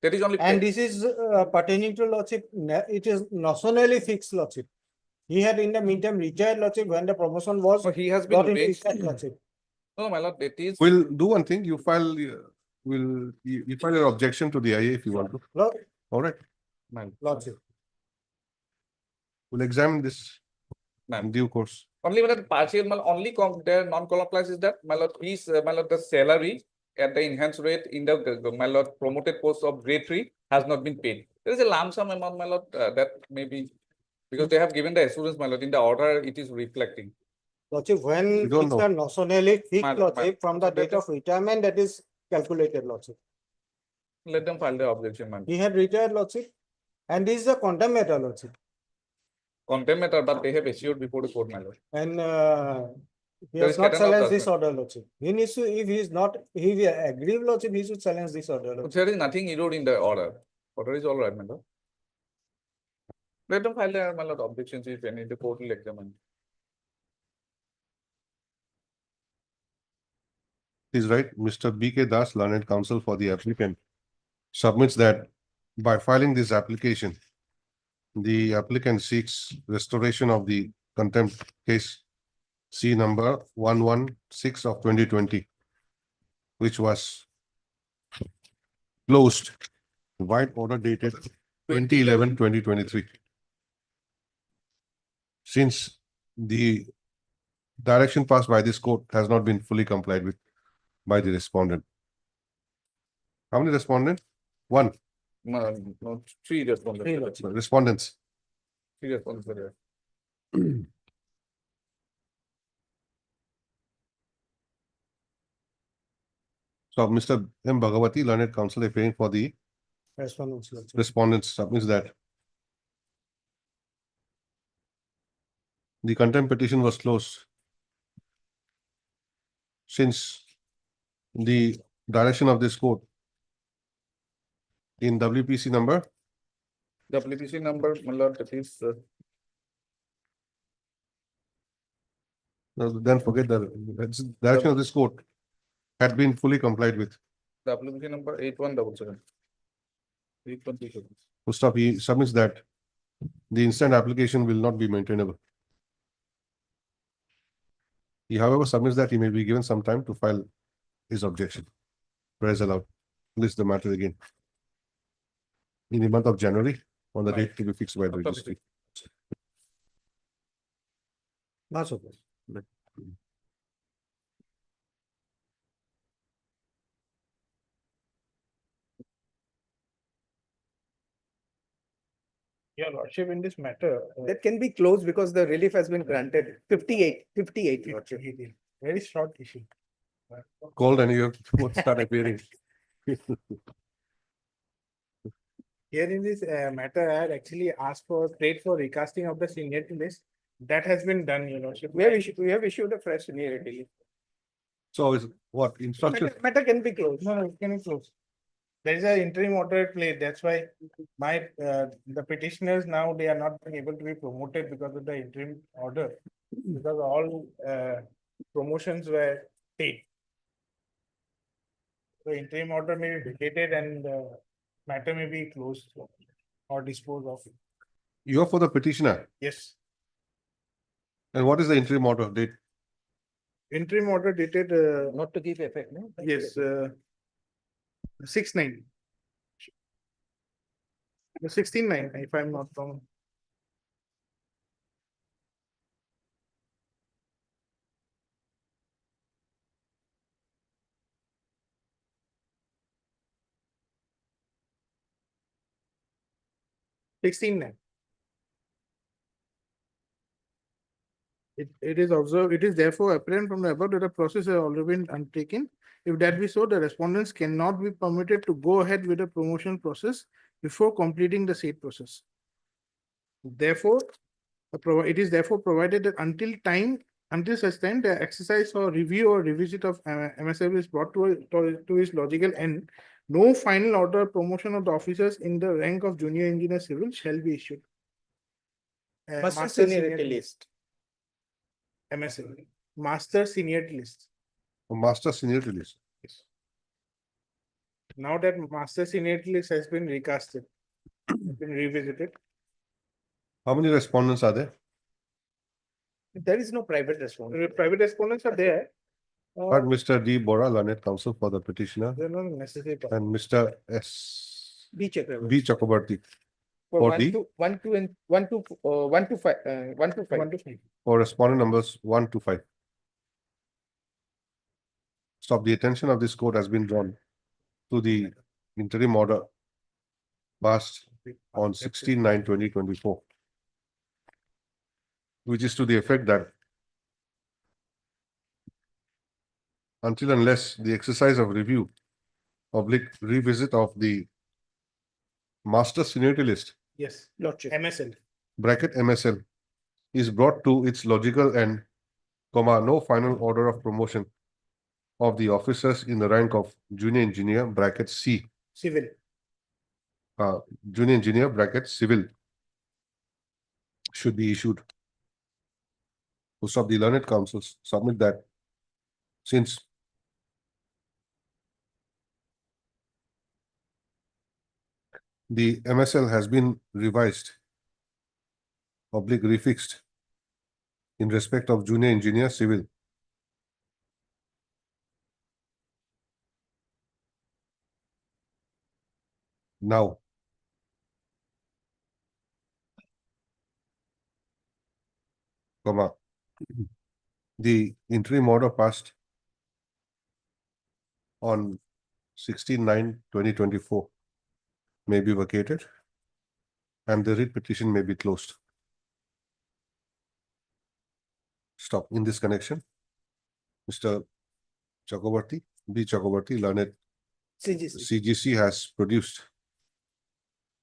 that is only. And this is pertaining to, Lordship, it is notionally fixed, Lordship. He had in the meantime retired, Lordship, when the promotion was No, he has been brought into raised. effect, Lordship. No, my lord, it is. We'll do one thing, you file, you file your objection to the IA if you want to. Lord, All right, Lordship. we'll examine this Ma'am. in due course. Only when partial, my lord, only their non-compliance is that, my lord, is, my lord, the salary at the enhanced rate in the, my lord, promoted post of grade 3 has not been paid. There is a lump sum amount, my lord, that may be, because they have given the assurance, my lord, in the order it is reflecting. Lordship, when don't things know. are notionally fixed, My- Lordship, from the date of retirement, that is calculated, Lordship. Let them file the objection, man. He had retired, Lordship. And this is a contempt matter, Lordship. Contempt matter, but they have issued before the court, my lord. And he There has is not canon of challenged this judgment. order, Lordship. He needs to, if he is not, if he agree, Lordship, he should challenge this order, Lordship. There is nothing erode in the order. Order is all right, my lord. Let them file their, my lord, objections if any, the court will examine. Is right, Mr. B.K. Das, learned counsel for the applicant, submits that by filing this application, the applicant seeks restoration of the contempt case C number 116 of 2020, which was closed, white order dated 2011-2023. Since the direction passed by this court has not been fully complied with by the respondent. How many respondents? One. No, 3 respondents. Respondents. 3 respondents were there. So Mr. M. Bhagawati, learned counsel, appearing for the Respondents, Lordship. respondents, submits that the contempt petition was closed since the direction of this court in WPC number WPC number, my lord, that is, then forget the direction of this court had been fully complied with. WPC number 8177. 8127. Full stop. He submits that the instant application will not be maintainable. He, however, submits that he may be given some time to file his objection. Whereas allowed. List the matter again. In the month of January, on the date to be fixed by the registry. That's okay. Your lordship, in this matter. That can be closed because the relief has been granted. 58, lordship. Very short issue. Called and you have to start appearing. Here in this matter, I had actually asked for trade for recasting of the seniority list. That has been done, your lordship. We have issued a fresh seniority. So is what instruction? Matter can be closed. No, it can be closed. There is an interim order at play. That's why the petitioners now, they are not being able to be promoted because of the interim order. Because all promotions were paid. The interim order may be vacated and matter may be closed or disposed of. You are for the petitioner. Yes. And what is the interim order date? Interim order dated. Not to give effect, no? Yes. 6/9. 16/9, if I'm not wrong. It is observed, it is therefore apparent from the above that the process has already been undertaken. If that be so, the respondents cannot be permitted to go ahead with the promotion process before completing the said process. Therefore, it is therefore provided that until time Until such time, the exercise or review or revisit of MSF is brought to its logical end, no final order promotion of the officers in the rank of junior engineer civil shall be issued. Master seniority list. MSF, master seniority list. Master seniority list. Now that master seniority list has been recasted, been revisited, How many respondents are there? There is no private response. private respondents are there. But Mr. D. Bora, learned counsel for the petitioner, They're not necessary. and Mr. S. B Chakravarti. B. Chakrabarti For for one the to, one to, and one to, 1 to 5, 1 to 5. 1 to 5. for respondent numbers 1 to 5. Stop. The attention of this court has been drawn to the interim order passed on 16/9/2024, which is to the effect that until unless the exercise of review oblique revisit of the master seniority list Yes, Lordship. MSL. bracket MSL is brought to its logical end, no final order of promotion of the officers in the rank of junior engineer bracket C, Civil. junior engineer bracket civil should be issued. To stop, the learned counsels submit that since the MSL has been revised, oblique refixed in respect of junior engineer civil, now the interim order passed on 16/9/2024 may be vacated and the writ petition may be closed. Stop. In this connection, Mr. Chakrabarti, B. Chakrabarti, learned CGC has produced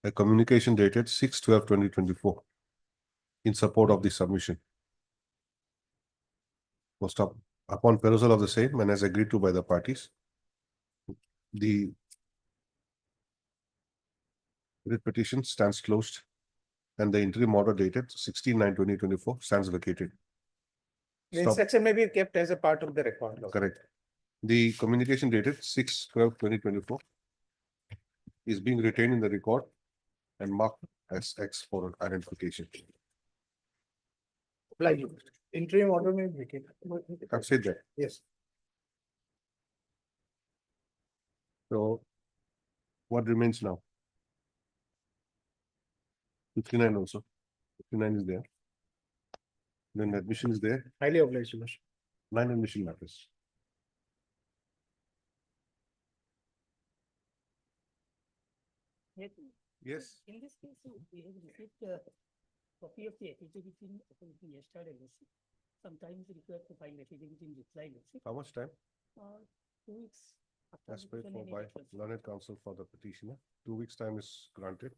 a communication dated 6/12/2024 in support of the submission. Post up. Upon perusal of the same and as agreed to by the parties, the writ petition stands closed and the interim order dated 16/9/2024 stands vacated. The Stop. instruction may be kept as a part of the record. Correct. The communication dated 6/12/2024 is being retained in the record and marked as X for identification. Like interim order may be vacated. I've said that. Yes. So what remains now? 59 also. 59 is there. Then admission is there. Highly obliged, Your Lordship. 9 admission matters. Yes. In this case, we have received a copy of the affidavit in yesterday. Sometimes required to file affidavit in reply. How much time? 2 weeks. As paid for by learned counsel for the petitioner. 2 weeks time is granted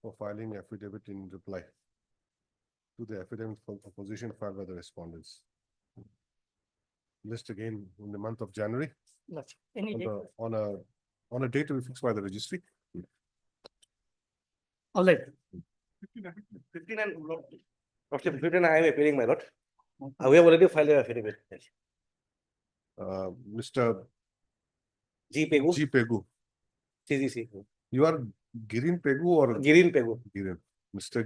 for filing affidavit in reply to the affidavit for opposition filed by the respondents. List again in the month of January Any on, day. on a date to be fixed by the registry. All right. 59, Lordship, 59, I am appealing, my lord. We have already filed an affidavit. Mr. G. Pegu. G. Pegu. CGC. You are Girin Pegu or Girin Pegu. Girin. Mr.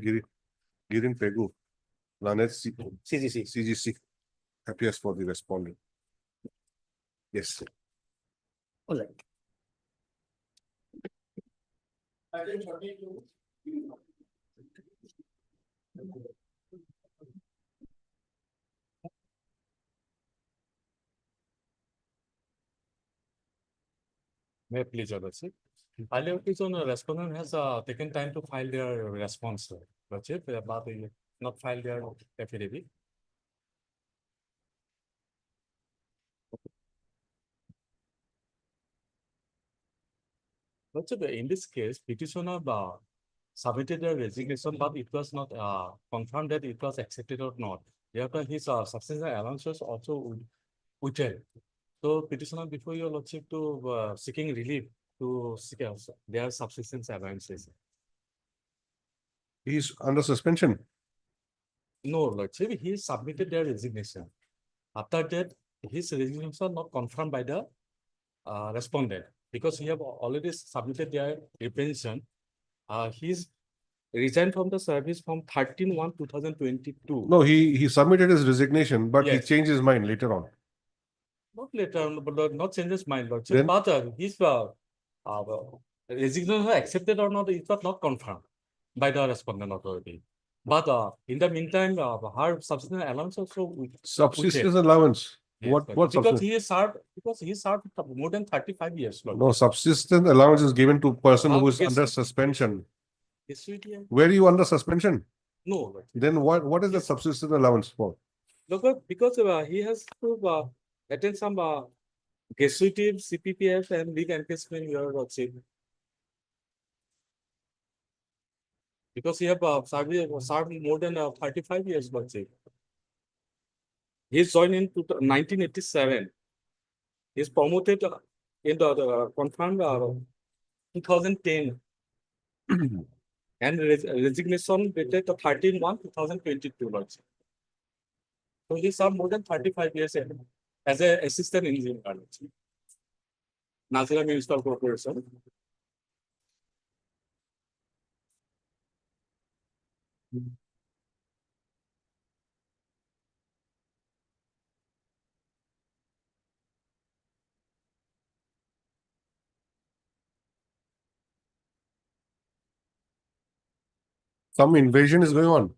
Girin Pegu. Lanet CGC. CGC appears for the respondent. Yes. All right. May I please, Your Lordship? Earlier, respondent has taken time to file their response, Lordship, but they not filed their affidavit. Lordship, in this case, petitioner submitted a resignation, but it was not confirmed that it was accepted or not. Therefore, his subsistence allowances also withheld. So petitioner before your lordship to seeking relief to seek their subsistence allowances. He's under suspension. No, lordship, he submitted their resignation. After that, his resignation not confirmed by the respondent because he have already submitted their representation. He's resigned from the service from 13/1/2022. No, he submitted his resignation, but he Yes. changed his mind later on. Not later on, but not change his mind, lordship. Then- But his resignation accepted or not, it was not confirmed by the respondent authority. But in the meantime, her subsistence allowance also Subsistence allowance. Yes, What because subsistence? he served more than 35 years. Lord. No, subsistence allowance is given to person who Ah, is yes. under suspension. Yes, sweet, yeah. Where are you under suspension? No, Lord. Then what is the subsistence allowance for? Because he has to attend some gratuity, CPPF and leave encashment here, Lordship. Because he have served more than 35 years, Lordship. He joined in 1987. He's promoted in the confirmed 2010 and resignation dated 13/1/2022. Lordship. So he served more than 35 years as an assistant engineer. Nazira Municipal Corporation. Some invasion is going on.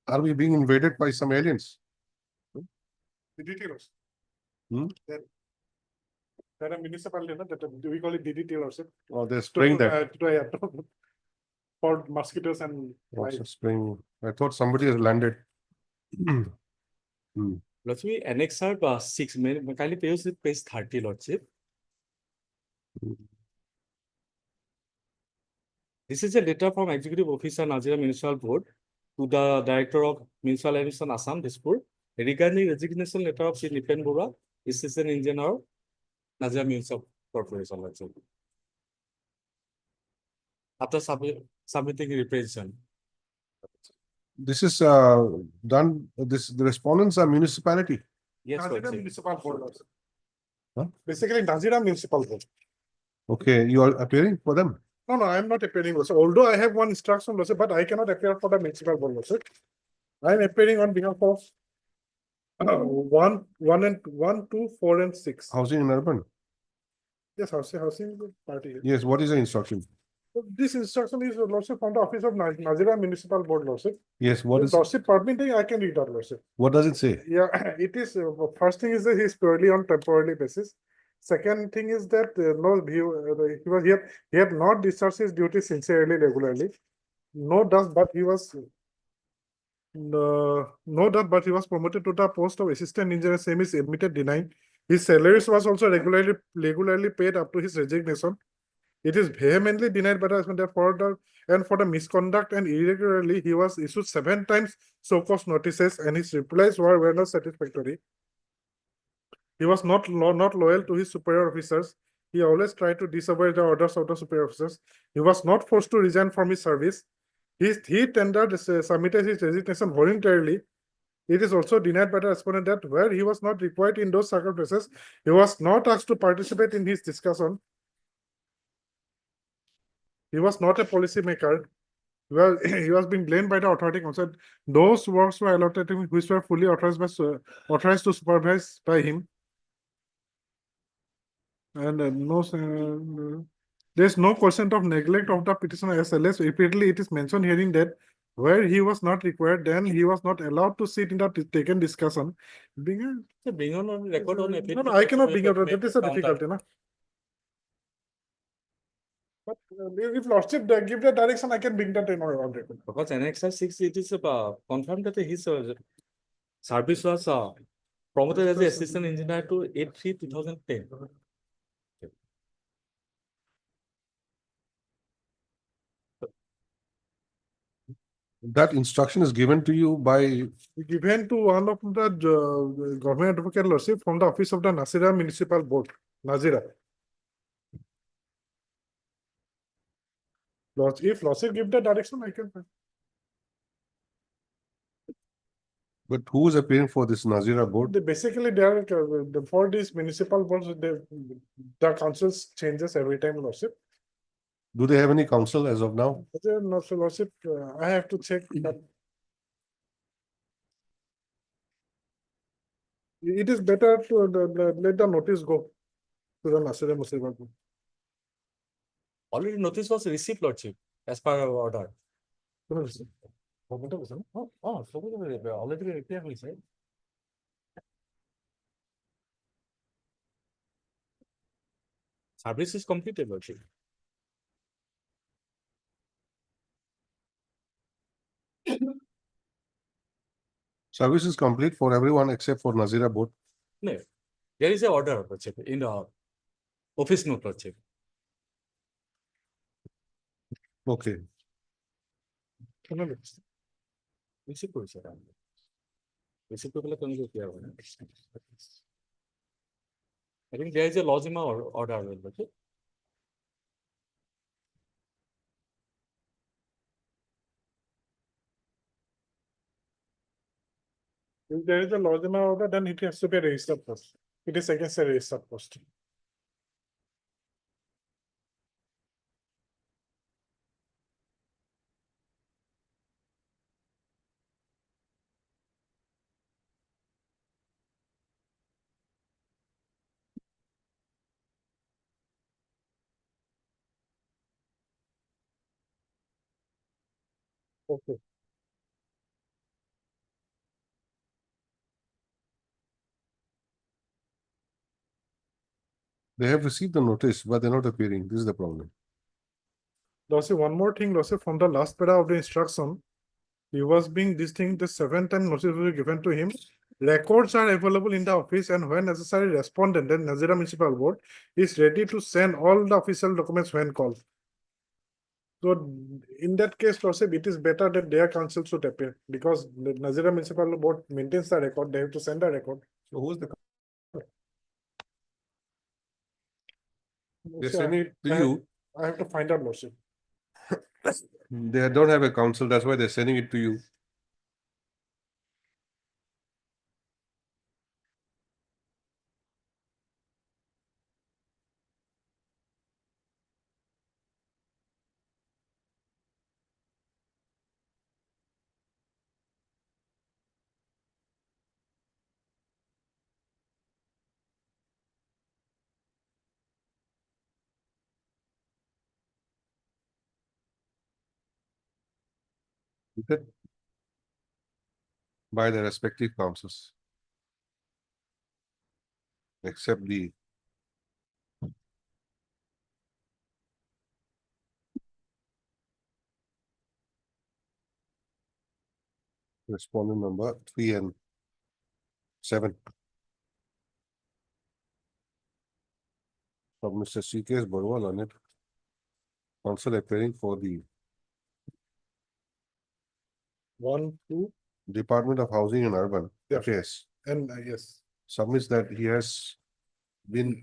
Are we being invaded by some aliens? The details. Hmm? There are municipality, no, that we call it DDT also. Oh, they're spraying that. For mosquitoes and Also flies. spraying. I thought somebody has landed. Lordship, Annexure 6, kindly page 30, Lordship. This is a letter from Executive Officer Nazira Municipal Board to the Director of Municipal Administration Assam, Dispur, regarding resignation letter of Sri Nipen Bora, Assistant Engineer, Nazira Municipal Corporation. Lordship. After submitting representation. This is done. The respondents are municipality. Yes, Nazira Lordship. Municipal Board also. Huh? Basically, Nazira Municipal Board. Okay, you are appearing for them. No, I am not appearing also. Although I have one instruction also, but I cannot appear for the municipal board also. I am appearing on behalf of 1, 2, 4, and 6. Housing and urban. Yes, housing party. Yes, what is the instruction? So this instruction is also from the office of Nazira Municipal Board, Lordship. Yes, what is? Lordship permitting, I can read out, Lordship. What does it say? Yeah, it is, first thing is that he is purely on temporary basis. Second thing is that he had not discharged his duties sincerely, regularly. No doubt, but he was promoted to the post of assistant engineer, same is admitted denying. His salaries was also regularly paid up to his resignation. It is vehemently denied by the husband that for the misconduct and irregularly, he was issued 7 times so-called notices and his replies were not satisfactory. He was not loyal to his superior officers. He always tried to disobey the orders of the superior officers. He was not forced to resign from his service. He submitted his resignation voluntarily. It is also denied by the respondent that where he was not required in those circumstances, he was not asked to participate in his discussion. He was not a policy maker. Well, he was being blamed by the authority council. Those works were allotted to him, which were fully authorized to supervise by him. And there's no question of neglect of the petitioner SLS. Repeatedly, it is mentioned hearing that where he was not required, then he was not allowed to sit in the taken discussion. Bring on record on it. No, I cannot bring out. That is a difficulty, no? But if Lordship give the direction, I can bring that in on record. Because Annexure 6, it is confirmed that his service was promoted as an assistant engineer to 8/3/2010. That instruction is given to you by, Given to one of the government advocate lordship from the office of the Nasira Municipal Board, Nazira. If lordship give the direction, I can. but who is appearing for this Nazira board? Basically, they are for these municipal boards, the councils changes every time, lordship. Do they have any council as of now? No, so lordship, I have to check that. It is better to let the notice go to the Nasira Municipal Board. Already notice was received, lordship, as per our order. Oh, so already reply we said. Service is completed, lordship. Service is complete for everyone except for Nazira board. No, there is a order, lordship, in the office note, lordship. Okay. Receive করেছে এটা। Receive করলে কোন কি হবে না? I think there is a lozima order, lordship. If there is a lodgement order, then it has to be a registered post. It is against a registered post. Okay. They have received the notice, but they're not appearing. This is the problem. Lordship, one more thing, lordship, from the last para of the instruction, he was being this thing, the 7th time notice was given to him. Records are available in the office, and when necessary, respondent and Nazira Municipal Board is ready to send all the official documents when called. So in that case, lordship, it is better that their council should appear because the Nazira Municipal Board maintains the record. They have to send a record. So who's the? They're So sending it to I- you. I have to find out, lordship. They don't have a council. That's why they're sending it to you. Okay. By the respective councils. Except the respondent number 3 and 7. From Mr. C.K.S. Barwal on it. Council appearing for the 1, 2, Department of Housing and Urban Yeah. Affairs. and yes. Submits that he has been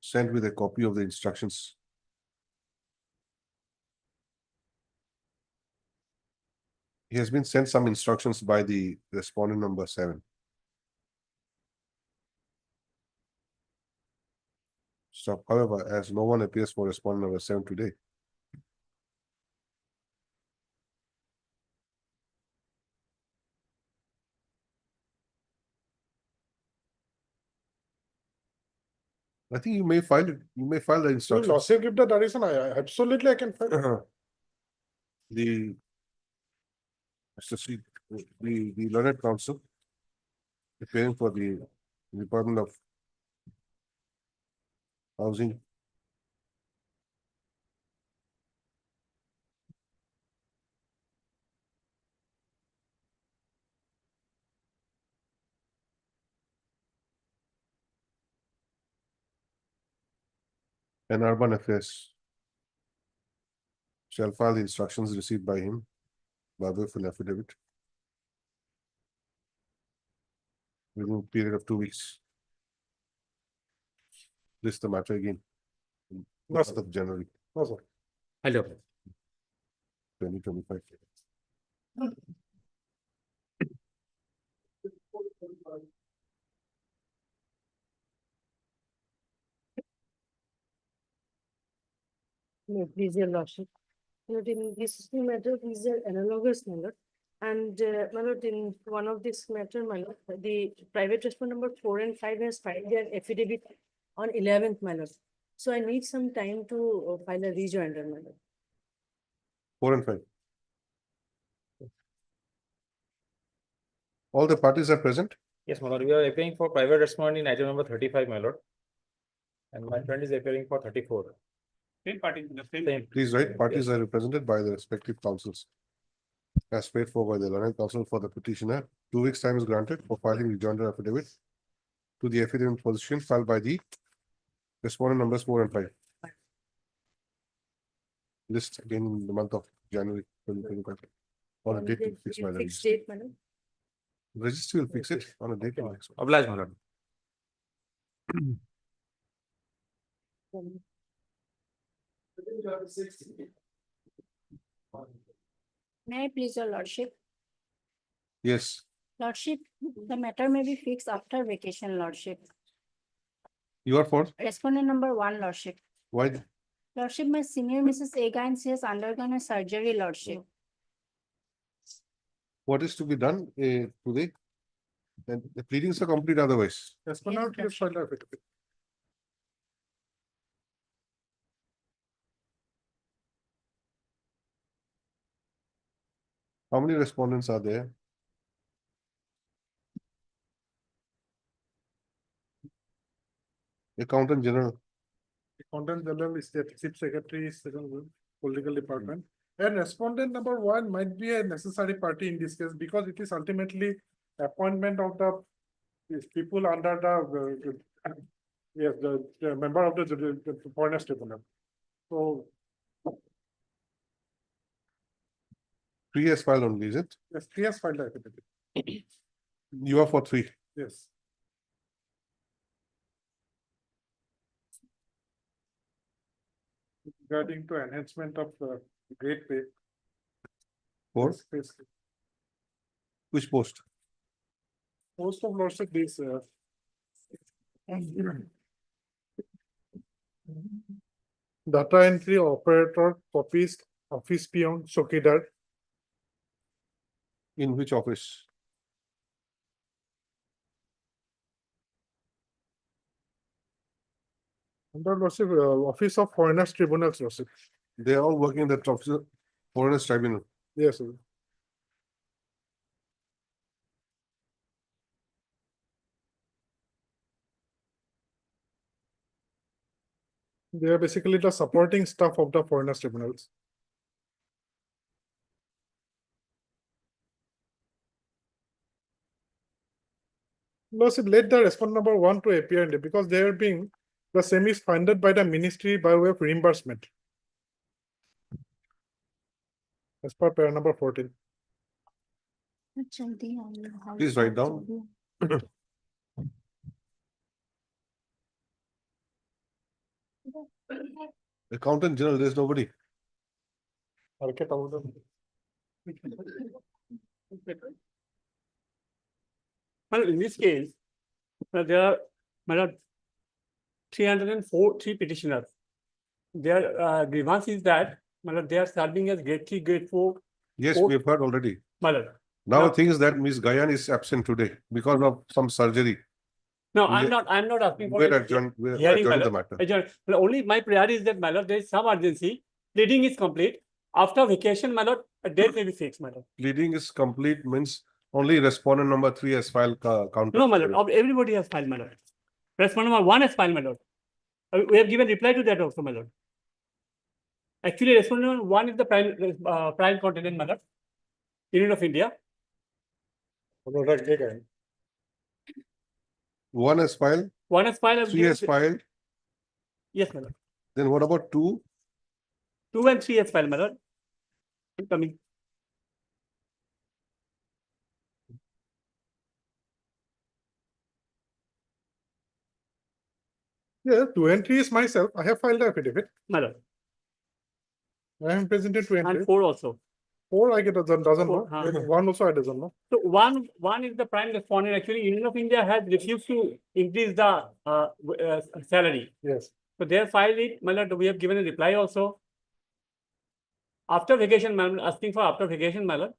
sent with a copy of the instructions. He has been sent some instructions by the respondent number 7. So, however, as no one appears for respondent number 7 today, I think you may file it. You may file the So instructions. lordship give the direction. Absolutely I can find. The Mr. C, the learned counsel appearing for the Department of Housing. And Urban Affairs. shall file the instructions received by him by way of an affidavit within a period of 2 weeks. This is the matter again. No, sir. Of January No, sir. Hello. 2025. No, please, your lordship. My lord, in this matter, these are analogous, my lord. And my lord, in one of this matter, my lord, the private respondent number 4 and 5 has filed their affidavit on 11th, my lord. So I need some time to file a rejoinder, my lord. 4 and 5. All the parties are present. Yes, my lord, we are appearing for private respondent in item number 35, my lord. And my friend is appearing for 34. Same party, the same. Same. Please write, parties are represented by the respective councils. As paid for by the learned counsel for the petitioner. 2 weeks time is granted for filing rejoinder affidavit to the affidavit position filed by the respondent numbers 4 and 5. List again in the month of January 2025. On a date to fix by the Fixed registry. date, my lord. Registry will fix it on a date. Oblige, my lord. May I please your lordship? Yes, Lordship, the matter may be fixed after vacation, lordship. you are for, Respondent number 1, lordship. why, Lordship, my senior Mrs. Agans has undergone a surgery, lordship. what is to be done today? And the pleadings are complete otherwise. Yes, but now please file the affidavit. How many respondents are there? Accountant General, Accountant General is the Chief Secretary, is the Political Department. And respondent number 1 might be a necessary party in this case because it is ultimately appointment of the these people under the yes, the member of the Foreigners Tribunal. So 3 years filed only, is it? yes, 3 has filed the affidavit. You are for 3. Yes. Regarding to enhancement of grade pay. For Yes, which post? Most of lordship is data entry operator, copyist, office peon, chokidar. In which office? Under lordship, Office of Foreigners Tribunals, lordship. They are all working in the office of Foreigners Tribunal. Yes, sir. They are basically the supporting staff of the Foreigners Tribunals. Lordship, let the respondent number 1 to appear in it because they are being, the same is funded by the ministry by way of reimbursement. As per para number 14. Please write down. Accountant General, there is nobody. Well, in this case, there are 303 petitioners. Their grievance is that they are serving as grade 3, grade 4. Yes, we have heard already. Now the thing is that Ms. Gayan is absent today because of some surgery. No, I'm not asking for We're it. adjourned My the matter. lord. Only my prayer is that, my lord, there is some urgency. Pleading is complete. After vacation, my lord, a date may be fixed, my lord. Pleading is complete means only respondent number 3 has filed counter. No, my lord, everybody has filed, my lord. Respondent number 1 has filed, my lord. We have given reply to that also, my lord. Actually, respondent number 1 is the prime contendent, my lord. Union of India. 1 has filed. 1 has filed. 3 has filed. Yes, my lord. Then what about 2? 2 and 3 has filed, my lord. Coming. Yeah, 2 and 3 is myself. I have filed the affidavit. My lord. I am present in 2 and 3. And 4 also. 4 I get doesn't know. Four, huh. 1 also I doesn't know. So one is the prime respondent. Actually, Union of India has refused to increase the salary. Yes. So they have filed it. My lord, we have given a reply also. After vacation, my lord, asking for after vacation, my lord.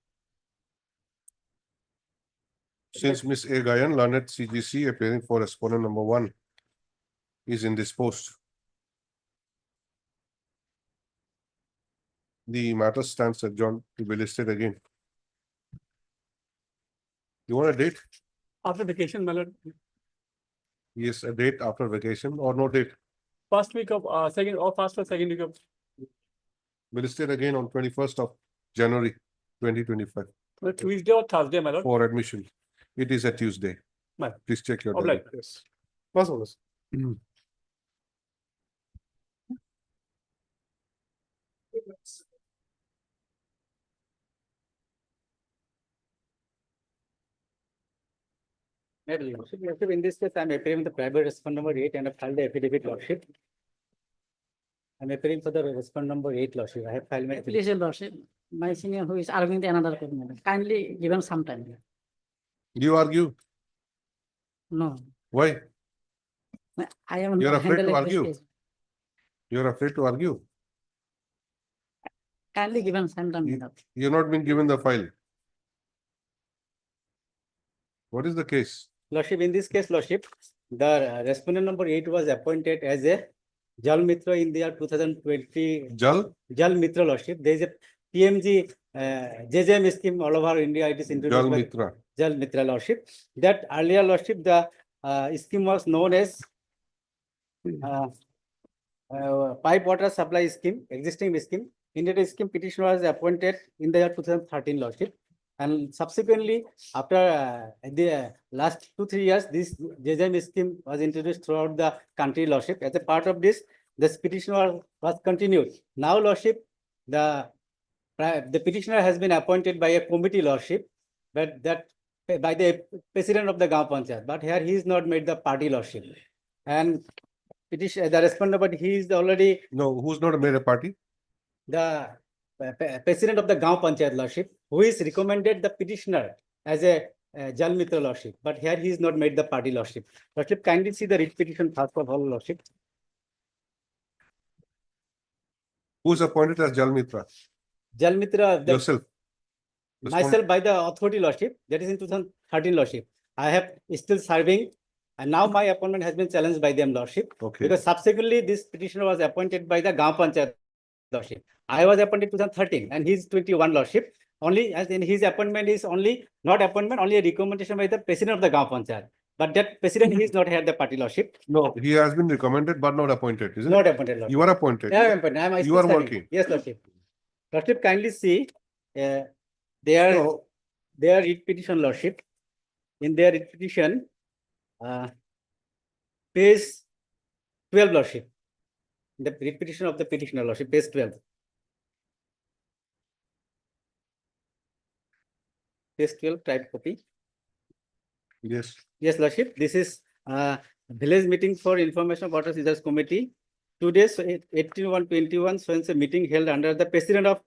Since Ms. A. Gayan, learned CGC, appearing for respondent number 1, is indisposed, the matter stands adjourned to be listed again. You want a date? After vacation, my lord. Yes, a date after vacation or no date? First week of second or first or second week of Be listed again on 21st of January 2025 Tuesday or Thursday, my lord. for admission. It is a Tuesday. My Please check your Obliged. diary. Yes. First of all. Maybe, Lordship, in this case, I am appearing the private respondent number 8 and I filed the affidavit, Lordship. I am appearing for the respondent number 8, Lordship. I have filed my. Please, your lordship, my senior who is arguing the another case, madam, kindly given some time. You argue? No, Why? I am You're afraid to handling this argue? case. You're afraid to argue? Kindly given some time, madam. You're not been given the file. What is the case? Lordship, in this case, Lordship, the respondent number 8 was appointed as a Jal Mitra in the year 2020. Jal? Jal Mitra, Lordship. There is a PMG JJM scheme all over India. It is introduced Jal by Mitra. Jal Mitra, Lordship. That earlier, Lordship, the scheme was known as pipe water supply scheme, existing scheme. In that scheme, petition was appointed in the year 2013, Lordship. And subsequently, after the last 2-3 years, this JJM scheme was introduced throughout the country, Lordship. As a part of this petition was continued. Now, Lordship, the petitioner has been appointed by a committee, Lordship, but that by the president of the Gaon Panchayat. But here he is not made the party, Lordship. And petition, the respondent, but he is already. No, who's not made a party? The president of the Gaon Panchayat, Lordship, who is recommended the petitioner as a Jal Mitra, Lordship, but here he is not made the party, Lordship. Lordship, kindly see the writ petition first of all, Lordship. Who's appointed as Jal Mitra? Jal Mitra, Yourself. myself by the authority, Lordship, that is in 2013, Lordship. I have still serving, and now my appointment has been challenged by them, Lordship. Okay. Because subsequently this petitioner was appointed by the Gaon Panchayat, Lordship. I was appointed 2013 and he is 21, Lordship. Only as in his appointment is only not appointment, only a recommendation by the president of the Gaon Panchayat. But that president he is not had the party, Lordship. No, he has been recommended but not appointed, isn't Not it? appointed, Lordship. You are appointed. I am appointed. I am You are still working. serving. Yes, Lordship. Lordship, kindly see their writ petition, Lordship. In their writ petition, page 12, Lordship. The writ petition of the petitioner, Lordship, page 12. Page 12, type copy. Yes. Yes, Lordship. This is village meeting for information of water users committee. Today's 18/1/21 so meeting held under the president of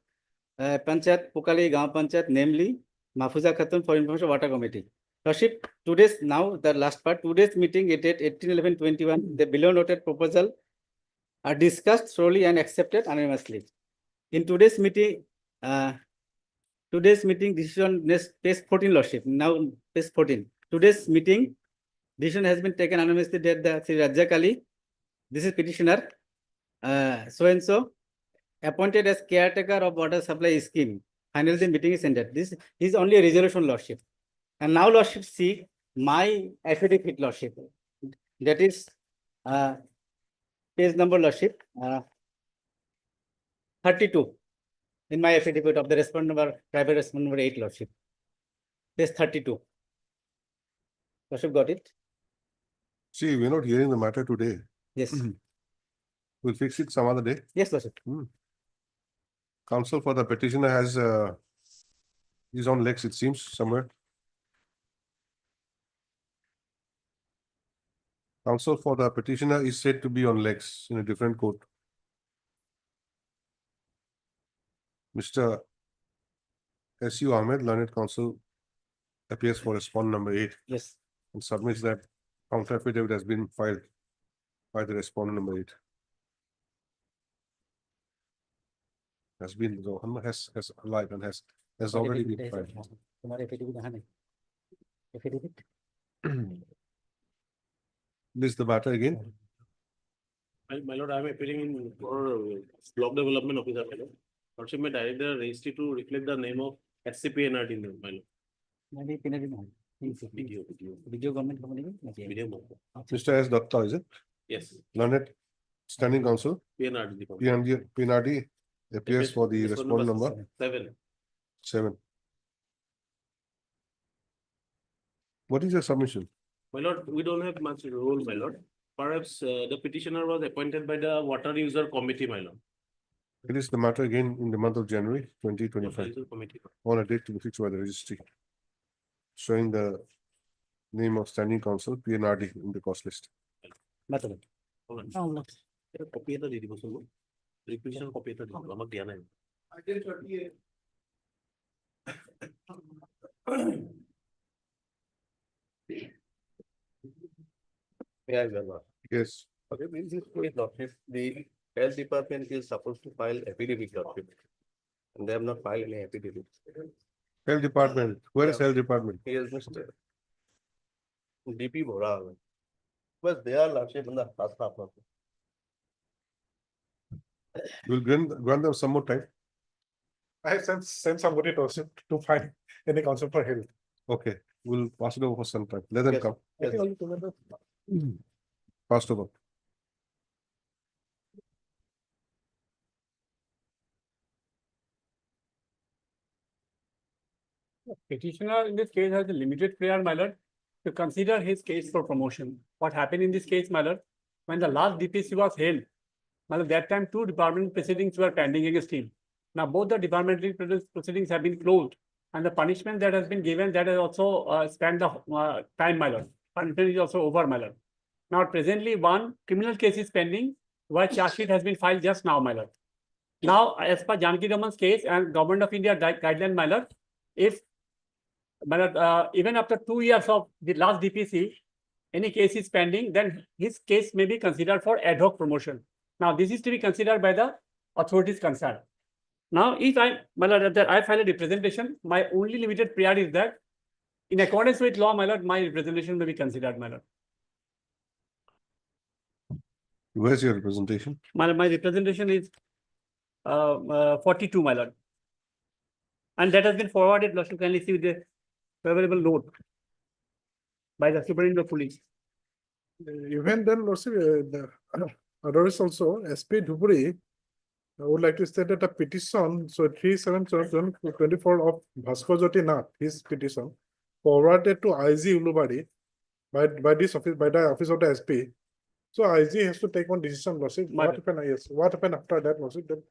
Panchayat Pokali Gaon Panchayat, namely Mahfuza Khatun for information water committee. Lordship, today's now the last part. Today's meeting dated 18/11/21. The below noted proposal are discussed thoroughly and accepted unanimously. In today's meeting, decision next page 14, Lordship. Now page 14. Today's meeting decision has been taken anonymously that the Sri Rajya Kali, this is petitioner, so and so, appointed as caretaker of water supply scheme. Finally, the meeting is ended. This is only a resolution, Lordship. And now, Lordship, see my affidavit, Lordship. That is page number, Lordship, 32. In my affidavit of the respondent number, private respondent number 8, Lordship. Page 32. Lordship, got it? See, we're not hearing the matter today. Yes. We'll fix it some other day. Yes, Lordship. Counsel for the petitioner has is on legs, it seems, somewhere. Counsel for the petitioner is said to be on legs in a different court. Mr. S.U. Ahmed, learned counsel, appears for respondent number 8 Yes. and submits that counter affidavit has been filed by the respondent number 8. Has been, has alive and has already been filed. तुम्हारे affidavit कहाँ है? Affidavit? This is the matter again. My lord, I am appearing in for block development officer, my lord. Lordship, may direct the registry to reflect the name of SCPNRT in the, my lord. नहीं penalty नहीं video government company Video. Mr. S. Datta, is it? Yes. Learned standing counsel, PNRT. PNRD appears for the respondent number 7. 7. What is your submission? My lord, we don't have much role, my lord. Perhaps the petitioner was appointed by the water user committee, my lord. It is the matter again in the month of January 2025 Water user committee. on a date to be fixed by the registry, showing the name of standing counsel PNRD in the cost list. मतलब Hold on. Copy এটা দি দিব চলো। Requisition copy এটা দি দিব, আমাক দিয়া নাই। Yeah, Your Lord. Yes. Okay, means this case, Lordship, the health department is supposed to file affidavit, Lordship. And they have not filed any affidavit. Health department. Where is health department? Here's Mr. DP Bora. But they are Lordship in the first half of it. We'll grant them some more time. I have sent somebody to find any counsel for health. Okay, we'll pass it over for some time. Let them Yes, come. yes. Passed over. Petitioner in this case has a limited prayer, my lord, to consider his case for promotion. What happened in this case, my lord, when the last DPC was held, my lord, that time 2 department proceedings were pending against him. Now both the departmental proceedings have been closed, and the punishment that has been given, that has also spent the time, my lord. Punishment is also over, my lord. Now presently one criminal case is pending, where charge sheet has been filed just now, my lord. Now, as per Janaki Raman's case and Government of India guideline, my lord, if even after 2 years of the last DPC, any case is pending, then his case may be considered for ad hoc promotion. Now, this is to be considered by the authorities concerned. Now, if I file a representation, my only limited prayer is that in accordance with law, my lord, my representation may be considered, my lord. Where's your representation? My representation is 42, my lord. And that has been forwarded, Lordship, kindly see with the favorable note by the Superintendent of Police. Even then, Lordship, others also, SP Dhupuri would like to state that a petition, so 3/7/2024 of Bhaskar Jyoti Nath, his petition, forwarded to IG Ulubari by this office, by the office of the SP. So IG has to take one decision, Lordship. What happened? Yes, what happened after that, Lordship? Then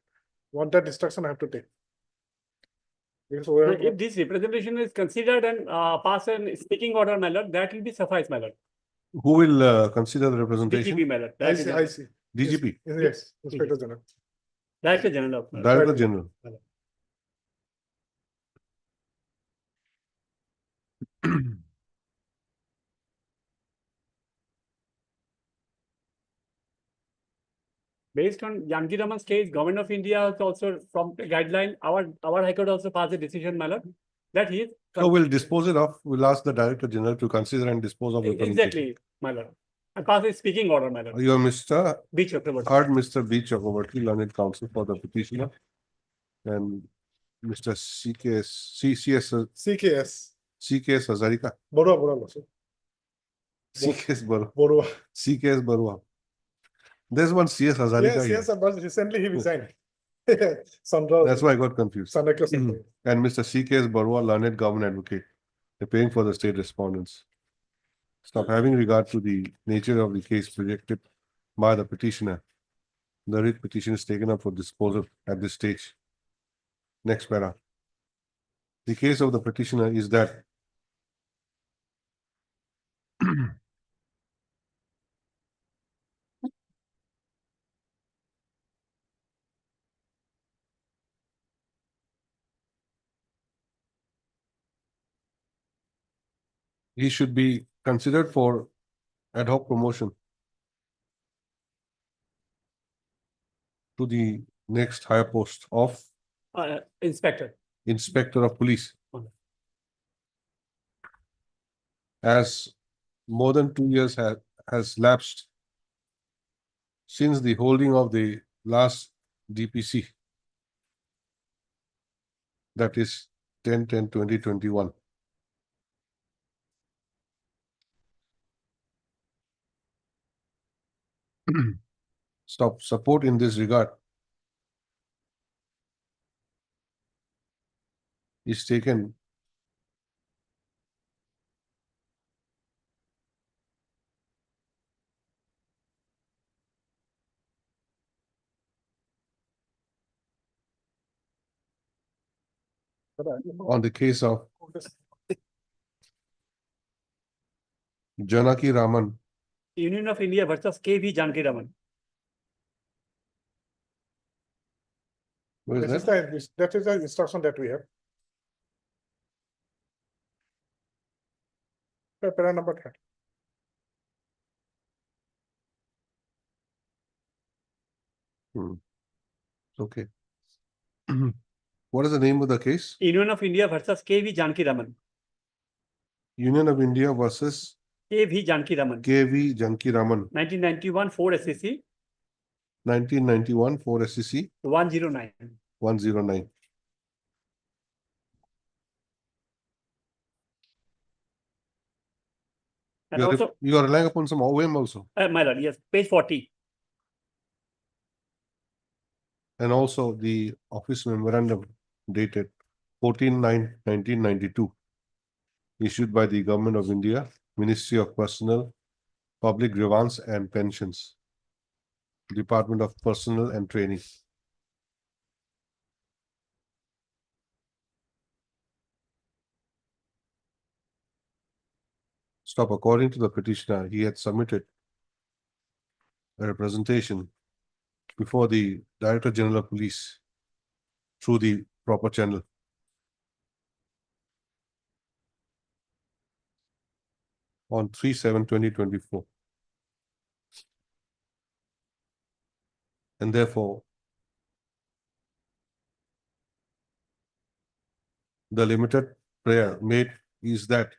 what that instruction I have to take? Because we So have- if this representation is considered and pass a speaking order, my lord, that will be suffice, my lord. Who will consider the representation? DGP, my lord. I see. DGP. Yes, Inspector General. Director General of. Director General. Based on Janaki Raman's case, Government of India has also from the guideline, our High Court also passed a decision, my lord, that he is. So we'll dispose it off. We'll ask the Director General to consider and dispose of representation. Exactly, my lord. And pass a speaking order, my lord. You are Mr. B. Chakraborty. Heard Mr. B. Chakraborty, learned counsel for the petitioner. And Mr. CKS. CKS Hazarika. Borua, Lordship. CKS Barua. Borua. CKS Barua. There's one CS Hazarika here. Yes, but recently he resigned. Sandra. That's why I got confused. Sanakya Sandra. And Mr. CKS Barua, learned government advocate, appearing for the state respondents. Stop having regard to the nature of the case projected by the petitioner. The writ petition is taken up for disposal at this stage. Next para. The case of the petitioner is that he should be considered for ad hoc promotion to the next higher post of Inspector. Inspector of Police. Okay. As more than 2 years has lapsed since the holding of the last DPC, that is 10/10/2021. Support in this regard is taken on the case of Janaki Raman. Union of India versus KV Janki Raman. What is This that? is that is the instruction that we have. Para number 10. Okay. What is the name of the case? Union of India versus KV Janki Raman. Union of India versus KV Janki Raman. KV Janki Raman. 1991 4 SCC 1991 for SCC 109. 109. And also, You are relying upon some OM also, my lord, yes, page 40. and also the office memorandum dated 14/9/1992, issued by the Government of India, Ministry of Personnel, Public Grievance and Pensions, Department of Personnel and Training. Stop. According to the petitioner, he had submitted a representation before the Director General of Police through the proper channel. On 3/7/2024. And therefore, the limited prayer made is that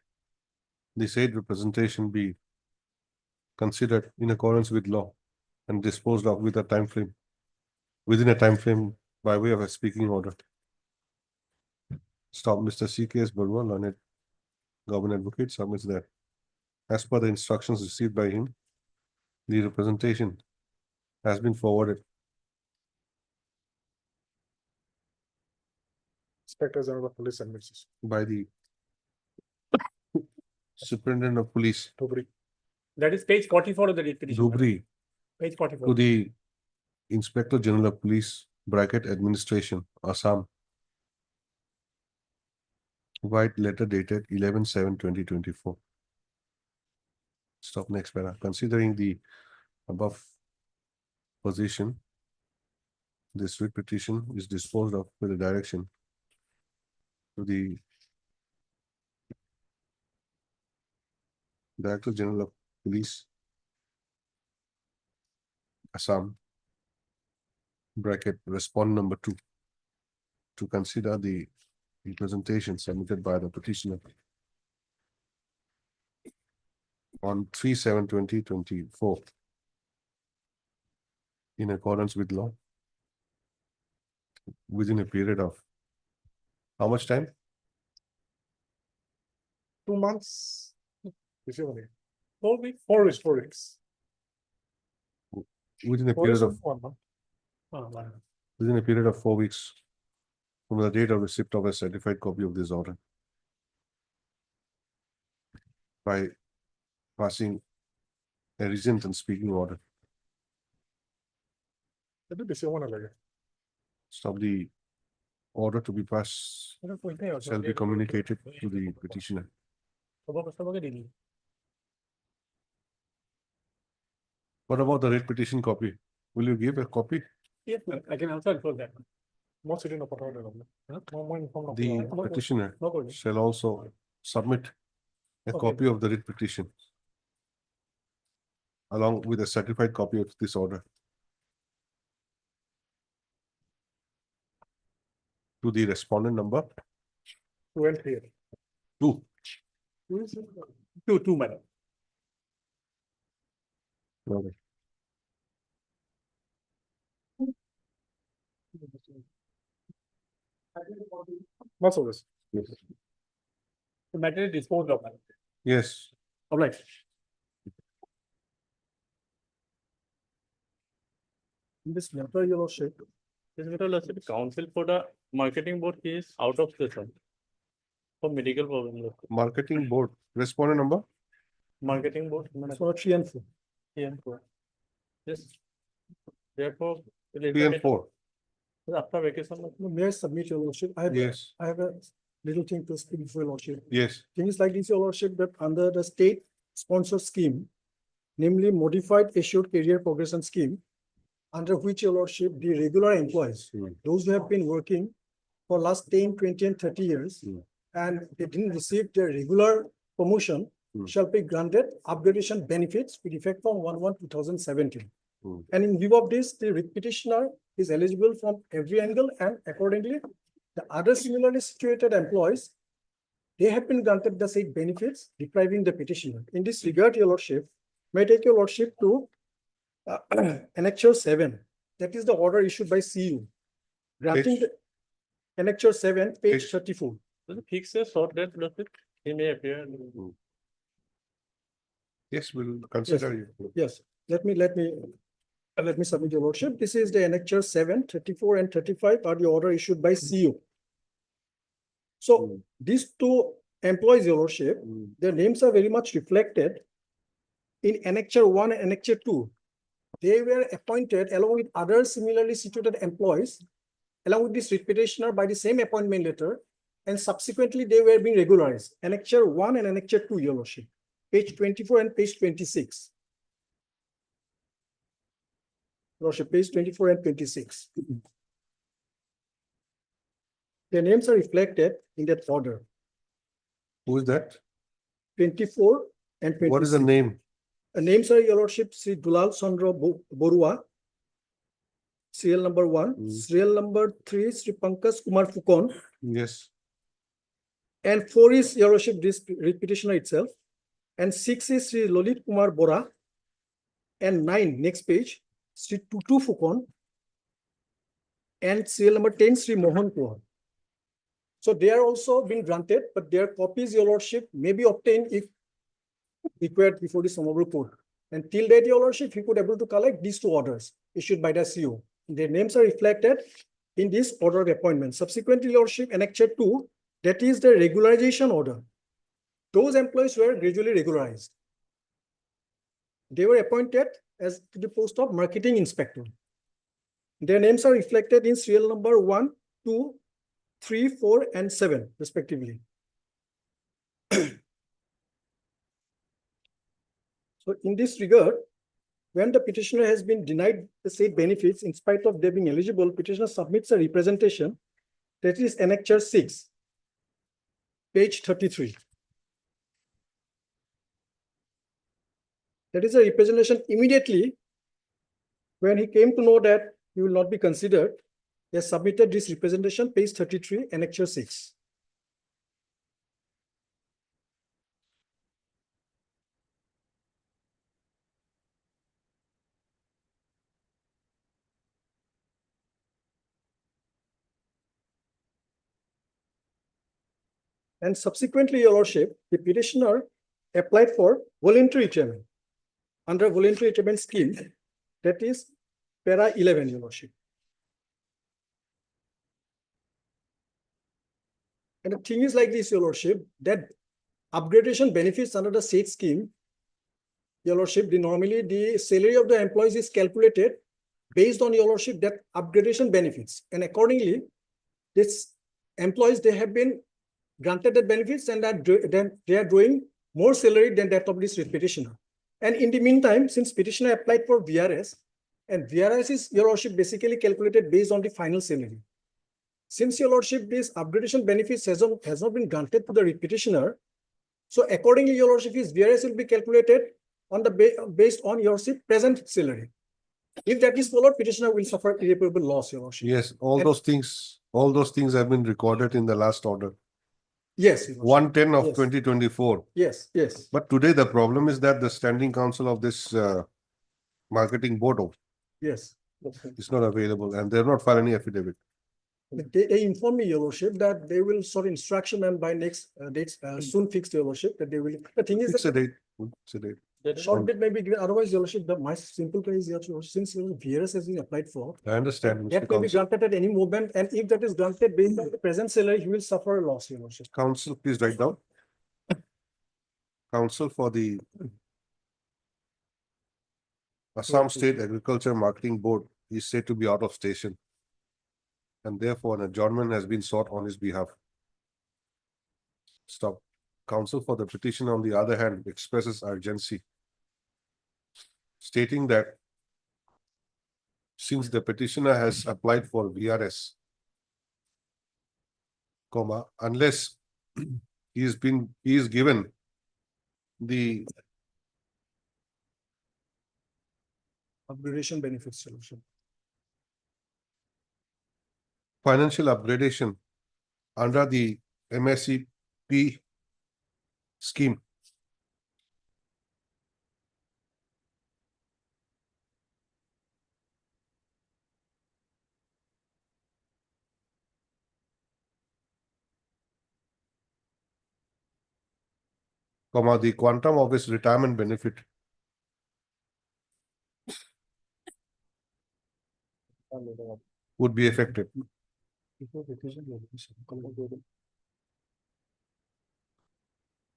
the said representation be considered in accordance with law and disposed of with a time frame, within a time frame by way of a speaking order. Stop. Mr. C.K.S. Barua, learned government advocate, submits that as per the instructions received by him, the representation has been forwarded Inspector General of Police Administration. by the Superintendent of Police That is page 44 of the petition. Dhubri Page 44. to the Inspector General of Police (Administration) Assam, white letter dated 11/7/2024. Stop. Next para. Considering the above position, this writ petition is disposed of with a direction to the Director General of Police Assam (respond number 2) to consider the representation submitted by the petitioner on 3/7/2024 in accordance with law within a period of how much time? 2 months. 4 weeks. 4 weeks. 4 weeks. Within a 4 period weeks of 1 month. within a period of 4 weeks from the date of receipt of a certified copy of this order by passing a recent and speaking order. That will be one again. Stop. The order to be passed shall be communicated to the petitioner. What about the writ petition copy? Will you give a copy? Yes, ma'am. I can also enclose that. The petitioner shall also submit a Okay. copy of the writ petition along with a certified copy of this order to the respondent number 2 and 3. 2. Two, madam. Okay. What's all this? Yes. The matter is disposed of, madam. Yes. All right. In this letter, your lordship. This letter, lordship, counsel for the marketing board is out of session. For medical problem. Lordship. Marketing board, respondent number? Marketing board. So 3 and 4. 3 and 4. Yes. Therefore. 3 and 4. After vacation. May I submit your lordship? Yes. I have a little thing to speak before your lordship. Yes. Things like this, your lordship, that under the state sponsored scheme, namely modified assured career progression scheme, under which your lordship, the regular employees, those who have been working for last 10, 20 and 30 years, and they didn't receive their regular promotion, shall be granted upgradation benefits with effect from 1/1/2017. And in view of this, the writ petitioner is eligible from every angle, and accordingly, the other similarly situated employees, they have been granted the said benefits, depriving the petitioner. In this regard, your lordship, may I take your lordship to Annexure 7. That is the order issued by CU. Granting Page? the Annexure 7, page 34. Does it fix a short date, lordship? He may appear. Yes, we'll consider you. Yes, let me submit your lordship. This is the Annexure 7, 34 and 35 are the order issued by CU. So these two employees, your lordship, their names are very much reflected in Annexure 1 and Annexure 2. They were appointed along with other similarly situated employees, along with this writ petitioner by the same appointment letter, and subsequently they were being regularized. Annexure 1 and Annexure 2, your lordship, page 24 and page 26. Lordship, page 24 and 26. Their names are reflected in that order. Who is that? 24 and 26. What is the name? Names are, your lordship, Sri Dulal Chandra Borua, serial number 1, serial number 3, Sri Pankaj Kumar Fukon, Yes. and 4 is, your lordship, this writ petitioner itself, and 6 is Sri Lolit Kumar Bora, and 9, next page, Sri Tutu Fukon, and serial number 10, Sri Mohan Kumar. So they are also being granted, but their copies, your lordship, may be obtained if required before the Honorable Court. And till date, your lordship, he could able to collect these two orders issued by the CU. Their names are reflected in this order of appointment. Subsequently, your lordship, Annexure 2, that is the regularization order. Those employees were gradually regularized. They were appointed as to the post of marketing inspector. Their names are reflected in serial number 1, 2, 3, 4, and 7, respectively. So in this regard, when the petitioner has been denied the said benefits in spite of their being eligible, petitioner submits a representation, that is Annexure 6, page 33. That is a representation immediately when he came to know that he will not be considered. He has submitted this representation, page 33, Annexure 6. And subsequently, your lordship, the petitioner applied for voluntary retirement under voluntary retirement scheme, that is para 11, your lordship. And the thing is like this, your lordship, that upgradation benefits under the state scheme, your lordship, normally the salary of the employees is calculated based on, your lordship, that upgradation benefits. And accordingly, this employees, they have been granted the benefits and then they are drawing more salary than that of this petitioner. And in the meantime, since petitioner applied for VRS, and VRS is, your lordship, basically calculated based on the final salary. Since, your lordship, this upgradation benefits has not been granted to the petitioner, so accordingly, your lordship, his VRS will be calculated on the based on your lordship present salary. If that is followed, petitioner will suffer irreparable loss, your lordship. Yes, all those things have been recorded in the last order. Yes. Your lordship. 110 of Yes. 2024. Yes, yes. But today the problem is that the standing council of this marketing board Yes. is not available and they have not filed any affidavit. They inform me, your lordship, that they will sort instruction and by next dates soon fix, your lordship, that they will. The thing is Fix a that date. Fix a date. short date may be given. Otherwise, your lordship, my simple case is, your lordship, since VRS has been applied for, I understand, that Mr. may be Council. granted at any moment, and if that is granted based on the present salary, he will suffer a loss, your lordship. Council, please write down. Council for the Assam State Agriculture Marketing Board is said to be out of station. And therefore an adjournment has been sought on his behalf. Stop. Counsel for the petition, on the other hand, expresses urgency, stating that since the petitioner has applied for VRS, unless he is given the Upgradation benefits, your lordship. financial upgradation under the MSEP scheme. The quantum of his retirement benefit would be affected.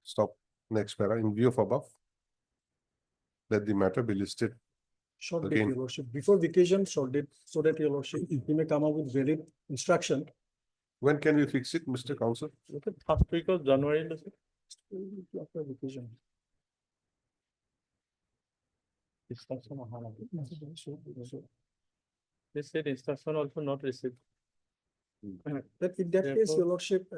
Stop. Next para. In view of above, let the matter be listed. Short date, Again. your lordship, before vacation, short date, so that your lordship, he may come up with valid instruction. When can we fix it, Mr. Council? Look at first week of January. After vacation. They said instruction also not received. That in that case, Therefore- your lordship,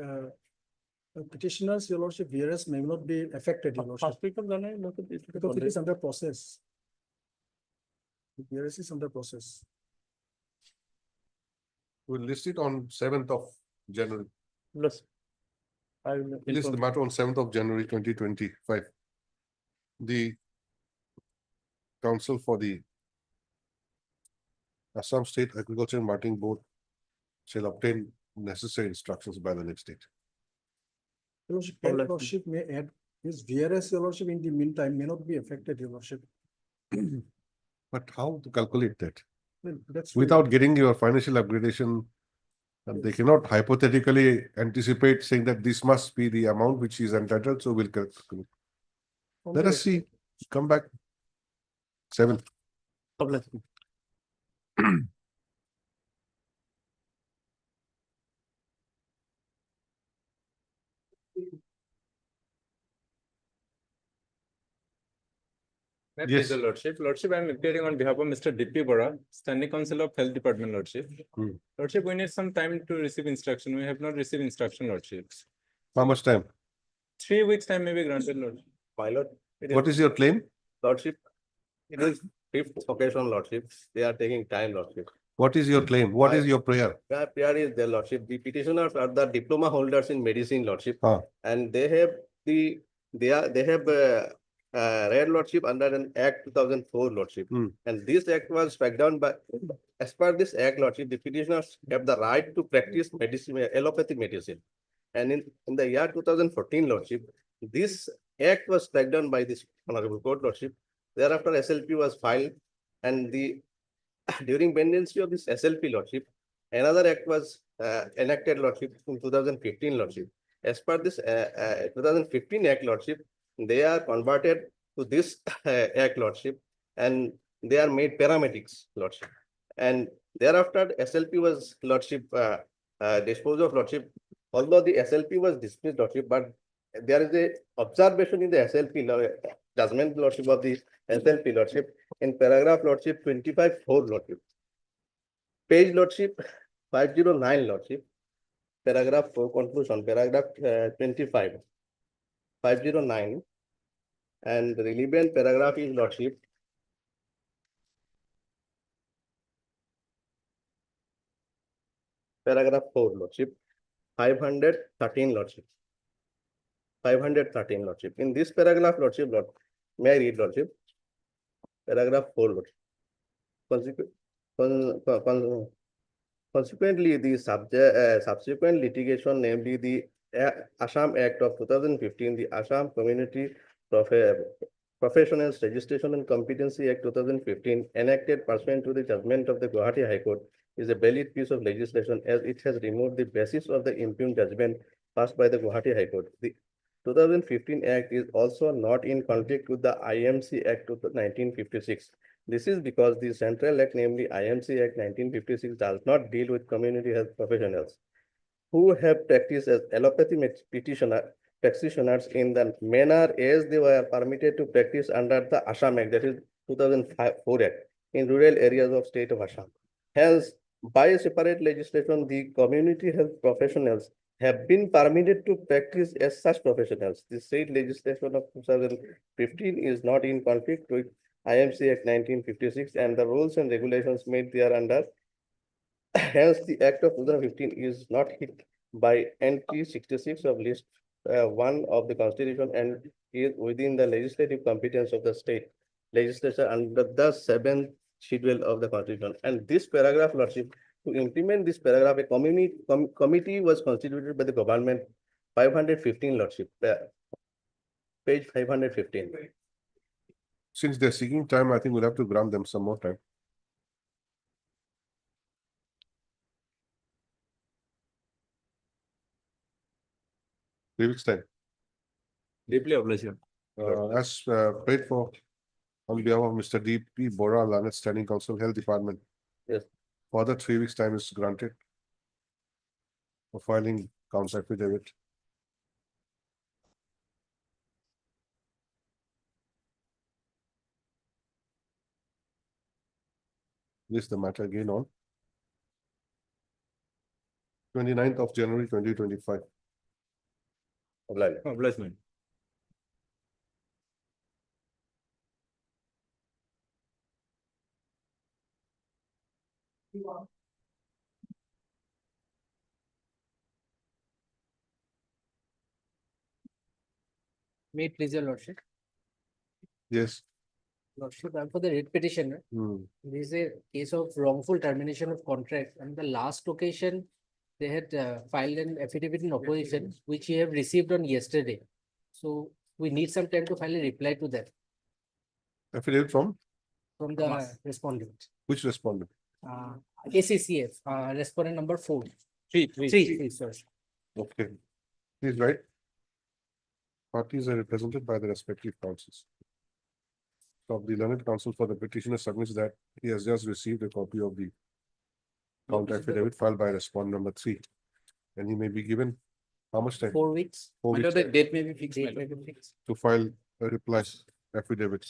petitioners, your lordship, VRS may not be affected, your lordship, First week of January, look at this. because it is under process. VRS is under process. We'll list it on 7th of January. Plus, I will List the inform. matter on 7th of January 2025. The council for the Assam State Agriculture and Marketing Board shall obtain necessary instructions by the next date. Your lordship, your lordship may add, his VRS, your lordship, in the meantime, may not be affected, your lordship. But how to calculate that? Well, that's. Without getting your financial upgradation, they cannot hypothetically anticipate saying that this must be the amount which is entitled, so we'll calculate. Let us see, come back. 7th. Yes. Yes. Lordship, I'm appearing on behalf of Mr. D.P. Bora, Standing Council of Health Department, Lordship. Lordship, we need some time to receive instruction. We have not received instruction, Lordship. How much time? 3 weeks time may be granted, Lordship. My lord. What is your claim? Lordship, it is fifth occasion, Lordship. They are taking time, Lordship. What is your claim? What is your prayer? Their prayer is their Lordship. The petitioners are the diploma holders in medicine, Lordship. And they have read, Lordship, under an Act 2004, Lordship. And this act was struck down by, as per this act, Lordship, the petitioners have the right to practice medicine, allopathic medicine. And in the year 2014, Lordship, this act was struck down by this Honorable Court, Lordship. Thereafter, SLP was filed, and during pendency of this SLP, Lordship, another act was enacted, Lordship, in 2015, Lordship. As per this 2015 Act, Lordship, they are converted to this Act, Lordship, and they are made paramedics, Lordship. And thereafter, SLP was, Lordship, disposed of, Lordship. Although the SLP was dismissed, Lordship, but there is a observation in the SLP judgment, Lordship, of the SLP, Lordship, in paragraph, Lordship, 25(4), Lordship. Page, Lordship, 509, Lordship. Paragraph 4, conclusion, paragraph 25, 509, and the relevant paragraph is, Lordship, paragraph 4, Lordship, 513, Lordship. 513, Lordship. In this paragraph, Lordship, may I read, Lordship? Paragraph 4, Lordship. Consequently, the subsequent litigation, namely the Assam Act of 2015, the Assam Community Professionals Registration and Competency Act 2015, enacted pursuant to the judgment of the Guwahati High Court, is a valid piece of legislation as it has removed the basis of the impugned judgment passed by the Guwahati High Court. The 2015 Act is also not in conflict with the IMC Act of 1956. This is because the Central Act, namely IMC Act 1956, does not deal with community health professionals who have practiced as allopathy practitioners in the manner as they were permitted to practice under the Assam Act, that is 2004 Act, in rural areas of state of Assam. Hence, by a separate legislation, the community health professionals have been permitted to practice as such professionals. The said legislation of 2015 is not in conflict with IMC Act 1956 and the rules and regulations made thereunder. Hence, the Act of 2015 is not hit by entry 66 of list 1 of the Constitution and is within the legislative competence of the state legislature under the 7th schedule of the Constitution. And this paragraph, Lordship, to implement this paragraph, a committee was constituted by the government. 515, Lordship, page 515. Since they're seeking time, I think we'll have to grant them some more time. David Stein. Deeply obliged. As paid for on behalf of Mr. D.P. Bora, Lanet Standing Council, Health Department. Yes. Further 3 weeks' time is granted for filing counsel affidavit. This is the matter again on 29th of January 2025. Obligement. May it please your lordship. Yes. Lordship, I'm for the writ petitioner. This is a case of wrongful termination of contract. And the last occasion, they had filed an affidavit in opposition, which we have received on yesterday. So we need some time to file a reply to that Affidavit from the respondent. which respondent? ACCF, respondent number 4. Three, sir. Okay. Please write. Parties are represented by the respective councils. So the learned counsel for the petitioner submits that he has just received a copy of the counter affidavit filed by respondent number 3. And he may be given how much time? 4 weeks. 4 weeks The date may be fixed. to file a reply affidavit.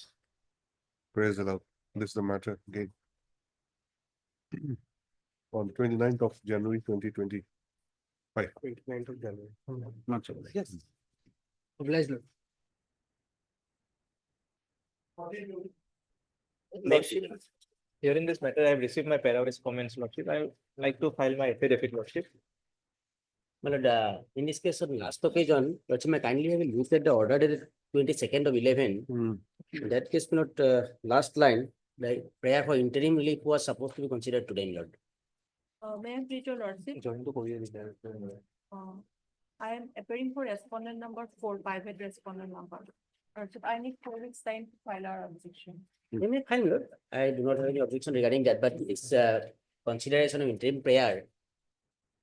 Praise the Lord. This is the matter again. On 29th of January 2025. 29th of January. Not so. Yes. Obliged, Lord. Lordship, hearing this matter, I have received my paragraph comments, Lordship. I would like to file my affidavit, Lordship. My lord, in this case, on last occasion, Lordship, I kindly have a look at the order dated 22nd of 11. In that case, my lord, last line, the prayer for interim relief was supposed to be considered today, my lord. May I please your lordship? I am appearing for respondent number 4, private respondent number. Lordship, I need 4 weeks time to file our objection. You may fine, my lord. I do not have any objection regarding that, but it's consideration of interim prayer.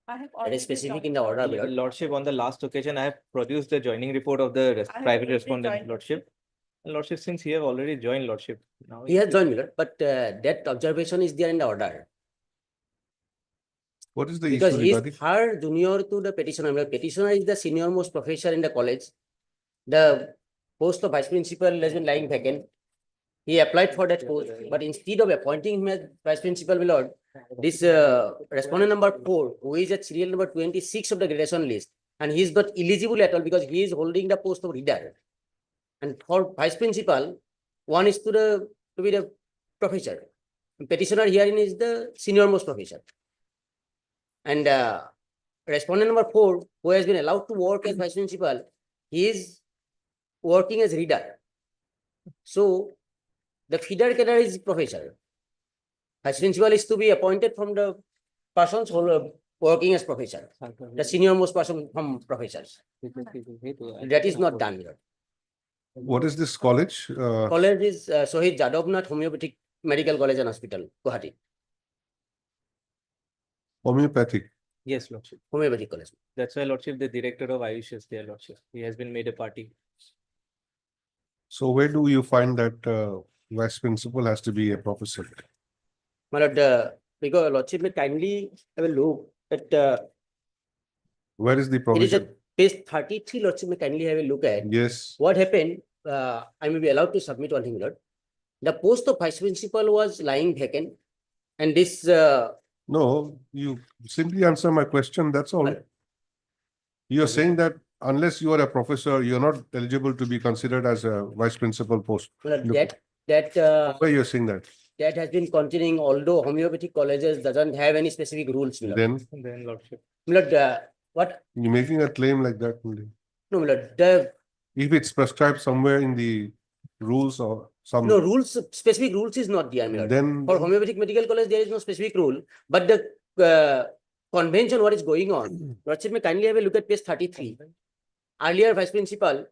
I have That already is specific joined. in the order, my lord. Lordship, on the last occasion, I have produced the joining report of the I have private already respondent, joined. Lordship. And Lordship, since he have already joined, Lordship. Now He has joined, my lord, but that observation is there in the order. What is the Because issue he is regarding? far junior to the petitioner. The petitioner is the senior most professor in the college. The post of vice principal has been lying vacant. He applied for that post, but instead of appointing him as vice principal, my lord, this respondent number 4, who is at serial number 26 of the gradation list, and he is not eligible at all because he is holding the post of reader. And for vice principal, one is to be the professor. Petitioner herein is the senior most professor. And respondent number 4, who has been allowed to work as vice principal, he is working as reader. So the feeder cadre is professor. Vice principal is to be appointed from the persons who are working as professor, the senior most person from professors. That is not done here. What is this college? College is Sohit Jadavnath Homeopathic Medical College and Hospital, Guwahati. Homeopathic. Yes, Lordship. Homeopathic college. That's why, Lordship, the director of Ayush is there, Lordship. He has been made a party. So where do you find that vice principal has to be a professor? My lord, because Lordship may kindly have a look at Where is the it is provision? at page 33, Lordship may kindly have a look at. Yes. What happened, I may be allowed to submit one thing, Lord. The post of vice principal was lying vacant, and this No, you simply answer my question, that's all. You are saying that unless you are a professor, you are not eligible to be considered as a vice principal post. that Why you are saying that? that has been continuing, although homeopathic colleges doesn't have any specific rules. My lord. Then Lordship. My lord, what? you're making a claim like that only. No, my lord, If it's prescribed somewhere in the rules or some. no rules, specific rules is not there, my lord. Then For homeopathic medical college, there is no specific rule, but the convention, what is going on? Lordship may kindly have a look at page 33. Earlier vice principal,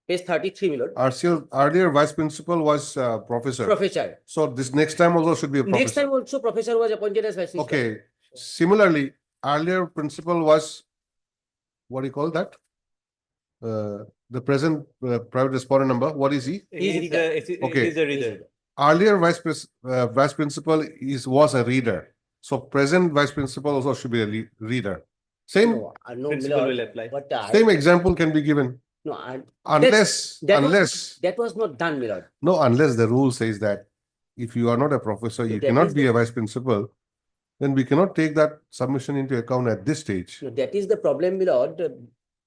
page 33, my lord. Earlier vice principal was professor. Professor. So this next time also should be a professor. Next time also professor was appointed as vice principal. Okay. Similarly, earlier principal was, what do you call that? The present private respondent number, what is he? He's a reader. Earlier vice principal was a reader. So present vice principal also should be a reader. Same, No, my Principal lord, will apply. but same example can be given. no, Unless that was not done, my lord. No, unless the rule says that if you are not a professor, you that cannot is be the- a vice principal, then we cannot take that submission into account at this stage. No, that is the problem, my lord.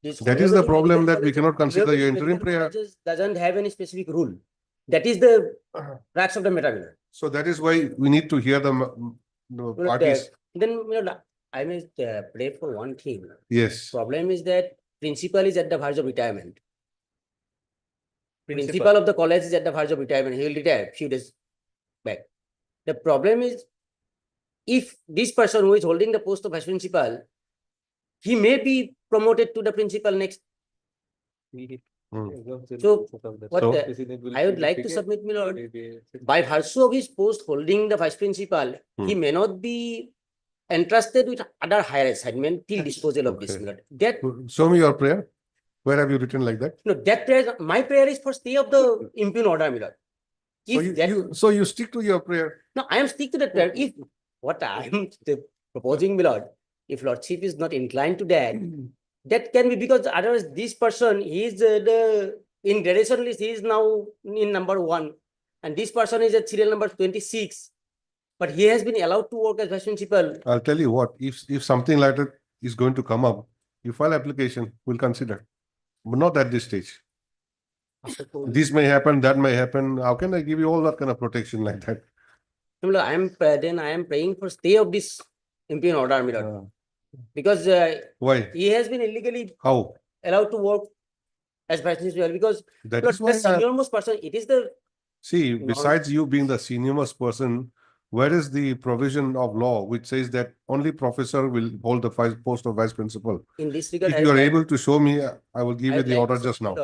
This That is the homeopathic problem medical that we college- cannot consider your homeopathic interim medical prayer. colleges doesn't have any specific rule. That is the crux of the matter, my lord. So that is why we need to hear the My lord, parties. Then, my lord, I must pray for one thing. Yes. Problem is that principal is at the verge of retirement. Principal of the college is at the verge of retirement. He will retire few days back. The problem is, if this person who is holding the post of vice principal, he may be promoted to the principal next. So, what I would like to submit, my lord, by virtue of his post holding the vice principal, he may not be entrusted with other higher assignment till disposal of this, my lord. That Show me your prayer. Where have you written like that? no, that prayer, my prayer is for stay of the impune order, my lord. So you stick to your prayer. No, I am stick to that prayer. If what I am proposing, my lord, if lordship is not inclined to that, that can be because otherwise this person, he is in gradation list, he is now in number 1, and this person is at serial number 26, but he has been allowed to work as vice principal. I'll tell you what, if something like that is going to come up, you file application, we'll consider. But not at this stage. This may happen, that may happen. How can I give you all that kind of protection like that? No, no, I am praying for stay of this impune order, my lord. Because Why? he has been illegally How? allowed to work as vice principal because That look, is why the senior most person, it is the See, besides you being the senior most person, where is the provision of law which says that only professor will hold the post of vice principal? in this regard. If you are able to show me, I will give you the order just now.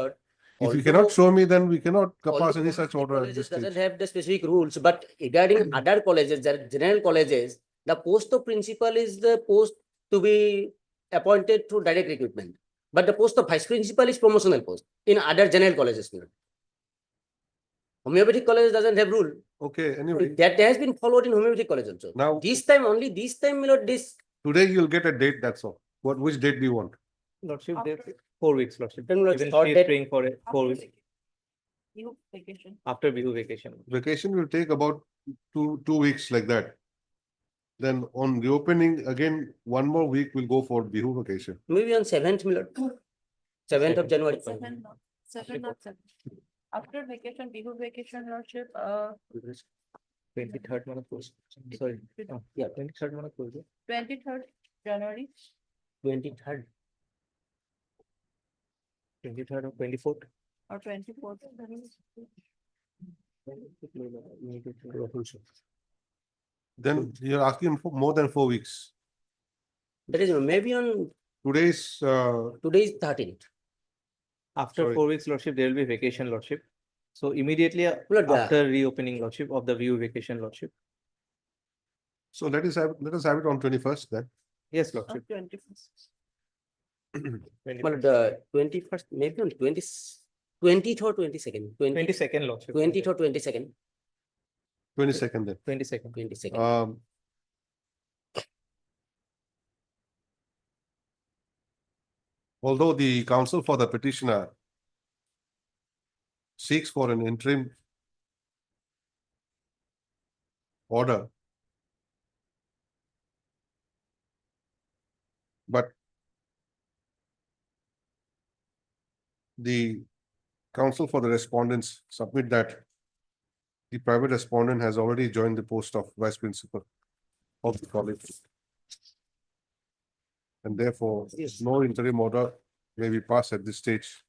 If you cannot show me, then we cannot pass any such order at this stage. Doesn't have the specific rules, but regarding other colleges, general colleges, the post of principal is the post to be appointed through direct recruitment. But the post of vice principal is promotional post in other general colleges. Homeopathic college doesn't have rule. Okay, anyway, That has been followed in homeopathic college also. now This time, only this time, my lord, this. today you'll get a date, that's all. Which date do you want? Lordship, 4 weeks, Lordship. Then my lord, Even thought she is that- praying for it, 4 weeks You vacation. after Bihu vacation. Vacation will take about two weeks like that. Then on reopening, again, 1 more week will go for Bihu vacation. Maybe on 7th, my lord. 7th of January. Seven, not seven. After vacation, Bihu vacation, lordship, 23rd month course. Sorry. Yeah, 23rd month course. 23rd January. 23rd. 23rd or 24th. Or 24th. Then you're asking for more than 4 weeks. That is maybe on Today's, today's 13th. After Sorry. 4 weeks, Lordship, there will be vacation, Lordship. So immediately Lord, after reopening, Lordship, of the Bihu vacation, Lordship. so let us have it on 21st then. Yes, Lordship. 21st. But the 21st, maybe on 20th or 22nd. 22nd, Lordship. 20th or 22nd. 22nd then. 22nd. 22nd. Although the counsel for the petitioner seeks for an interim order, but the counsel for the respondents submit that the private respondent has already joined the post of vice principal of the college. And therefore, no interim order may be passed at this stage.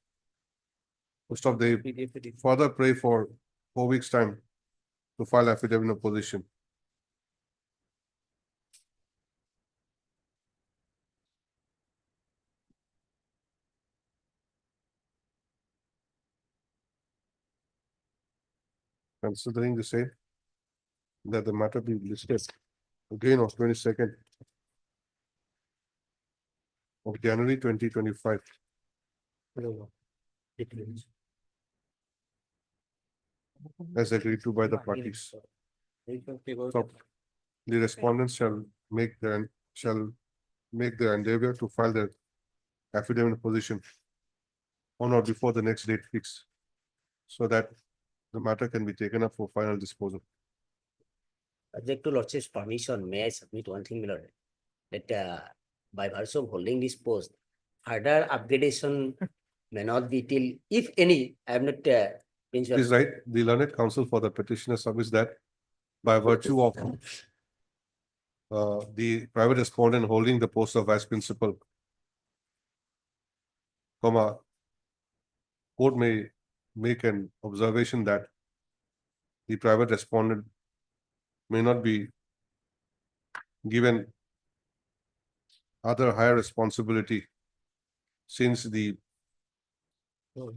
Most of they further pray for 4 weeks' time to file affidavit of opposition. Considering the same, that the matter be listed again on 22nd of January 2025. As agreed to by the parties. So the respondents shall make their endeavor to file their affidavit of position on or before the next date fixed, so that the matter can be taken up for final disposal. Subject to Lordship's permission, may I submit one thing, my lord? That by virtue of holding this post, further upgradation may not be till, if any, I am not It is right. The learned counsel for the petitioner submits that by virtue of the private respondent holding the post of vice principal, court may make an observation that the private respondent may not be given other higher responsibility, since the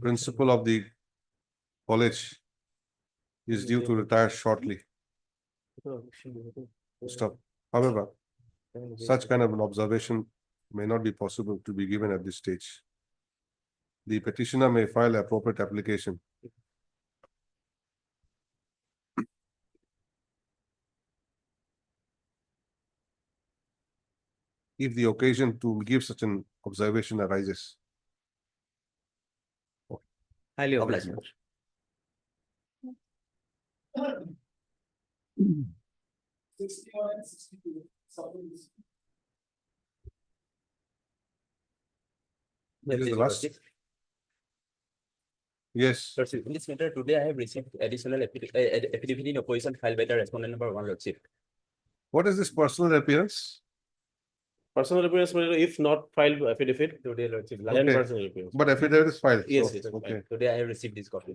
principal of the college is due to retire shortly. Stop. However, such kind of an observation may not be possible to be given at this stage. The petitioner may file appropriate application. If the occasion to give such an observation arises. Highly obliged. obliged. This is the last. Yes. Lordship, in this matter, today I have received additional affidavit in opposition filed by the respondent number 1, Lordship. What is this personal appearance? Personal appearance, if not filed affidavit, Today, Lordship. then Okay. personal appearance. But affidavit is filed. Yes, so, yes, okay. Today I have received this copy.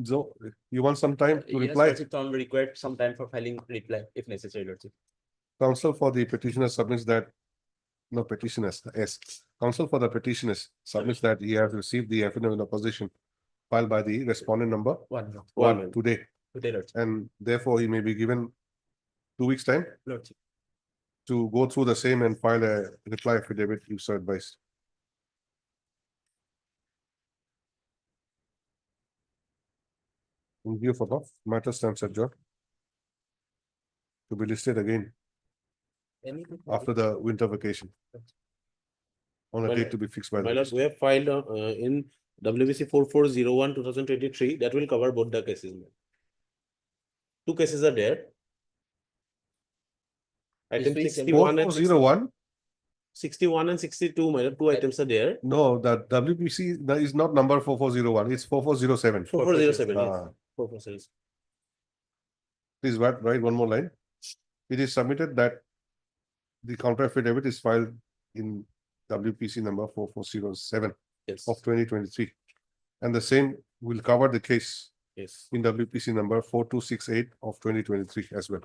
So you want some time to Yes, reply? Lordship, Tom required some time for filing reply if necessary, Lordship. Counsel for the petitioner submits that, no, petitioners, yes. Counsel for the petitioners submits that he has received the affidavit of opposition filed by the respondent number 1 today. Today, Lordship. And therefore he may be given 2 weeks' time Lordship. to go through the same and file a reply affidavit, if so advised. In view of above, matter stands adjourned. To be listed again after the winter vacation. On a Well, date to be fixed by the. My lord, we have filed in WBC 4401 2023 that will cover both the cases. Two cases are there. Item which 61 and 4401? 61 and 62, my lord, two items are there. No, the WPC is not number 4401, it's 4407. 4407, yes. Ah. 4407. Please write one more line. It is submitted that the counter affidavit is filed in WPC number 4407 Yes. of 2023. And the same will cover the case Yes. in WPC number 4268 of 2023 as well.